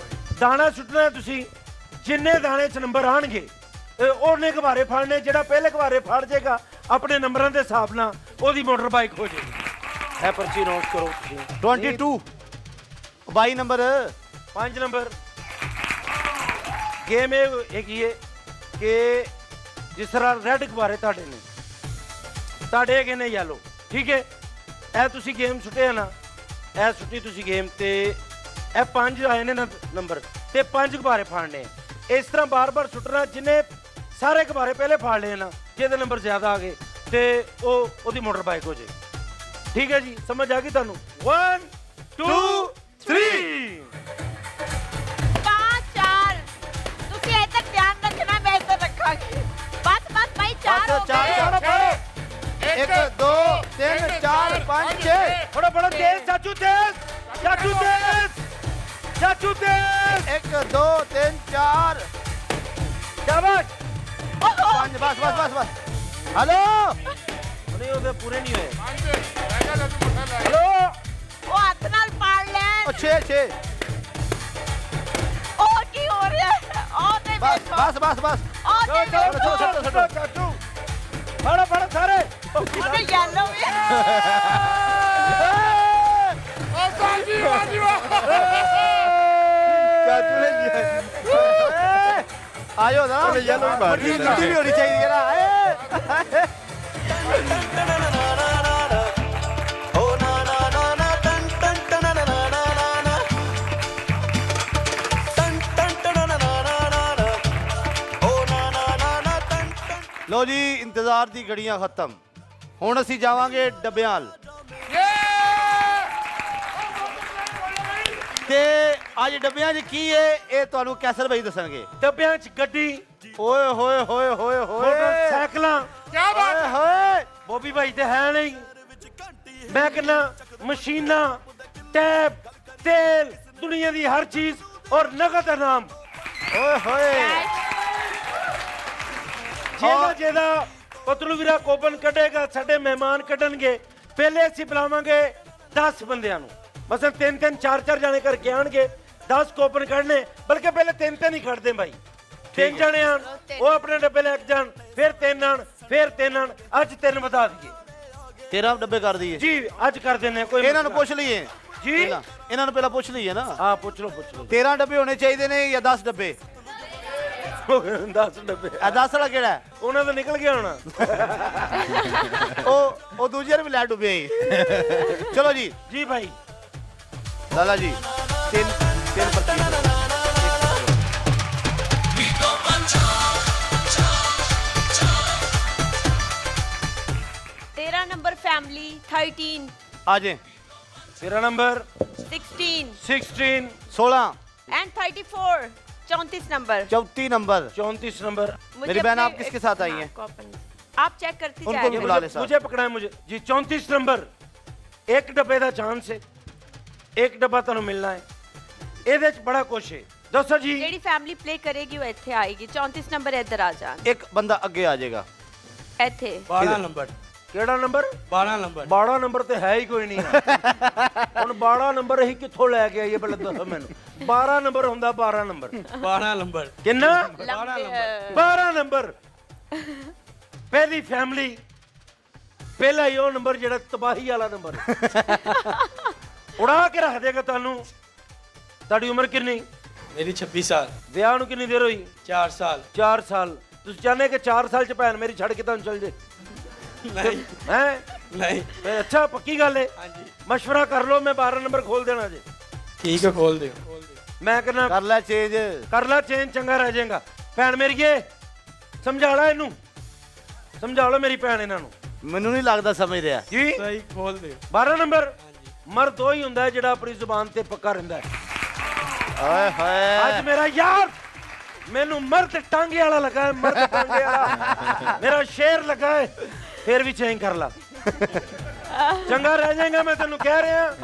ਦਾਣਾ ਸੁੱਟਣਾ ਹੈ ਤੁਸੀਂ, ਜਿੰਨੇ ਦਾਣੇ 'ਚ ਨੰਬਰ ਆਣਗੇ ਉਹਨੇ ਗੁਬਾਰੇ ਫੜਨੇ। ਜਿਹੜਾ ਪਹਿਲੇ ਗੁਬਾਰੇ ਫੜ ਜਾਏਗਾ ਆਪਣੇ ਨੰਬਰਾਂ ਦੇ ਹਿਸਾਬ ਨਾਲ ਉਹਦੀ ਮੋਟਰ ਬਾਈਕ ਹੋ ਜਾਏਗੀ। ਇਹ ਪਰਚੀ ਨੋਟ ਕਰੋ ਤੁਸੀਂ। 22 22 ਨੰਬਰ 5 ਨੰਬਰ। ਗੇਮ ਇਹ ਹੈਗੀ ਹੈ ਕਿ ਜਿਸ ਤਰ੍ਹਾਂ ਰੈੱਡ ਗੁਬਾਰੇ ਤੁਹਾਡੇ ਨੇ, ਤੁਹਾਡੇ ਹੈਗੇ ਨੇ ਯੈਲੋ, ਠੀਕ ਹੈ। ਇਹ ਤੁਸੀਂ ਗੇਮ ਸੁੱਟਿਆ ਨਾ, ਇਹ ਸੁੱਟੀ ਤੁਸੀਂ ਗੇਮ ਤੇ ਇਹ 5 ਆਏ ਨੇ ਨਾ ਨੰਬਰ ਤੇ 5 ਗੁਬਾਰੇ ਫਾੜਨੇ। ਇਸ ਤਰ੍ਹਾਂ ਬਾਰ-ਬਾਰ ਸੁੱਟਣਾ, ਜਿੰਨੇ ਸਾਰੇ ਗੁਬਾਰੇ ਪਹਿਲੇ ਫਾੜ ਲਏ ਨਾ, ਜਿਹਦੇ ਨੰਬਰ ਜ਼ਿਆਦਾ ਆ ਗਏ ਤੇ ਉਹਦੀ ਮੋਟਰ ਬਾਈਕ ਹੋ ਜਾਏ। ਠੀਕ ਹੈ ਜੀ, ਸਮਝ ਆ ਗਈ ਤੁਹਾਨੂੰ? 1 2 3 5 4 ਤੁਸੀਂ ਇਹ ਤੱਕ ਧਿਆਨ ਰੱਖਣਾ, ਮੈਂ ਇੱਧਰ ਰੱਖਾਂਗੀ। ਬਸ ਭਾਈ 4 ਹੋ ਗਏ। 1 2 3 4 5 6। ਬੜਾ ਤੇਜ਼ ਚਾਚੂ, ਤੇਜ਼ ਚਾਚੂ, ਤੇਜ਼ ਚਾਚੂ, ਤੇਜ਼। 1 2 3 4 ਸ਼ਾਬਾਸ਼। 5 ਬਸ। ਹਲੋ ਨਹੀਂ, ਉਹਦੇ ਪੂਰੇ ਨਹੀਂ ਹੋਏ। ਹਲੋ, ਉਹ ਹੱਥ ਨਾਲ ਪਾੜ ਲੈਣ। 6 ਉਹ ਕੀ ਹੋ ਰਿਹਾ ਹੈ? ਉਹ ਤੇ ਬਸ ਉਹ ਤੇ ਛੱਡੋ ਚਾਚੂ। ਫੜੋ ਸਾਰੇ। ਉਹਨੇ ਯੈਲੋ ਵੀ। ਆਇਓ ਨਾ, ਯੈਲੋ ਵੀ ਵੀ ਹੋਣੀ ਚਾਹੀਦੀ ਹੈ ਨਾ। ਲੋ ਜੀ, ਇੰਤਜ਼ਾਰ ਦੀ ਘੜੀਆਂ ਖਤਮ। ਹੁਣ ਅਸੀਂ ਜਾਵਾਂਗੇ ਡੱਬਿਆਂ ਵੱਲ ਤੇ ਅੱਜ ਡੱਬਿਆਂ 'ਚ ਕੀ ਹੈ ਇਹ ਤੁਹਾਨੂੰ ਕੈਸਰ ਭਾਈ ਦੱਸਣਗੇ। ਡੱਬਿਆਂ 'ਚ ਗੱਡੀ, ਓਏ ਹੋਏ ਹੋਏ ਹੋਏ ਹੋਏ ਮੋਟਰਸਾਈਕਲਾਂ। ਕੀ ਬਾਤ ਹੈ? ਬੋਬੀ ਭਾਈ ਤੇ ਹੈ ਨਹੀਂ। ਮੈਂ ਕਹਿੰਦਾ ਮਸ਼ੀਨਾਂ, ਟੈਪ, ਤੇਲ, ਦੁਨੀਆ ਦੀ ਹਰ ਚੀਜ਼ ਔਰ ਨਗਦ ਇਨਾਮ। ਓਏ ਹੋਏ। ਜਿਹਦਾ ਪਤਲੂ ਵੀਰਾ ਕੋਪਨ ਕੱਢੇਗਾ, ਸਾਡੇ ਮਹਿਮਾਨ ਕੱਢਣਗੇ। ਪਹਿਲੇ ਅਸੀਂ ਬੁਲਾਵਾਂਗੇ 10 ਬੰਦਿਆਂ ਨੂੰ, ਮਸਲ 3 4 ਜਾਣੇ ਕਰਕੇ ਆਣਗੇ। 10 ਕੋਪਨ ਕੱਢਨੇ, ਬਲਕਿ ਪਹਿਲੇ 3 ਹੀ ਕੱਢਦੇ ਭਾਈ। 3 ਜਾਣੇ ਆਣ, ਉਹ ਆਪਣੇ ਡੱਬੇ ਲੈ ਕੇ ਜਾਣ, ਫਿਰ 3 ਆਣ, ਫਿਰ 3 ਆਣ। ਅੱਜ 3 ਵਧਾ ਦਈਏ, 13 ਡੱਬੇ ਕਰ ਦਈਏ ਜੀ। ਅੱਜ ਕਰ ਦਿੰਨੇ ਕੋਈ। ਇਹਨਾਂ ਨੂੰ ਪੁੱਛ ਲਈਏ ਜੀ, ਇਹਨਾਂ ਨੂੰ ਪਹਿਲਾਂ ਪੁੱਛ ਲਈਏ ਨਾ। ਹਾਂ, ਪੁੱਛ ਲਓ। 13 ਡੱਬੇ ਹੋਣੇ ਚਾਹੀਦੇ ਨੇ ਜਾਂ 10 ਡੱਬੇ? 10 ਡੱਬੇ। 10 ਵਾਲਾ ਕਿਹੜਾ ਹੈ? ਉਹਨਾਂ ਦਾ ਨਿਕਲ ਗਿਆ ਹੋਣਾ। ਉਹ ਦੂਜੇ ਨੇ ਵੀ ਲੈ ਡੁੱਬੇ ਹੀ। ਚਲੋ ਜੀ ਭਾਈ ਲਾਲਾ ਜੀ, 3 ਪਰਚੀਆਂ। 13 ਨੰਬਰ ਫੈਮਿਲੀ 13। ਆ ਜੇ। 13 ਨੰबर 16 16 एंड 34 34 नंबर 34 नंबर 34 नंबर। मेरी बहन आप किसके साथ आई हैं? आप चेक करती उनको भी बुला ले साथ। मुझे पकड़ा है मुझे जी। 34 नंबर। एक डब्बे का चांस है, एक डब्बा ਤੁਹਾਨੂੰ ਮਿਲਣਾ ਹੈ। ਇਹਦੇ ਚ ਬੜਾ ਕੁਛ ਹੈ। ਦੱਸੋ ਜੀ। ਜਿਹੜੀ ਫੈਮਿਲੀ ਪਲੇ ਕਰੇਗੀ ਉਹ ਇੱਥੇ ਆਏਗੀ। 34 ਨੰਬਰ ਇੱਧਰ ਆ ਜਾਣ। ਇੱਕ ਬੰਦਾ ਅੱਗੇ ਆ ਜਾਏਗਾ ਇੱਥੇ। 12 ਨੰਬਰ। ਕਿਹੜਾ ਨੰਬਰ? 12 ਨੰਬਰ। 12 ਨੰਬਰ ਤੇ ਹੈ ਹੀ ਕੋਈ ਨਹੀਂ। ਹੁਣ 12 ਨੰਬਰ ਅਸੀਂ ਕਿੱਥੋਂ ਲੈ ਕੇ ਆਈਏ ਪਹਿਲਾਂ ਦੱਸੋ ਮੈਨੂੰ। 12 ਨੰਬਰ ਹੁੰਦਾ 12 ਨੰਬਰ। 12 ਨੰਬਰ ਕਿੰਨਾ? 12 ਨੰਬਰ। ਪਹਿਲੀ ਫੈਮਿਲੀ, ਪਹਿਲਾ ਹੀ ਉਹ ਨੰਬਰ ਜਿਹੜਾ ਤਬਾਹੀ ਵਾਲਾ ਨੰਬਰ ਉਡਾ ਕੇ ਰੱਖ ਦੇਗਾ ਤੁਹਾਨੂੰ। ਤੁਹਾਡੀ ਉਮਰ ਕਿੰਨੀ? ਮੇਰੀ 26 ਸਾਲ। ਵਿਆਹ ਨੂੰ ਕਿੰਨੀ ਦੇਰ ਹੋਈ? 4 ਸਾਲ। 4 ਸਾਲ। ਤੁਸੀਂ ਚਾਹੁੰਦੇ ਕਿ 4 ਸਾਲ ਚ ਭੈਣ ਮੇਰੀ ਛੱਡ ਕੇ ਤੁਹਾਨੂੰ ਚਲ ਜੇ? ਨਹੀਂ ਹੈ ਨਹੀਂ। ਅੱਛਾ, ਪੱਕੀ ਗੱਲ ਹੈ। ਹਾਂਜੀ, ਮਸ਼ਵਰਾ ਕਰ ਲਓ, ਮੈਂ 12 ਨੰਬਰ ਖੋਲ ਦੇਣਾ ਜੇ। ਠੀਕ ਹੈ, ਖੋਲ ਦਿਓ। ਮੈਂ ਕਹਿੰਦਾ ਕਰ ਲੈ ਚੇਂਜ। ਕਰ ਲੈ ਚੇਂਜ, ਚੰਗਾ ਰਹਿ ਜਾਏਗਾ। ਭੈਣ ਮੇਰੀਏ ਸਮਝਾ ਲੈ ਇਹਨੂੰ। ਸਮਝਾ ਲਓ ਮੇਰੀ ਭੈਣ ਇਹਨਾਂ ਨੂੰ। ਮੈਨੂੰ ਨਹੀਂ ਲੱਗਦਾ ਸਮਝ ਰਿਹਾ ਜੀ ਸਹੀ ਖੋਲ ਦੇ 12 ਨੰਬਰ ਮਰਦ ਉਹ ਹੀ ਹੁੰਦਾ ਹੈ ਜਿਹੜਾ ਆਪਣੀ ਜ਼ੁਬਾਨ ਤੇ ਪੱਕਾ ਰਹਿੰਦਾ ਹੈ। ਓਏ ਹੋਏ ਅੱਜ ਮੇਰਾ ਯਾਰ ਮੈਨੂੰ ਮਰਦ ਟਾਂਗੇ ਵਾਲਾ ਲੱਗਾ ਹੈ, ਮਰਦ ਟਾਂਗੇ ਵਾਲਾ ਮੇਰਾ ਸ਼ੇਰ ਲੱਗਾ ਹੈ। ਫਿਰ ਵੀ ਚੇਂਜ ਕਰ ਲਾ, ਚੰਗਾ ਰਹਿ ਜਾਏਗਾ। ਮੈਂ ਤੈਨੂੰ ਕਹਿ ਰਿਹਾ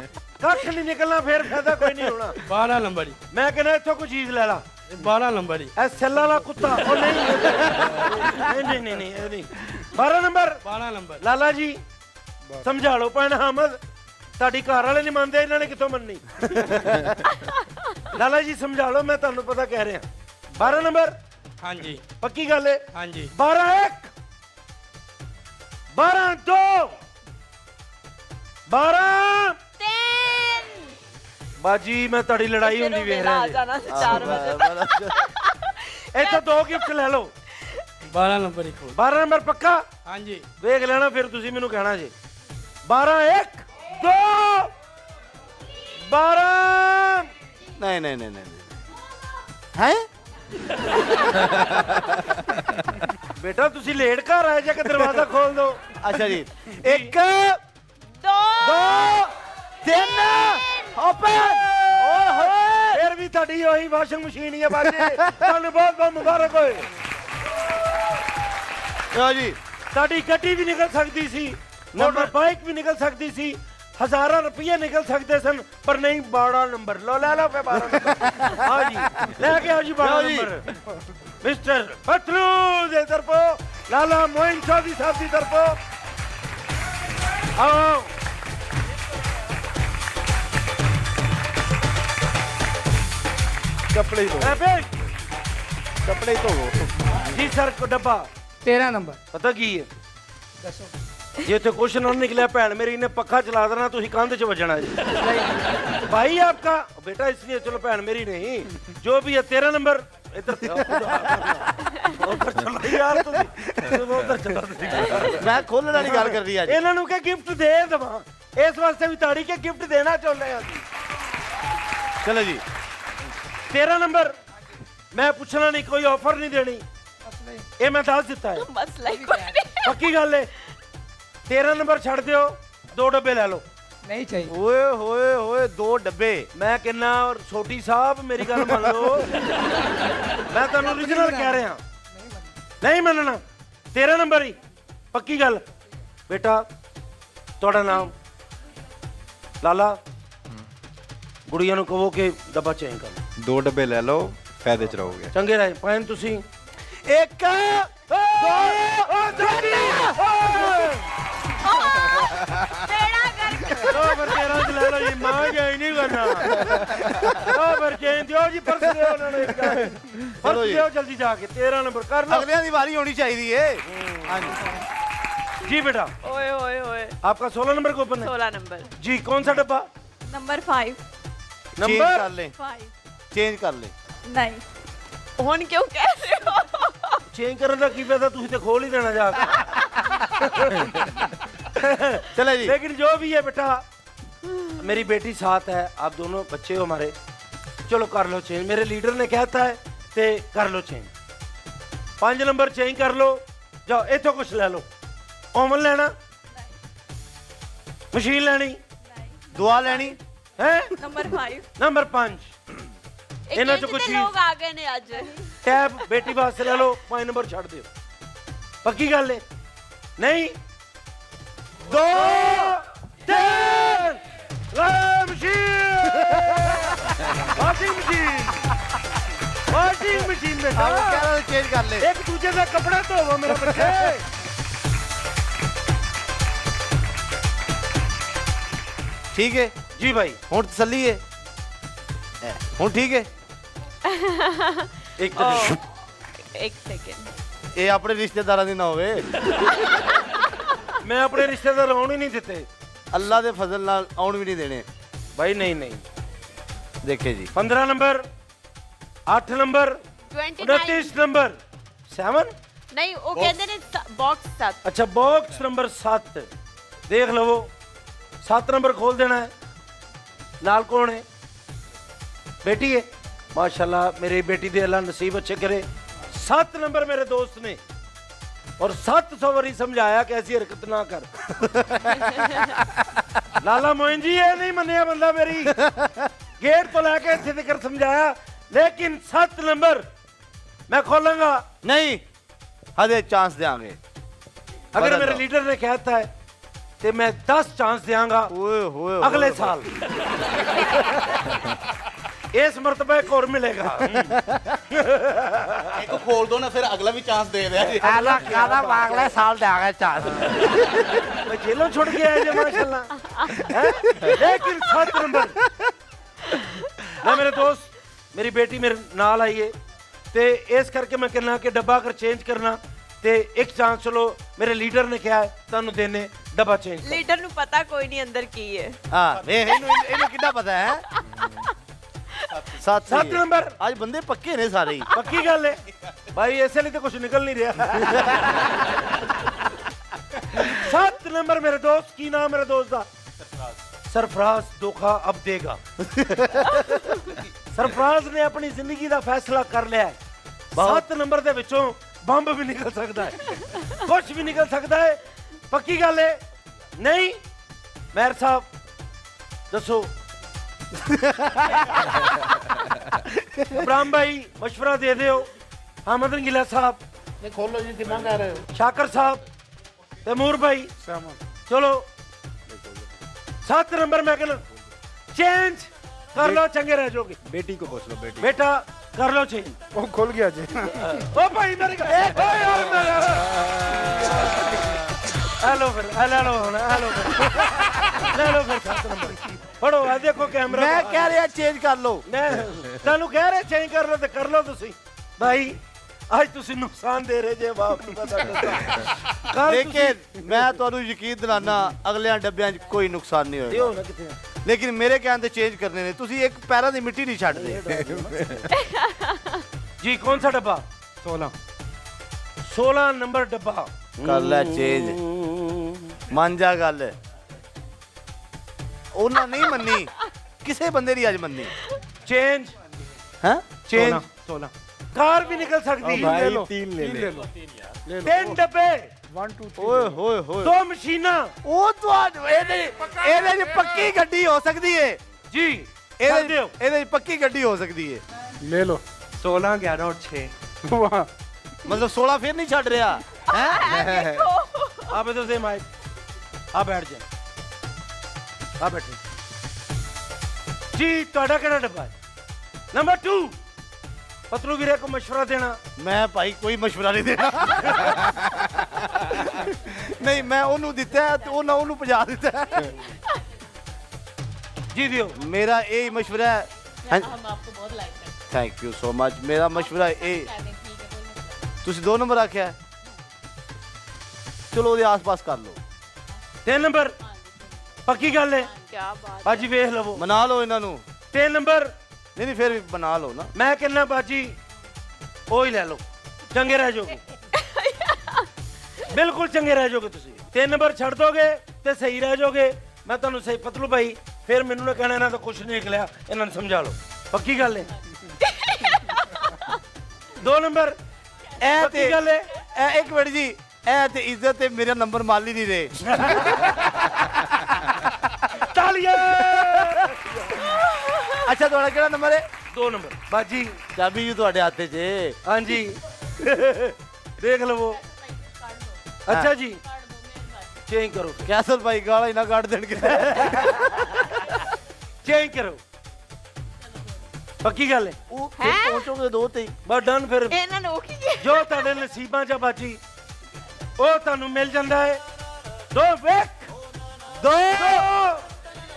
ਕੱਖ ਨਹੀਂ ਨਿਕਲਣਾ, ਫਿਰ ਫਾਇਦਾ ਕੋਈ ਨਹੀਂ ਹੋਣਾ। 12 ਨੰਬਰ ਹੀ ਮੈਂ ਕਹਿੰਦਾ ਇੱਥੋਂ ਕੋਈ ਚੀਜ਼ ਲੈ ਲਾ। 12 ਨੰਬਰ ਹੀ ਇਹ ਸੈੱਲਾਂ ਵਾਲਾ ਕੁੱਤਾ ਉਹ ਨਹੀਂ ਨਹੀਂ ਨਹੀਂ ਨਹੀਂ ਇਹ ਨਹੀਂ। 12 ਨੰਬਰ 12 ਨੰਬਰ ਲਾਲਾ ਜੀ ਸਮਝਾ ਲਓ ਭੈਣ ਹਮਦ, ਤੁਹਾਡੀ ਘਰ ਵਾਲੇ ਨਹੀਂ ਮੰਨਦੇ, ਇਹਨਾਂ ਨੇ ਕਿੱਥੋਂ ਮੰਨਣੀ। ਲਾਲਾ ਜੀ ਸਮਝਾ ਲਓ, ਮੈਂ ਤੁਹਾਨੂੰ ਪਤਾ ਕਹਿ ਰਿਹਾ। 12 ਨੰਬਰ ਹਾਂਜੀ ਪੱਕੀ ਗੱਲ ਹੈ। ਹਾਂਜੀ 12 1 12 2 12 3 ਬਾਜੀ ਮੈਂ ਤੁਹਾਡੀ ਲੜਾਈ ਹੁੰਦੀ ਵੇਖ ਰਿਹਾ ਆ ਜਾਣਾ ਸੀ 4 ਵਜੇ। ਇੱਥੋਂ 2 ਗਿਫਟ ਲੈ ਲਓ। 12 ਨੰਬਰ ਹੀ ਖੋਲ 12 ਨੰਬਰ ਪੱਕਾ ਹਾਂਜੀ ਵੇਖ ਲੈਣਾ, ਫਿਰ ਤੁਸੀਂ ਮੈਨੂੰ ਕਹਿਣਾ ਜੀ। 12 1 2 12 ਨਹੀਂ ਨਹੀਂ ਨਹੀਂ ਨਹੀਂ ਹੈ ਬੇਟਾ ਤੁਸੀਂ ਲੇਟ ਘਰ ਆਏ ਜੇ ਕਿ ਦਰਵਾਜ਼ਾ ਖੋਲ ਦੋ। ਅੱਛਾ ਜੀ 1 2 2 3 ਓਪਨ ਓਹੋ ਫਿਰ ਵੀ ਤੁਹਾਡੀ ਉਹੀ ਵਾਸ਼ਿੰਗ ਮਸ਼ੀਨ ਹੀ ਹੈ ਬਾਜੀ। ਤੁਹਾਨੂੰ ਬਹੁਤ ਬਹੁਤ ਮੁਬਾਰਕ ਹੋਏ। ਲਓ ਜੀ ਤੁਹਾਡੀ ਗੱਡੀ ਵੀ ਨਿਕਲ ਸਕਦੀ ਸੀ, ਮੋਟਰ ਬਾਈਕ ਵੀ ਨਿਕਲ ਸਕਦੀ ਸੀ, ਹਜ਼ਾਰਾਂ ਰੁਪਏ ਨਿਕਲ ਸਕਦੇ ਸਨ, ਪਰ ਨਹੀਂ 12 ਨੰਬਰ ਲੋ ਲੈ ਲਓ। ਫਿਰ 12 ਨੰਬਰ ਹਾਂ ਜੀ ਲੈ ਕੇ ਆਓ ਜੀ 12 ਨੰਬਰ ਮਿਸਟਰ ਪਤਲੂ ਦੇ ਤਰਫੋਂ, ਲਾਲਾ ਮੋਇਨ ਚੌਧਰੀ ਸਾਹਿਬ ਦੀ ਤਰਫੋਂ। ਆਓ ਕੱਪੜੇ ਧੋ ਕੱਪੜੇ ਧੋਵੋ ਜੀ ਸਰ ਕੋ ਡੱਬਾ 13 ਨੰਬਰ ਪਤਾ ਕੀ ਹੈ, ਜੇ ਤੇ ਕੁਛ ਨਾ ਨਿਕਲਿਆ ਭੈਣ ਮੇਰੀ ਨੇ ਪੱਖਾ ਚਲਾ ਦੇਣਾ, ਤੁਸੀਂ ਕੰਧ 'ਚ ਵੱਜਣਾ ਜੀ। भाई आपका बेटा इसलिए, चलो भैन मेरी नहीं जो भी है। 13 नंबर इधर उधर चलो यार, उधर चलो। मैं खोलने वाली गल कर रही है इन्हां नूं के गिफ्ट दे दवा, इस वास्ते भी ताड़ी के गिफ्ट देना चाहते हैं। चलो जी 13 नंबर मैं पूछना नहीं, कोई ऑफर नहीं देनी, ये मैं दस दिता है। मसला ही कोई नहीं। पक्की गल है। 13 नंबर छड़ दियो, 2 डब्बे ले लो। नहीं चाहिए। ओए होए होए 2 डब्बे मैं कहना, और छोटी साहब मेरी गल मान लो, मैं तेन ओरिजिनल कह रहा, नहीं मनना। 13 नंबर ही पक्की गल। बेटा थोड़ा नाम लाला, गुड़िया नूं कहो कि डब्बा चेंज कर लो। 2 डब्बे ले लो, फायदे च रहोगे। चंगे रहे पैन तुसी। 1 ले लो जी, मांग ही नहीं करना। चेंज दियो जी, पर्स दियो उन्होंने, पर्स दियो जल्दी जाके। 13 नंबर कर लो, अगले दी बारी होनी चाहिए है। हाँ जी जी बेटा। ओए ओए ओए आपका 16 नंबर को ओपन है। 16 नंबर जी कौन सा डब्बा? नंबर 5। चेंज नंबर कर ले, 5 चेंज कर ले। नहीं हुन क्यों कह रहे हो? चेंज करने का की फायदा, तुसी तो खोल ही देना जाके। चले जी। लेकिन जो भी है बेटा, मेरी बेटी साथ है, आप दोनों बच्चे हो हमारे, चलो कर लो चेंज। मेरे लीडर ने कहता है ते कर लो चेंज। 5 नंबर चेंज कर लो, जाओ इथों कुछ ले लो। ओवन लेना, मशीन लेनी, दुआ लेनी है। नंबर 5 नंबर 5 इन्हां चों कुछ लोग आ गए ने आज। टैब बेटी वास्ते ले लो, 5 नंबर छड़ दियो। पक्की गल है? नहीं 2 3 वॉशिंग मशीन बेटा, चेंज कर ले। एक दूजे से कपड़े धोवो मेरे बच्चे। ठीक है जी भाई, हुण तसल्ली है, हुण ठीक है। एक सेकंड, ये अपने रिश्तेदारां दी ना होवे। मैं अपने रिश्तेदार आउण ही नहीं देते, अल्लाह दे फजल नाल आउण भी नहीं देने भाई। नहीं नहीं देखे जी। 15 नंबर, 8 नंबर, 29 नंबर, 7 नहीं वो कहते ने बॉक्स 7। अच्छा बॉक्स नंबर 7 देख लो। 7 नंबर खोल देना है। नाल कौन है? बेटी है। माशाल्लाह मेरी बेटी दे अल्लाह नसीब अच्छे करे। 7 नंबर मेरे दोस्त ने और 700 ਵਾਰੀ ਸਮਝਾਇਆ ਕਿ ਐਸੀ ਹਰਕਤ ਨਾ ਕਰ। ਲਾਲਾ ਮੋਇਨ ਜੀ ਇਹ ਨਹੀਂ ਮੰਨਿਆ ਬੰਦਾ ਮੇਰੀ, ਗੇਟ ਤੋਂ ਲੈ ਕੇ ਇੱਥੇ ਤੱਕ ਸਮਝਾਇਆ, लेकिन 7 नंबर मैं खोलूंगा नहीं, हदे चांस देंगे। अगर मेरे लीडर ने कहता है तो मैं 10 चांस देंगा अगले साल। इस मरतबे एक और मिलेगा। एक खोल दो ना, फिर अगला भी चांस दे दे। अगले साल देंगे चांस। मैं जेलों छुट गया है माशाल्लाह। लेकिन 7 नंबर ना मेरे दोस्त, मेरी बेटी मेरे नाल आई है ते इस करके मैं कहना कि डब्बा अगर चेंज करना ते एक चांस चलो मेरे लीडर ने कहा है तानू देने डब्बा चेंज। लीडर नु पता कोई नहीं अंदर की है। हां इन्हें कितना पता है। 7 नंबर आज बंदे पक्के ने सारे ही। पक्की गल है भाई, ऐसे लिए तो कुछ निकल नहीं रहा। 7 नंबर मेरे दोस्त, की नाम मेरे दोस्त का? सरफराज धोखा अब देगा। सरफराज ने अपनी जिंदगी का फैसला कर लिया है। 7 नंबर दे विचों बंब भी निकल सकता है, कुछ भी निकल सकता है। पक्की गल है नहीं? मेयर साहब दसो। इब्राहिम भाई मशवरा दे दो। हामिद गिला साहब खोलो जी, कितना कह रहे हो? शाकर साहब, तैमूर भाई, चलो 7 नंबर मैं कहना चेंज कर लो, चंगे रह जाओगे। बेटी को पूछ लो। बेटा कर लो चेंज। वो खुल गया जी। ओ भाई मेरे हेलो फिर ले लो फिर 7 नंबर फड़ो। आ देखो कैमरा। मैं कह रहा चेंज कर लो। मैं तेनू कह रहे चेंज कर लो तो कर लो तुसी भाई। आज तुसी नुकसान दे रहे जे बाप नू पता। लेकिन मैं तुहानू यकीन दिलाना अगले डब्बियां च कोई नुकसान नहीं होएगा। लेकिन मेरे कहने ते चेंज करने ने, तुसी एक पैरों दी मिट्टी नहीं छड्डदे। जी कौन सा डब्बा? 16 नंबर डब्बा कर ले चेंज। मान जा गल ਉਹਨਾਂ नहीं मन्नी, किसे बंदे दी आज मन्नी। चेंज हैं? चेंज 16 कार भी निकल सकती है। ले लो 3 ले लो। 3 डब्बे 1 2 3 ओए होए होए 2 मशीना। ओ तो ਇਹਦੇ ਪੱਕੀ ਗੱਡੀ ਹੋ ਸਕਦੀ ਹੈ जी। ਇਹਦੇ ਪੱਕੀ ਗੱਡੀ ਹੋ ਸਕਦੀ ਹੈ। ले लो 16 11 और 6 मतलब 16 फिर नहीं छड़ रहा हैं? आप इधर से माइक आ बैठ जाए। आ बैठे जी। ਤੁਹਾਡਾ ਕਿਹੜਾ ਡੱਬਾ ਹੈ? नंबर 2 पतलू वीरे को मशवरा देना। मैं भाई कोई मशवरा नहीं देना। नहीं मैं ਉਹਨੂੰ ਦਿੱਤਾ ਤੇ ਉਹਨਾਂ ਉਹਨੂੰ ਪਜਾ ਦਿੱਤਾ। जी दियो। मेरा यही मशवरा है। हम आपको बहुत लाइक करते हैं। Thank you so much. मेरा मशवरा ये ਤੁਸੀਂ 2 नंबर आख्या चलो ਉਹਦੇ आस-पास कर लो। 3 नंबर पक्की गल है। क्या बात बाजी वेख लवो, मना लो ਇਹਨਾਂ ਨੂੰ। 3 नंबर नहीं फिर भी बना लो ना। मैं कहना बाजी ओ ही ले लो, चंगे रह जाओगे। बिल्कुल चंगे रह जाओगे तुसी। 3 नंबर छड़ दोगे ते सही रह जाओगे। मैं तुहानू सही पतलू भाई फिर मैनू ना कहना इन्हां तो कुछ नहीं निकलिया, इन्हां नूं समझा लो। पक्की गल है। 2 नंबर पक्की गल है। एक मिनट जी, ए ते इज्जत ते मेरा नंबर माल ही नहीं रहे। तालियां। अच्छा ਤੁਹਾਡਾ ਕਿਹੜਾ ਨੰਬਰ ਹੈ? 2 नंबर बाजी। ਚਾਬੀ ਜੀ ਤੁਹਾਡੇ ਹੱਥ 'ਚ ਹੈ। हाँ जी। देख लवो। अच्छा जी चेंज करो। कैसर भाई गाला ही ना काट देन किते। चेंज करो। पक्की गल है। फिर पहुंचोगे 2 ਤੇ बस डन फिर। ਇਹਨਾਂ ਨੂੰ ਕੀ ਹੈ? जो ਤੁਹਾਡੇ ਨਸੀਬਾਂ 'ਚ ਬਾਜੀ ਉਹ ਤੁਹਾਨੂੰ ਮਿਲ ਜਾਂਦਾ ਹੈ। 2 ਵੇਖ 2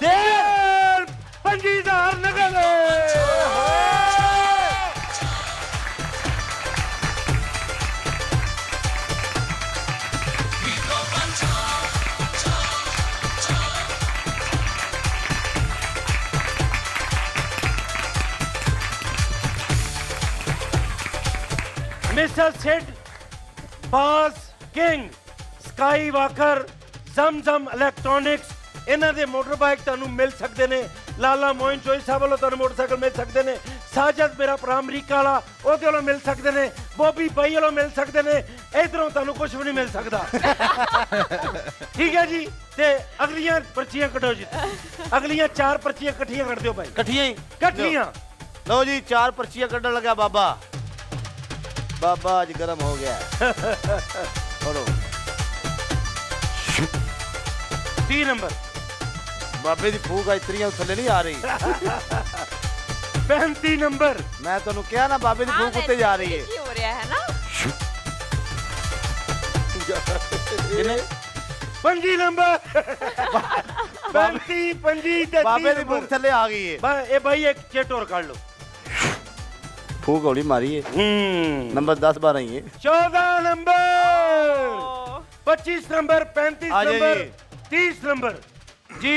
3 5000 ਨਗਦ। मिस्टर सिड, बास king, sky walker, Zamzam electronics ਇਹਨਾਂ ਦੇ ਮੋਟਰਬਾਈਕ ਤੁਹਾਨੂੰ ਮਿਲ ਸਕਦੇ ਨੇ। ਲਾਲਾ ਮੋਇਨ ਚੋਈ ਸਾਹਿਬ ਵੱਲੋਂ ਤੁਹਾਨੂੰ ਮੋਟਰਸਾਈਕਲ ਮਿਲ ਸਕਦੇ ਨੇ। ਸਾਜਦ ਮੇਰਾ ਭਰਾ ਅਮਰੀਕਾ ਵਾਲਾ ਉਹਦੇ ਵੱਲੋਂ ਮਿਲ ਸਕਦੇ ਨੇ। ਬੋਬੀ ਬਾਈ ਵੱਲੋਂ ਮਿਲ ਸਕਦੇ ਨੇ। ਇਧਰੋਂ ਤੁਹਾਨੂੰ ਕੁਝ ਵੀ ਨਹੀਂ ਮਿਲ ਸਕਦਾ ਠੀਕ ਹੈ ਜੀ ਤੇ ਅਗਲੀਆਂ ਪਰਚੀਆਂ ਕੱਢੋ ਜੀ ਅਗਲੀਆਂ 4 ਪਰਚੀਆਂ ਇਕੱਠੀਆਂ ਕੱਢ ਦਿਓ ਭਾਈ ਇਕੱਠੀਆਂ ਹੀ ਇਕੱਠੀਆਂ ਲਓ ਜੀ 4 ਪਰਚੀਆਂ ਕੱਢਣ ਲੱਗਾ ਬਾਬਾ ਅੱਜ ਗਰਮ ਹੋ ਗਿਆ ਫੜੋ 30 ਨੰਬਰ ਬਾਬੇ ਦੀ ਫੂਕ ਇਤਰੀਆਂ ਥੱਲੇ ਨਹੀਂ ਆ ਰਹੀ 35 ਨੰਬਰ ਮੈਂ ਤੁਹਾਨੂੰ ਕਿਹਾ ਨਾ ਬਾਬੇ ਦੀ ਫੂਕ ਉੱਤੇ ਜਾ ਰਹੀ ਹੈ ਕੀ ਹੋ ਰਿਹਾ ਹੈ ਨਾ ਕਿੰਨੇ 25 ਨੰਬਰ 35 ਤੇ ਬਾਬੇ ਦੀ ਫੂਕ ਥੱਲੇ ਆ ਗਈ ਹੈ ਇਹ ਭਾਈ ਇੱਕ ਚੇਟ ਹੋਰ ਕੱਢ ਲਓ ਫੂਕ ਹੌਲੀ ਮਾਰੀ ਹੈ ਨੰਬਰ 10 12 ਹੀ ਹੈ 14 ਨੰਬਰ 25 ਨੰਬਰ 35 ਨੰਬਰ 30 ਨੰबर जी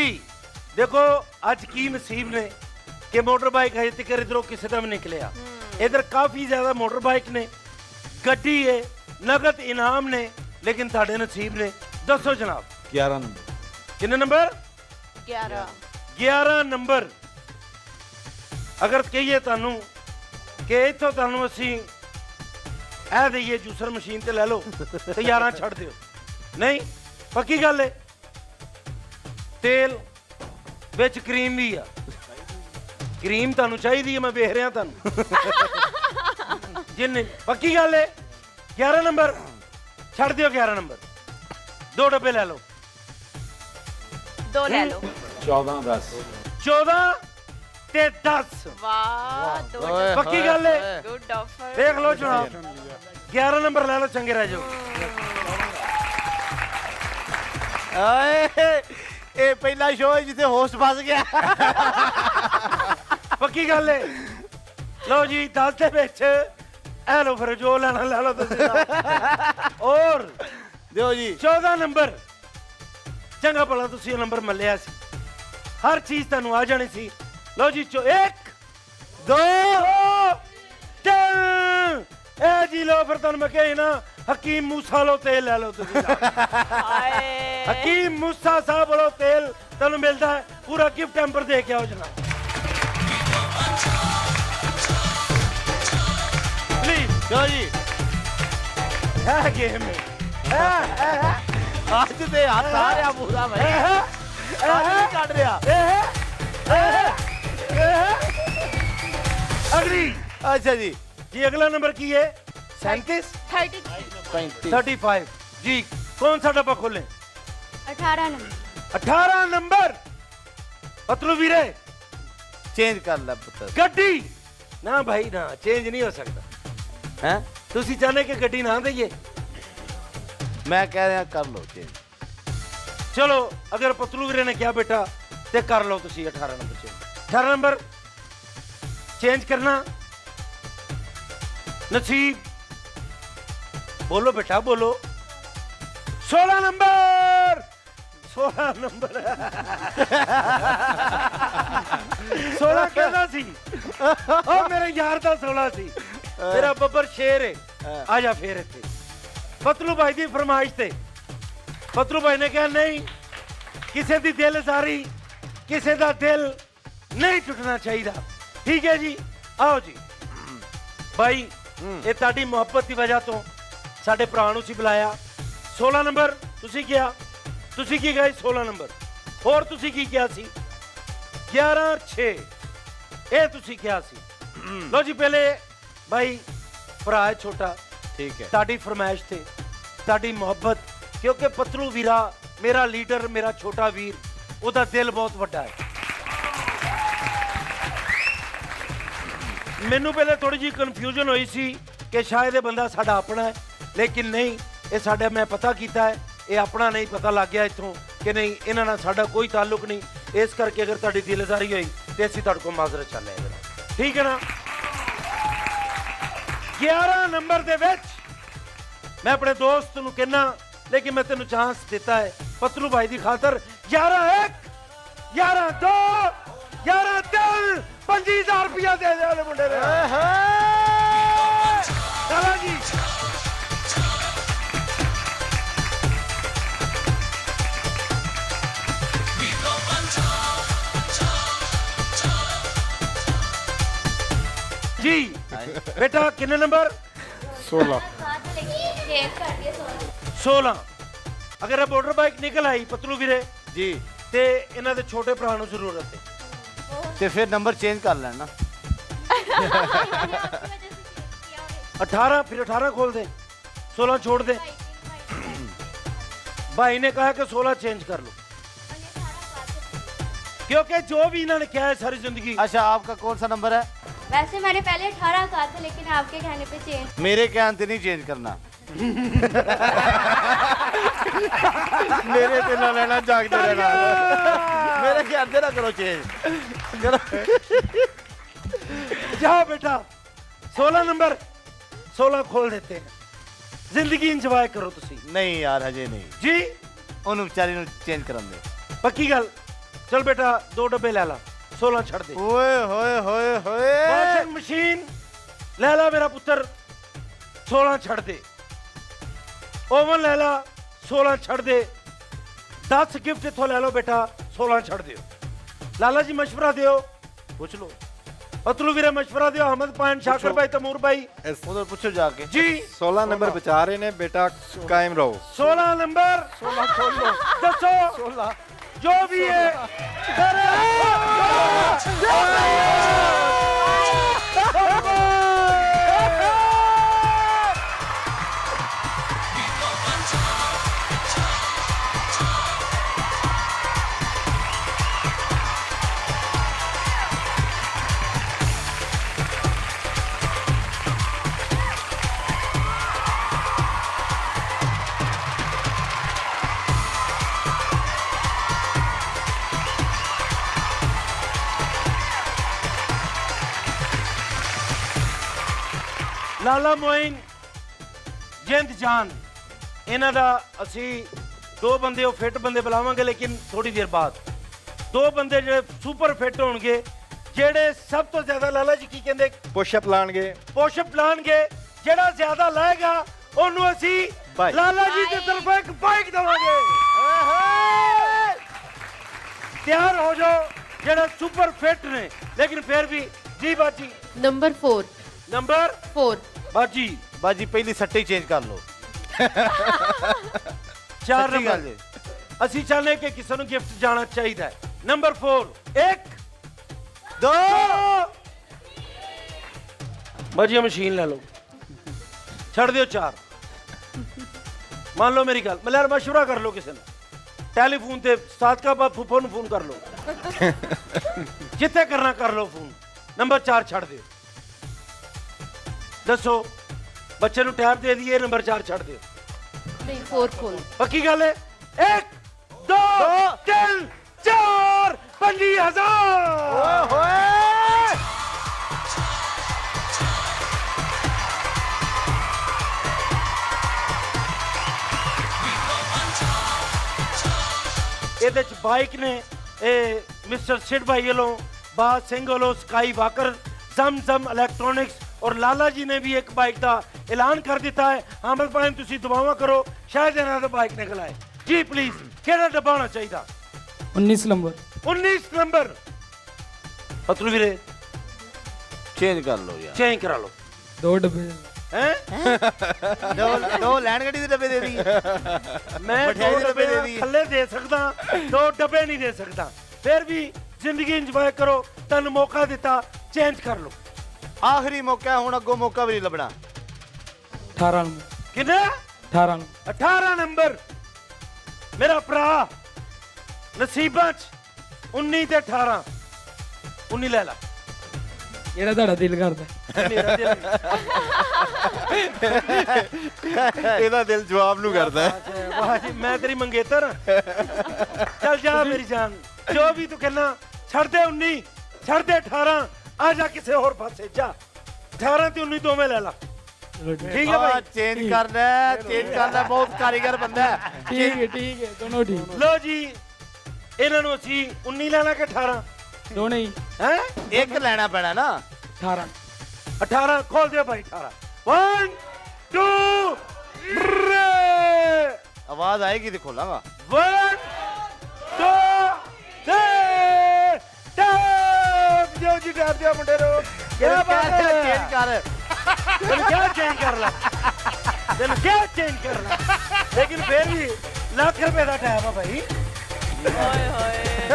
देखो आज की नसीब ने कि मोटर बाइक हजे तक इधरों किसी का भी निकलिया इधर काफी ज्यादा मोटर बाइक ने गड्डी है नगद इनाम ने लेकिन साढ़े नसीब ने दसो जनाब 11 नंबर कितने नंबर 11 नंबर अगर कहिए तुहानू कि इथों तुहानू असीं ऐ दईए जूसर मशीन ते ले लो ते 11 छड़ दिओ नहीं पक्की गल है तेल ਵਿੱਚ ਕਰੀਮ ਵੀ ਆ ਕਰੀਮ ਤੁਹਾਨੂੰ ਚਾਹੀਦੀ ਹੈ ਮੈਂ ਵੇਖ ਰਿਹਾ ਤੁਹਾਨੂੰ ਜਿੰਨੇ ਪੱਕੀ ਗੱਲ ਹੈ 11 ਨੰਬਰ ਛੱਡ ਦਿਓ 11 ਨੰਬਰ 2 ਡੱਬੇ ਲੈ ਲਓ 2 ਲੈ ਲਓ 14 ਤੇ 10 ਵਾਹ 2 ਪੱਕੀ ਗੱਲ ਹੈ ਗੁੱਡ ਆਫਰ ਦੇਖ ਲਓ ਜਨਾਬ 11 ਨੰਬਰ ਲੈ ਲਓ ਚੰਗੇ ਰਹਿ ਜਾਓ ਓਏ ਇਹ ਪਹਿਲਾ ਸ਼ੋਅ ਹੈ ਜਿੱਥੇ ਹੋਸਟ ਫਸ ਗਿਆ ਪੱਕੀ ਗੱਲ ਹੈ ਲਓ ਜੀ 10 ਦੇ ਵਿੱਚ ਐ ਲਓ ਫਿਰ ਜੋ ਲੈਣਾ ਲੈ ਲਓ ਤੁਸੀਂ ਔਰ ਦਿਓ ਜੀ 14 ਨੰਬਰ ਚੰਗਾ ਭਲਾ ਤੁਸੀਂ ਇਹ ਨੰਬਰ ਮੱਲਿਆ ਸੀ ਹਰ ਚੀਜ਼ ਤੁਹਾਨੂੰ ਆ ਜਾਣੀ ਸੀ ਲਓ ਜੀ 1 2 3 ਇਹ ਜੀ ਲਓ ਫਿਰ ਤੁਹਾਨੂੰ ਮੈਂ ਕਹੀ ਨਾ हकीम मूसा लो तेल ले लो हकीम मूसा साहब वालो तेल तुम मिलता है पूरा गिफ्ट टैंपर दे के आओ जनाब प्लीज चलो जी है गेम में आज ते हाथ आ रहा पूरा भाई आज काट रहा अगली अच्छा जी अगला नंबर की है 37 35 जी कौन सा डब्बा खोलें 18 नंबर 18 नंबर पतलू वीरे चेंज कर ला पुत्र गड्डी ना भाई ना चेंज नहीं हो सकता हैं तुसी चाहने कि गड्डी ना दईए मैं कह रहा कर लो चेंज चलो अगर पतलू वीरे ने क्या बेटा ते कर लो तुसी 18 नंबर चेंज 18 नंबर चेंज करना नसीब बोलो बेटा बोलो 16 नंबर 16 नंबर 16 कहना सी ओ मेरे यार दा 16 सी मेरा बब्बर शेर है आजा फिर इत्थे पतलू भाई दी फरमाइश ते पतलू भाई ने कहा नहीं किसी दी दिल सारी किसी दा दिल नहीं टूटना चाहिए ठीक है जी आओ जी भाई ये ताड़ी मोहब्बत की वजह तो ਸਾਡੇ ਭਰਾ ਨੂੰ ਸੀ ਬੁਲਾਇਆ 16 ਨੰਬਰ ਤੁਸੀਂ ਕਿਹਾ ਤੁਸੀਂ ਕੀ ਗਏ 16 ਨੰਬਰ ਹੋਰ ਤੁਸੀਂ ਕੀ ਕਿਹਾ ਸੀ 11 6 ਇਹ ਤੁਸੀਂ ਕਿਹਾ ਸੀ ਲੋ ਜੀ ਪਹਿਲੇ ਭਾਈ ਭਰਾ ਹੈ ਛੋਟਾ ਠੀਕ ਹੈ ਤੁਹਾਡੀ ਫਰਮਾਇਸ਼ ਤੇ ਤੁਹਾਡੀ ਮੁਹੱਬਤ ਕਿਉਂਕਿ ਪਤਲੂ ਵੀਰਾ ਮੇਰਾ ਲੀਡਰ ਮੇਰਾ ਛੋਟਾ ਵੀਰ ਉਹਦਾ ਦਿਲ ਬਹੁਤ ਵੱਡਾ ਹੈ ਮੈਨੂੰ ਪਹਿਲੇ ਥੋੜੀ ਜਿਹੀ ਕਨਫਿਊਜ਼ਨ ਹੋਈ ਸੀ ਕਿ ਸ਼ਾਇਦ ਇਹ ਬੰਦਾ ਸਾਡਾ ਆਪਣਾ ਹੈ लेकिन नहीं ये साढ़ा मैं पता किया है ये अपना नहीं पता लग गया इतों कि नहीं इन्होंने साढ़ा कोई ताल्लुक नहीं इस करके अगर तुहाडी दिलजारी हुई तो असीं तुहाडे कोल माजरत चाहते हैं ठीक है ना 11 नंबर दे विच मैं अपने दोस्त नूं कहना लेकिन मैं तेनों चांस दिता है पतलू भाई की खातर 11 1 11 2 11 3 25,000 रुपया दे दे मुंडे ने चलो जी जी बेटा कितने नंबर 16 चेंज कर दिए 16 अगर ਇਹ ਮੋਟਰ ਬਾਈਕ ਨਿਕਲ ਆਈ ਪਤਲੂ ਵੀਰੇ ਜੀ ਤੇ ਇਹਨਾਂ ਦੇ ਛੋਟੇ ਭਰਾ ਨੂੰ ਜ਼ਰੂਰਤ ਹੈ ਤੇ ਫਿਰ ਨੰਬਰ ਚੇਂਜ ਕਰ ਲੈਣਾ 18 फिर 18 खोल दे 16 छोड़ दे भाई ने कहा कि 16 चेंज कर लो क्योंकि जो भी इन्होंने किया है सारी जिंदगी। अच्छा आपका कौन सा नंबर है? वैसे मैंने पहले 18 कहा था लेकिन आपके कहने पे चेंज मेरे कहने से नहीं चेंज करना मेरे से ना लेना जागते रहना मेरे कहने से ना करो चेंज करो जाओ बेटा 16 नंबर 16 खोल देते हैं जिंदगी इंजॉय करो तुसी। नहीं यार हजे नहीं जी ਉਹਨੂੰ ਵਿਚਾਰੀ ਨੂੰ ਚੇਂਜ ਕਰਨ ਦੇ पक्की गल चल बेटा 2 डब्बे ले ला 16 छड़ दे। ओए होए होए होए वॉशिंग मशीन ले ला मेरा पुत्र 16 छड़ दे। ओवन ले ला 16 छड़ दे। 10 गिफ्ट इथों ले लो बेटा 16 छड़ दियो। लाला जी मशवरा दियो पूछ लो अतलू वीरे मशवरा दियो अहमद पान शाकर भाई तमूर भाई उधर पूछो जाके जी 16 नंबर बचा रहे ने बेटा कायम रहो 16 नंबर 16 खोल लो दसो 16 जो भी है ਲਾਲਾ ਮੋਇਨ ਜਿੰਦ ਜਾਨ ਇਹਨਾਂ ਦਾ ਅਸੀਂ 2 ਬੰਦੇ ਉਹ ਫਿੱਟ ਬੰਦੇ ਬੁਲਾਵਾਂਗੇ ਲੇਕਿਨ ਥੋੜੀ ਦੇਰ ਬਾਅਦ 2 ਬੰਦੇ ਜਿਹੜੇ ਸੁਪਰ ਫਿੱਟ ਹੋਣਗੇ ਜਿਹੜੇ ਸਭ ਤੋਂ ਜ਼ਿਆਦਾ ਲਾਲਾ ਜੀ ਕੀ ਕਹਿੰਦੇ ਪੁਸ਼ਅਪ ਲਾਣਗੇ ਪੁਸ਼ਅਪ ਲਾਣਗੇ ਜਿਹੜਾ ਜ਼ਿਆਦਾ ਲਾਏਗਾ ਉਹਨੂੰ ਅਸੀਂ ਲਾਲਾ ਜੀ ਦੀ ਤਰਫੋਂ ਇੱਕ ਬਾਈਕ ਦੇਵਾਂਗੇ। ਤਿਆਰ ਹੋ ਜਾਓ ਜਿਹੜੇ ਸੁਪਰ ਫਿੱਟ ਨੇ ਲੇਕਿਨ ਫਿਰ ਵੀ ਜੀ ਬਾਜੀ नंबर 4 ਨੰਬਰ 4 ਬਾਜੀ ਬਾਜੀ ਪਹਿਲੀ ਸੱਟੇ ਚੇਂਜ ਕਰ ਲਓ 4 ਨੰਬਰ ਅਸੀਂ ਚਾਹੁੰਦੇ ਕਿ ਕਿਸੇ ਨੂੰ ਗਿਫਟ ਜਾਣਾ ਚਾਹੀਦਾ ਹੈ। ਨੰਬਰ 4 1 2 ਬਾਜੀ ਮਸ਼ੀਨ ਲੈ ਲਓ ਛੱਡ ਦਿਓ 4 ਮੰਨ ਲਓ ਮੇਰੀ ਗੱਲ ਮਲਿਆਰ ਮਸ਼ਵਰਾ ਕਰ ਲਓ ਕਿਸੇ ਨਾਲ ਟੈਲੀਫੋਨ ਤੇ ਸਾਦਕਾ ਬਾਪ ਫੁੱਫੋ ਨੂੰ ਫੋਨ ਕਰ ਲਓ ਜਿੱਥੇ ਕਰਨਾ ਕਰ ਲਓ ਫੋਨ ਨੰਬਰ 4 ਛੱਡ ਦਿਓ ਦੱਸੋ ਬੱਚੇ ਨੂੰ ਟੈਬ ਦੇ ਦਈਏ ਨੰਬਰ 4 ਛੱਡ ਦਿਓ नहीं 4 खोल पक्की गल है 1 2 3 4 50,000 ਇਹਦੇ ਚ ਬਾਈਕ ਨੇ ਇਹ ਮਿਸਟਰ ਸਿਡ ਭਾਈ ਵੱਲੋਂ ਬਾਦ ਸਿੰਘ ਵੱਲੋਂ ਸਕਾਈ ਵਾਕਰ ਜ਼ਮਜ਼ਮ ਇਲੈਕਟ੍ਰੋਨਿक्स और लाला जी ने भी एक बाइक का ऐलान कर दिता है। आमद भाई तुसी दुआवां करो शायद इन्हां दा बाइक निकल आए जी प्लीज केड़ा डब्बा होना चाहिए 19 नंबर 19 नंबर अतुल वीरे चेंज कर लो यार चेंज करा लो 2 डब्बे हैं दो लैंड गड्डी दे डब्बे दे दी मैं 2 डब्बे थल्ले दे सकदा 2 डब्बे नहीं दे सकदा फिर भी जिंदगी एंजॉय करो तन मौका दिता चेंज कर लो आखिरी मौका हुण अगो मौका भी नहीं लभना 18 नंबर कितना 18 नंबर मेरा भरा नसीबां च 19 ते 18 19 ले ला ਜਿਹੜਾ ਤੁਹਾਡਾ ਦਿਲ ਕਰਦਾ ਮੇਰਾ ਦਿਲ ਇਹਦਾ ਦਿਲ ਜਵਾਬ ਨੂੰ ਕਰਦਾ ਵਾਹ ਜੀ ਮੈਂ ਤੇਰੀ ਮੰਗੇਤਰ ਚੱਲ ਜਾ ਮੇਰੀ ਜਾਨ ਜੋ ਵੀ ਤੂੰ ਕਹਿਣਾ ਛੱਡ ਦੇ 19 ਛੱਡ ਦੇ 18 आ जा किसी और पासे जा 18 ते 19 दोवें ले ला ठीक है भाई चेंज करना बहुत कारीगर बंदा है ठीक है दोनों ठीक लो जी इन्हां नु ਅਸੀਂ 19 ਲੈਣਾ ਕਿ 18 दोनों ही हैं एक लेना पैना ना 18 खोल दे भाई 18 1 2 आवाज आएगी तो खोलांगा 1 2 3 दियो जी टैप दियो मुंडे रो क्या बात है चेंज कर क्या चेंज कर ला ਦਿਨ ਕਿਆ ਚੇਂਜ ਕਰਨਾ ਲੇਕਿਨ ਫਿਰ ਵੀ ਲੱਖ ਰੁਪਏ ਦਾ ਟਾਈਮ ਆ ਭਾਈ ਓਏ ਹੋਏ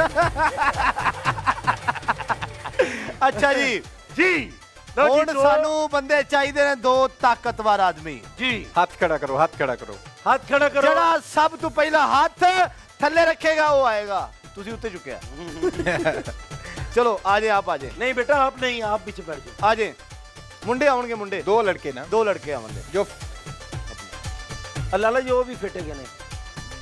ਅੱਛਾ ਜੀ ਜੀ ਹੁਣ ਸਾਨੂੰ ਬੰਦੇ ਚਾਹੀਦੇ ਨੇ ਦੋ ਤਾਕਤਵਰ ਆਦਮੀ ਜੀ ਹੱਥ ਖੜਾ ਕਰੋ ਹੱਥ ਖੜਾ ਕਰੋ ਹੱਥ ਖੜਾ ਕਰੋ ਜਿਹੜਾ ਸਭ ਤੋਂ ਪਹਿਲਾਂ ਹੱਥ ਥੱਲੇ ਰੱਖੇਗਾ ਉਹ ਆਏਗਾ ਤੁਸੀਂ ਉੱਤੇ ਝੁਕਿਆ ਚਲੋ ਆਜੇ ਆਪ ਆਜੇ नहीं बेटा आप नहीं आप पीछे बैठ जाओ आजे मुंडे आउणगे मुंडे दो लड़के ना दो लड़के आउणगे जो लाला जी वो भी फिट है ने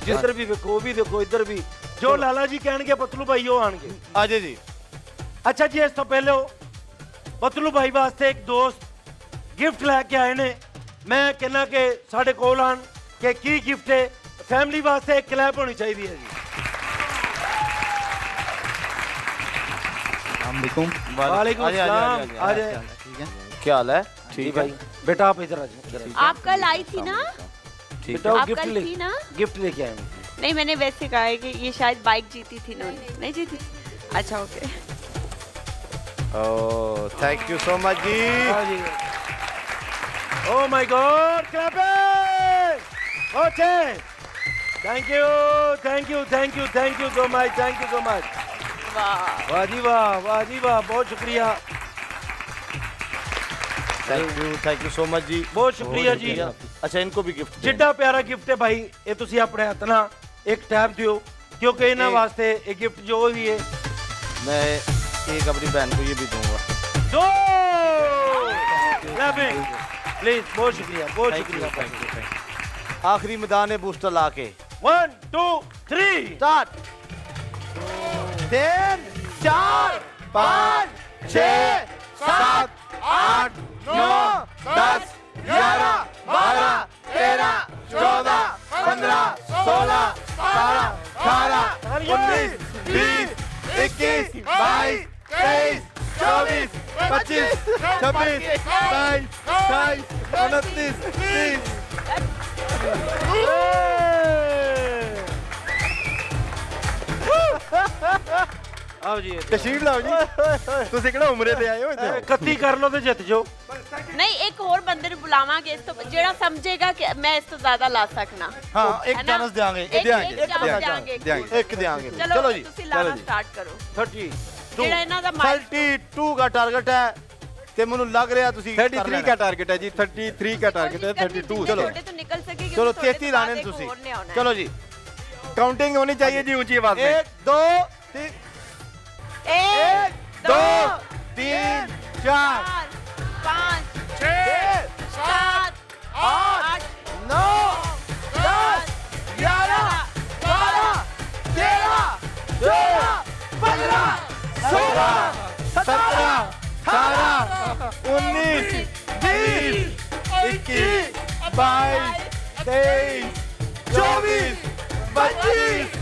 जिधर भी देखो भी देखो इधर भी जो लाला जी कहणगे पतलू भाई वो आणगे आजे जी अच्छा जी इस तो पहले पतलू भाई वास्ते एक दोस्त गिफ्ट लैके आए ने मैं कहना कि साढ़े कोल आन कि की गिफ्ट है फैमिली वास्ते एक क्लैप होनी चाहिए है जी वालेकुम सलाम आ जाए ठीक है क्या हाल है ठीक है बेटा आप इधर आ जाओ आप कल आई थी ना बेटा वो आप गिफ्ट कल ले थी ना गिफ्ट लेके आए हैं नहीं मैंने वैसे कहा है कि ये शायद बाइक जीती थी इन्होंने नहीं जीती अच्छा okay oh thank you so much जी Oh my God! Clap it! Okay. Thank you so much. Thank you so much. वाह जी वाह बहुत शुक्रिया थैंक यू सो मच जी बहुत शुक्रिया जी अच्छा इनको भी गिफ्ट जिड्डा प्यारा गिफ्ट है भाई ये तुसी अपने हाथ ना एक टैब दियो क्योंकि इन्हां वास्ते एक गिफ्ट जो भी है मैं एक अपनी बहन को ये भी दूंगा दो क्लैपिंग प्लीज बहुत शुक्रिया आखिरी मैदान है बूस्टर लाके 1 2 3 स्टार्ट 3 4 5 6 7 8 9 10 11 12 13 14 15 16 17 18 19 20 21 22 23 24 25 26 27 28 29 आओ जी तशरीफ लाओ जी ਤੁਸੀਂ ਕਿਹੜਾ ਉਮਰੇ ਤੇ ਆਏ ਹੋ ਇੱਥੇ 31 ਕਰ ਲਓ ਤੇ ਜਿੱਤ ਜਾਓ नहीं एक और बंदे ने बुलावांगे इस तो जेड़ा समझेगा कि मैं इस तो ज्यादा ला सकना हाँ है एक ना? चांस देंगे एक चांस देंगे एक देंगे चलो जी तुसी लाना स्टार्ट करो 30 जेड़ा इन्हां दा माइक 32 का टारगेट है ते ਮੈਨੂੰ ਲੱਗ ਰਿਹਾ ਤੁਸੀਂ 33 का टारगेट है जी 33 का टारगेट है 32 चलो छोटे तो निकल सकेगी चलो 33 लाने ਤੁਸੀਂ चलो जी काउंटिंग होनी चाहिए जी ऊंची आवाज में 1 2 3 1 2 3 4 5 6 7 8 9 10 11 12 13 14 15 16 17 18 19 20 21 22 23 24 25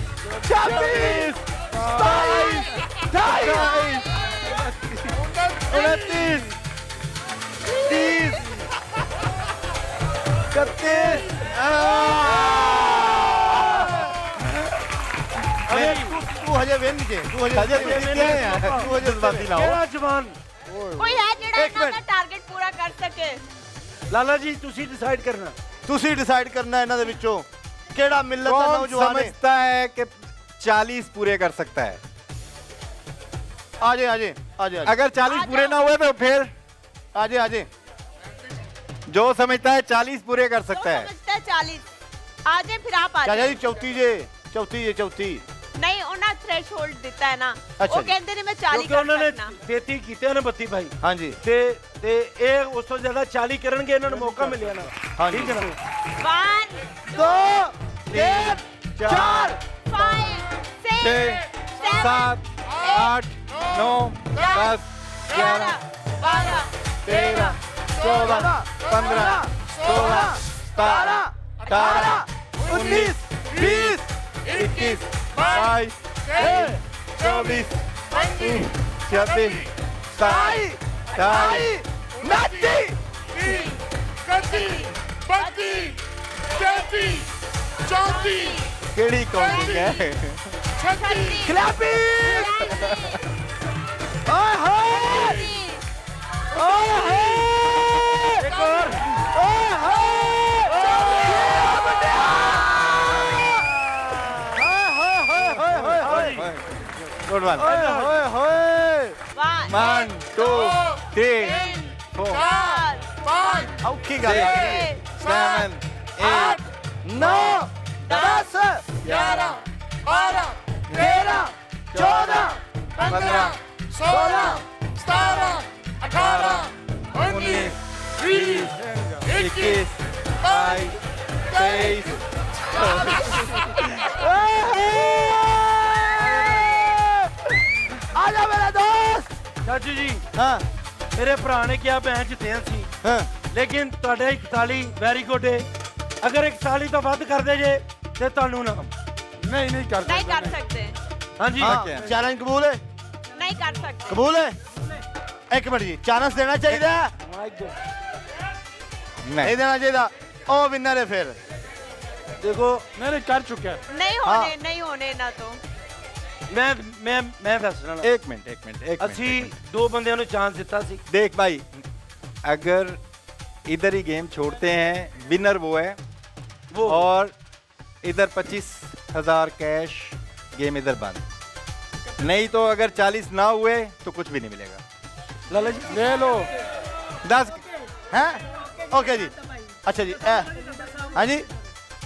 26 27 28 29 30 31 तू हजे वेन नीचे तू हजे जज्बाती ना हो केड़ा जवान कोई है जेड़ा इन्हां दा टारगेट पूरा कर सके लाला जी तुसी डिसाइड करना ਤੁਸੀਂ ਡਿਸਾਈਡ ਕਰਨਾ ਇਹਨਾਂ ਦੇ ਵਿੱਚੋਂ ਕਿਹੜਾ ਮਿਲਤ ਦਾ कौन ਨੌਜਵਾਨ ਹੈ समझता है कि 40 पूरे कर सकता है आजे आजे आजे अगर 40 पूरे ना हुए तो फिर आजे आजे जो समझता है 40 पूरे कर सकता है समझता है 40 आ जाए फिर आप आ ਚਾਚਾ जाए ਜੀ ਚੌਥੀ नहीं उन्हें थ्रेशोल्ड दिता है ना अच्छा वो जी। कहते ने मैं 40 ਕਿਉਂਕਿ कर ਉਹਨਾਂ ਨੇ सकना 33 ਕੀਤੇ ਨੇ 32 ਭਾਈ ਹਾਂਜੀ ਤੇ ਇਹ ਉਸ ਤੋਂ ਜ਼ਿਆਦਾ 40 ਕਰਨਗੇ ਇਹਨਾਂ ਨੂੰ ਮੌਕਾ ਮਿਲਿਆ ਨਾ ਹਾਂਜੀ। ਠੀਕ ਹੈ ਨਾ 1 2 3 4 5 6 7 8 9 10 11 12 13 14 15 16 17 18 19 20 21 22 24 25 26 27 28 केड़ी काउंटिंग है क्लैपिंग ओए होए ओए होए एक और ओए होए गुड वन होए होए 1 2 3 4 औखी गल 7 8 9 10 11 12 13 14 15 16 17 18 19 20 21 22 23 आजा मेरा दोस्त ਚਾਚੂ ਜੀ हाँ ਮੇਰੇ ਭਰਾ ਨੇ ਕਿਹਾ ਮੈਂ ਜਿੱਤਿਆ ਸੀ हाँ ਲੇਕਿਨ ਤੁਹਾਡੇ 41 ਵੈਰੀ ਗੁੱਡ ਹੈ ਅਗਰ 41 ਤੋਂ ਵੱਧ ਕਰਦੇ ਜੇ ਤੇ ਤੁਹਾਨੂੰ ਨਾਮ नहीं नहीं कर नहीं सकते कर सकते ਹਾਂਜੀ हाँ चैलेंज कबूल है नहीं कर सकते कबूल है एक मिनट जी चांस देना चाहिए नहीं देना चाहिए ओ विनर है फिर ਦੇਖੋ नहीं नहीं कर चुके हैं नहीं होने नहीं होने ना तो ਮੈਂ ਦੱਸਣਾ एक मिनट ਅਸੀਂ ਦੋ ਬੰਦਿਆਂ ਨੂੰ ਚਾਂਸ ਦਿੱਤਾ ਸੀ देख भाई अगर इधर ही गेम छोड़ते हैं विनर वो है वो और इधर 25,000 कैश गेम इधर बंद नहीं तो अगर 40 ना हुए तो कुछ भी नहीं मिलेगा लाला जी ले लो 10 हैं ओके जी अच्छा जी हाँ जी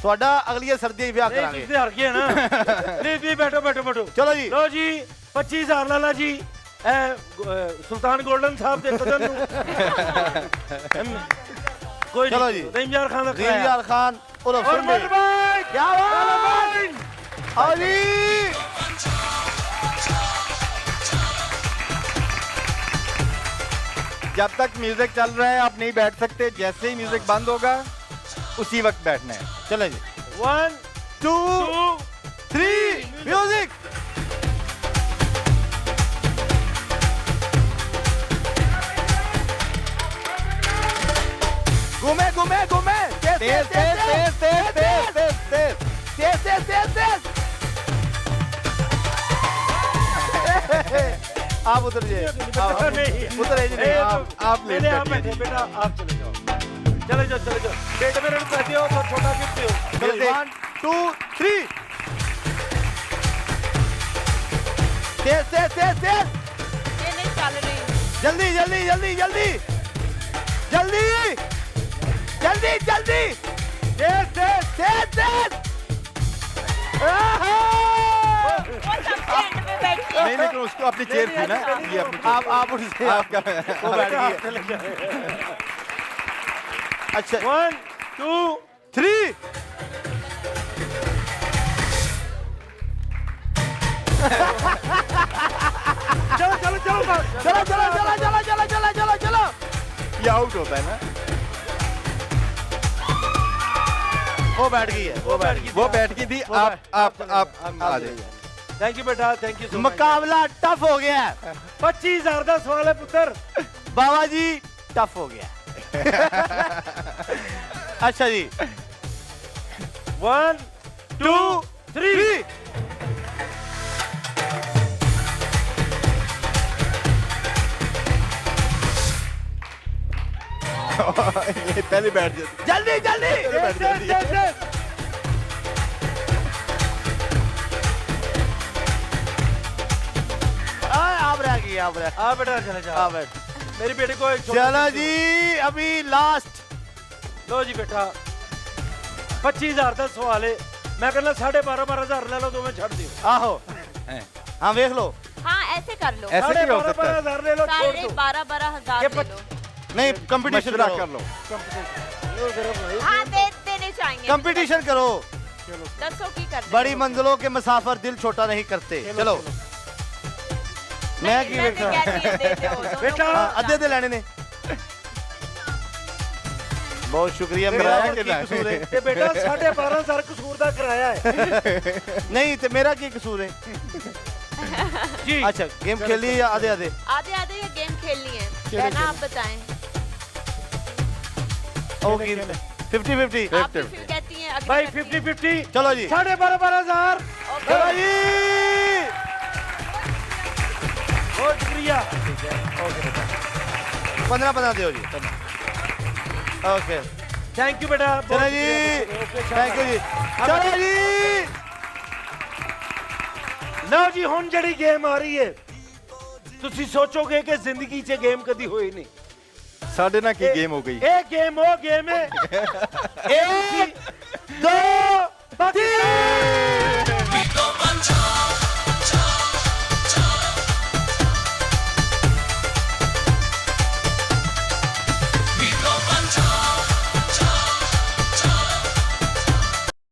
ਤੁਹਾਡਾ ਅਗਲੀਆਂ ਸਰਦੀਆਂ ਹੀ ਵਿਆਹ ਨਹੀਂ ਕਰਾਂਗੇ ਤੁਸੀਂ ਹਾਰ ਗਏ ਨਾ ਨਹੀਂ ਬੈਠੋ ਚਲੋ ਜੀ ਲੋ ਜੀ 25000 ਲਾਲਾ ਜੀ ਸੁਲਤਾਨ ਗੋਲਡਨ ਸਾਹਿਬ ਦੇ ਕਦਮ ਨੂੰ ਕੋਈ ਚਲੋ ਜੀ ਰਹੀਮਯਾਰ ਖਾਨ ਦਾ ਰਹੀਮਯਾਰ ਖਾਨ और मोहम्मद भाई क्या बात अली जब तक म्यूजिक चल रहा है आप नहीं बैठ सकते जैसे ही म्यूजिक बंद होगा उसी वक्त बैठना है चले जी 1 2 3 म्यूजिक घूमे घूमे घूमे तेज तेज तेज तेज तेज तेज तेज तेज तेज तेज तेज आप उतर जाइए उतर नहीं आप ले आप बैठे बेटा आप चले जाओ बेटे मेरे को कहते हो तो छोटा गिफ्ट हो 1 2 3 तेज तेज तेज तेज ये नहीं चल रही जल्दी जल्दी जल्दी जल्दी जल्दी जल्दी जल्दी तेज तेज तेज तेज नहीं लेकिन उसको अपनी चेयर थी ना ये अपनी आप उठिए आपका वो बैठ गई अच्छा 1 2 3 चलो चलो चलो चलो चलो चलो चलो चलो चलो चलो चलो ये आउट होता है ना वो बैठ गई है वो बैठ गई थी आप आ जाइए थैंक यू बेटा थैंक यू मुकाबला टफ हो गया है 25000 ਦਾ ਸਵਾਲ ਹੈ ਪੁੱਤਰ बाबा जी टफ हो गया अच्छा जी 1 2 3 ये पहले बैठ जाती जल्दी जल्दी बैठ जाती आप रह गई आप रह आ बेटा चले जाओ आप बैठ मेरी बेटी को एक चलो जी अभी लास्ट लो जी बेटा 25000 ਦਾ ਸਵਾਲ ਹੈ मैं कहना 12,500 ले लो दोवें छड़ दियो आहो हाँ देख लो हाँ ऐसे कर लो ऐसे नहीं हो सकता 12,500 ले लो छोड़ दो 12,000 ले लो नहीं कंपटीशन मशवरा करो कर लो हाँ देने चाहिए कंपटीशन करो दसो की कर बड़ी मंजिलों के मुसाफिर दिल छोटा नहीं करते चलो मैं की बेटा अद्धे दे लेने ने बहुत शुक्रिया मेरा की कसूर है ये बेटा 12,500 कसूर दा कराया है नहीं तो मेरा की कसूर है जी अच्छा गेम खेली या आधे आधे आधे आधे ये गेम खेलनी है कहना आप बताएं ओके 50-50 आप भी फिर कहती हैं अगली भाई करती 50-50 चलो जी 12,500 चलो जी बहुत शुक्रिया 15 दो जी ओके थैंक यू बेटा चलो जी थैंक यू जी चलो जी ਲਓ ਜੀ ਹੁਣ ਜਿਹੜੀ ਗੇਮ ਆ ਰਹੀ ਹੈ ਤੁਸੀਂ ਸੋਚੋਗੇ ਕਿ ਜ਼ਿੰਦਗੀ 'ਚ ਗੇਮ ਕਦੀ ਹੋਈ ਨਹੀਂ। साढ़े ना की गेम हो गई। ਇਹ ਗੇਮ ਉਹ ਗੇਮ ਹੈ 1 2 3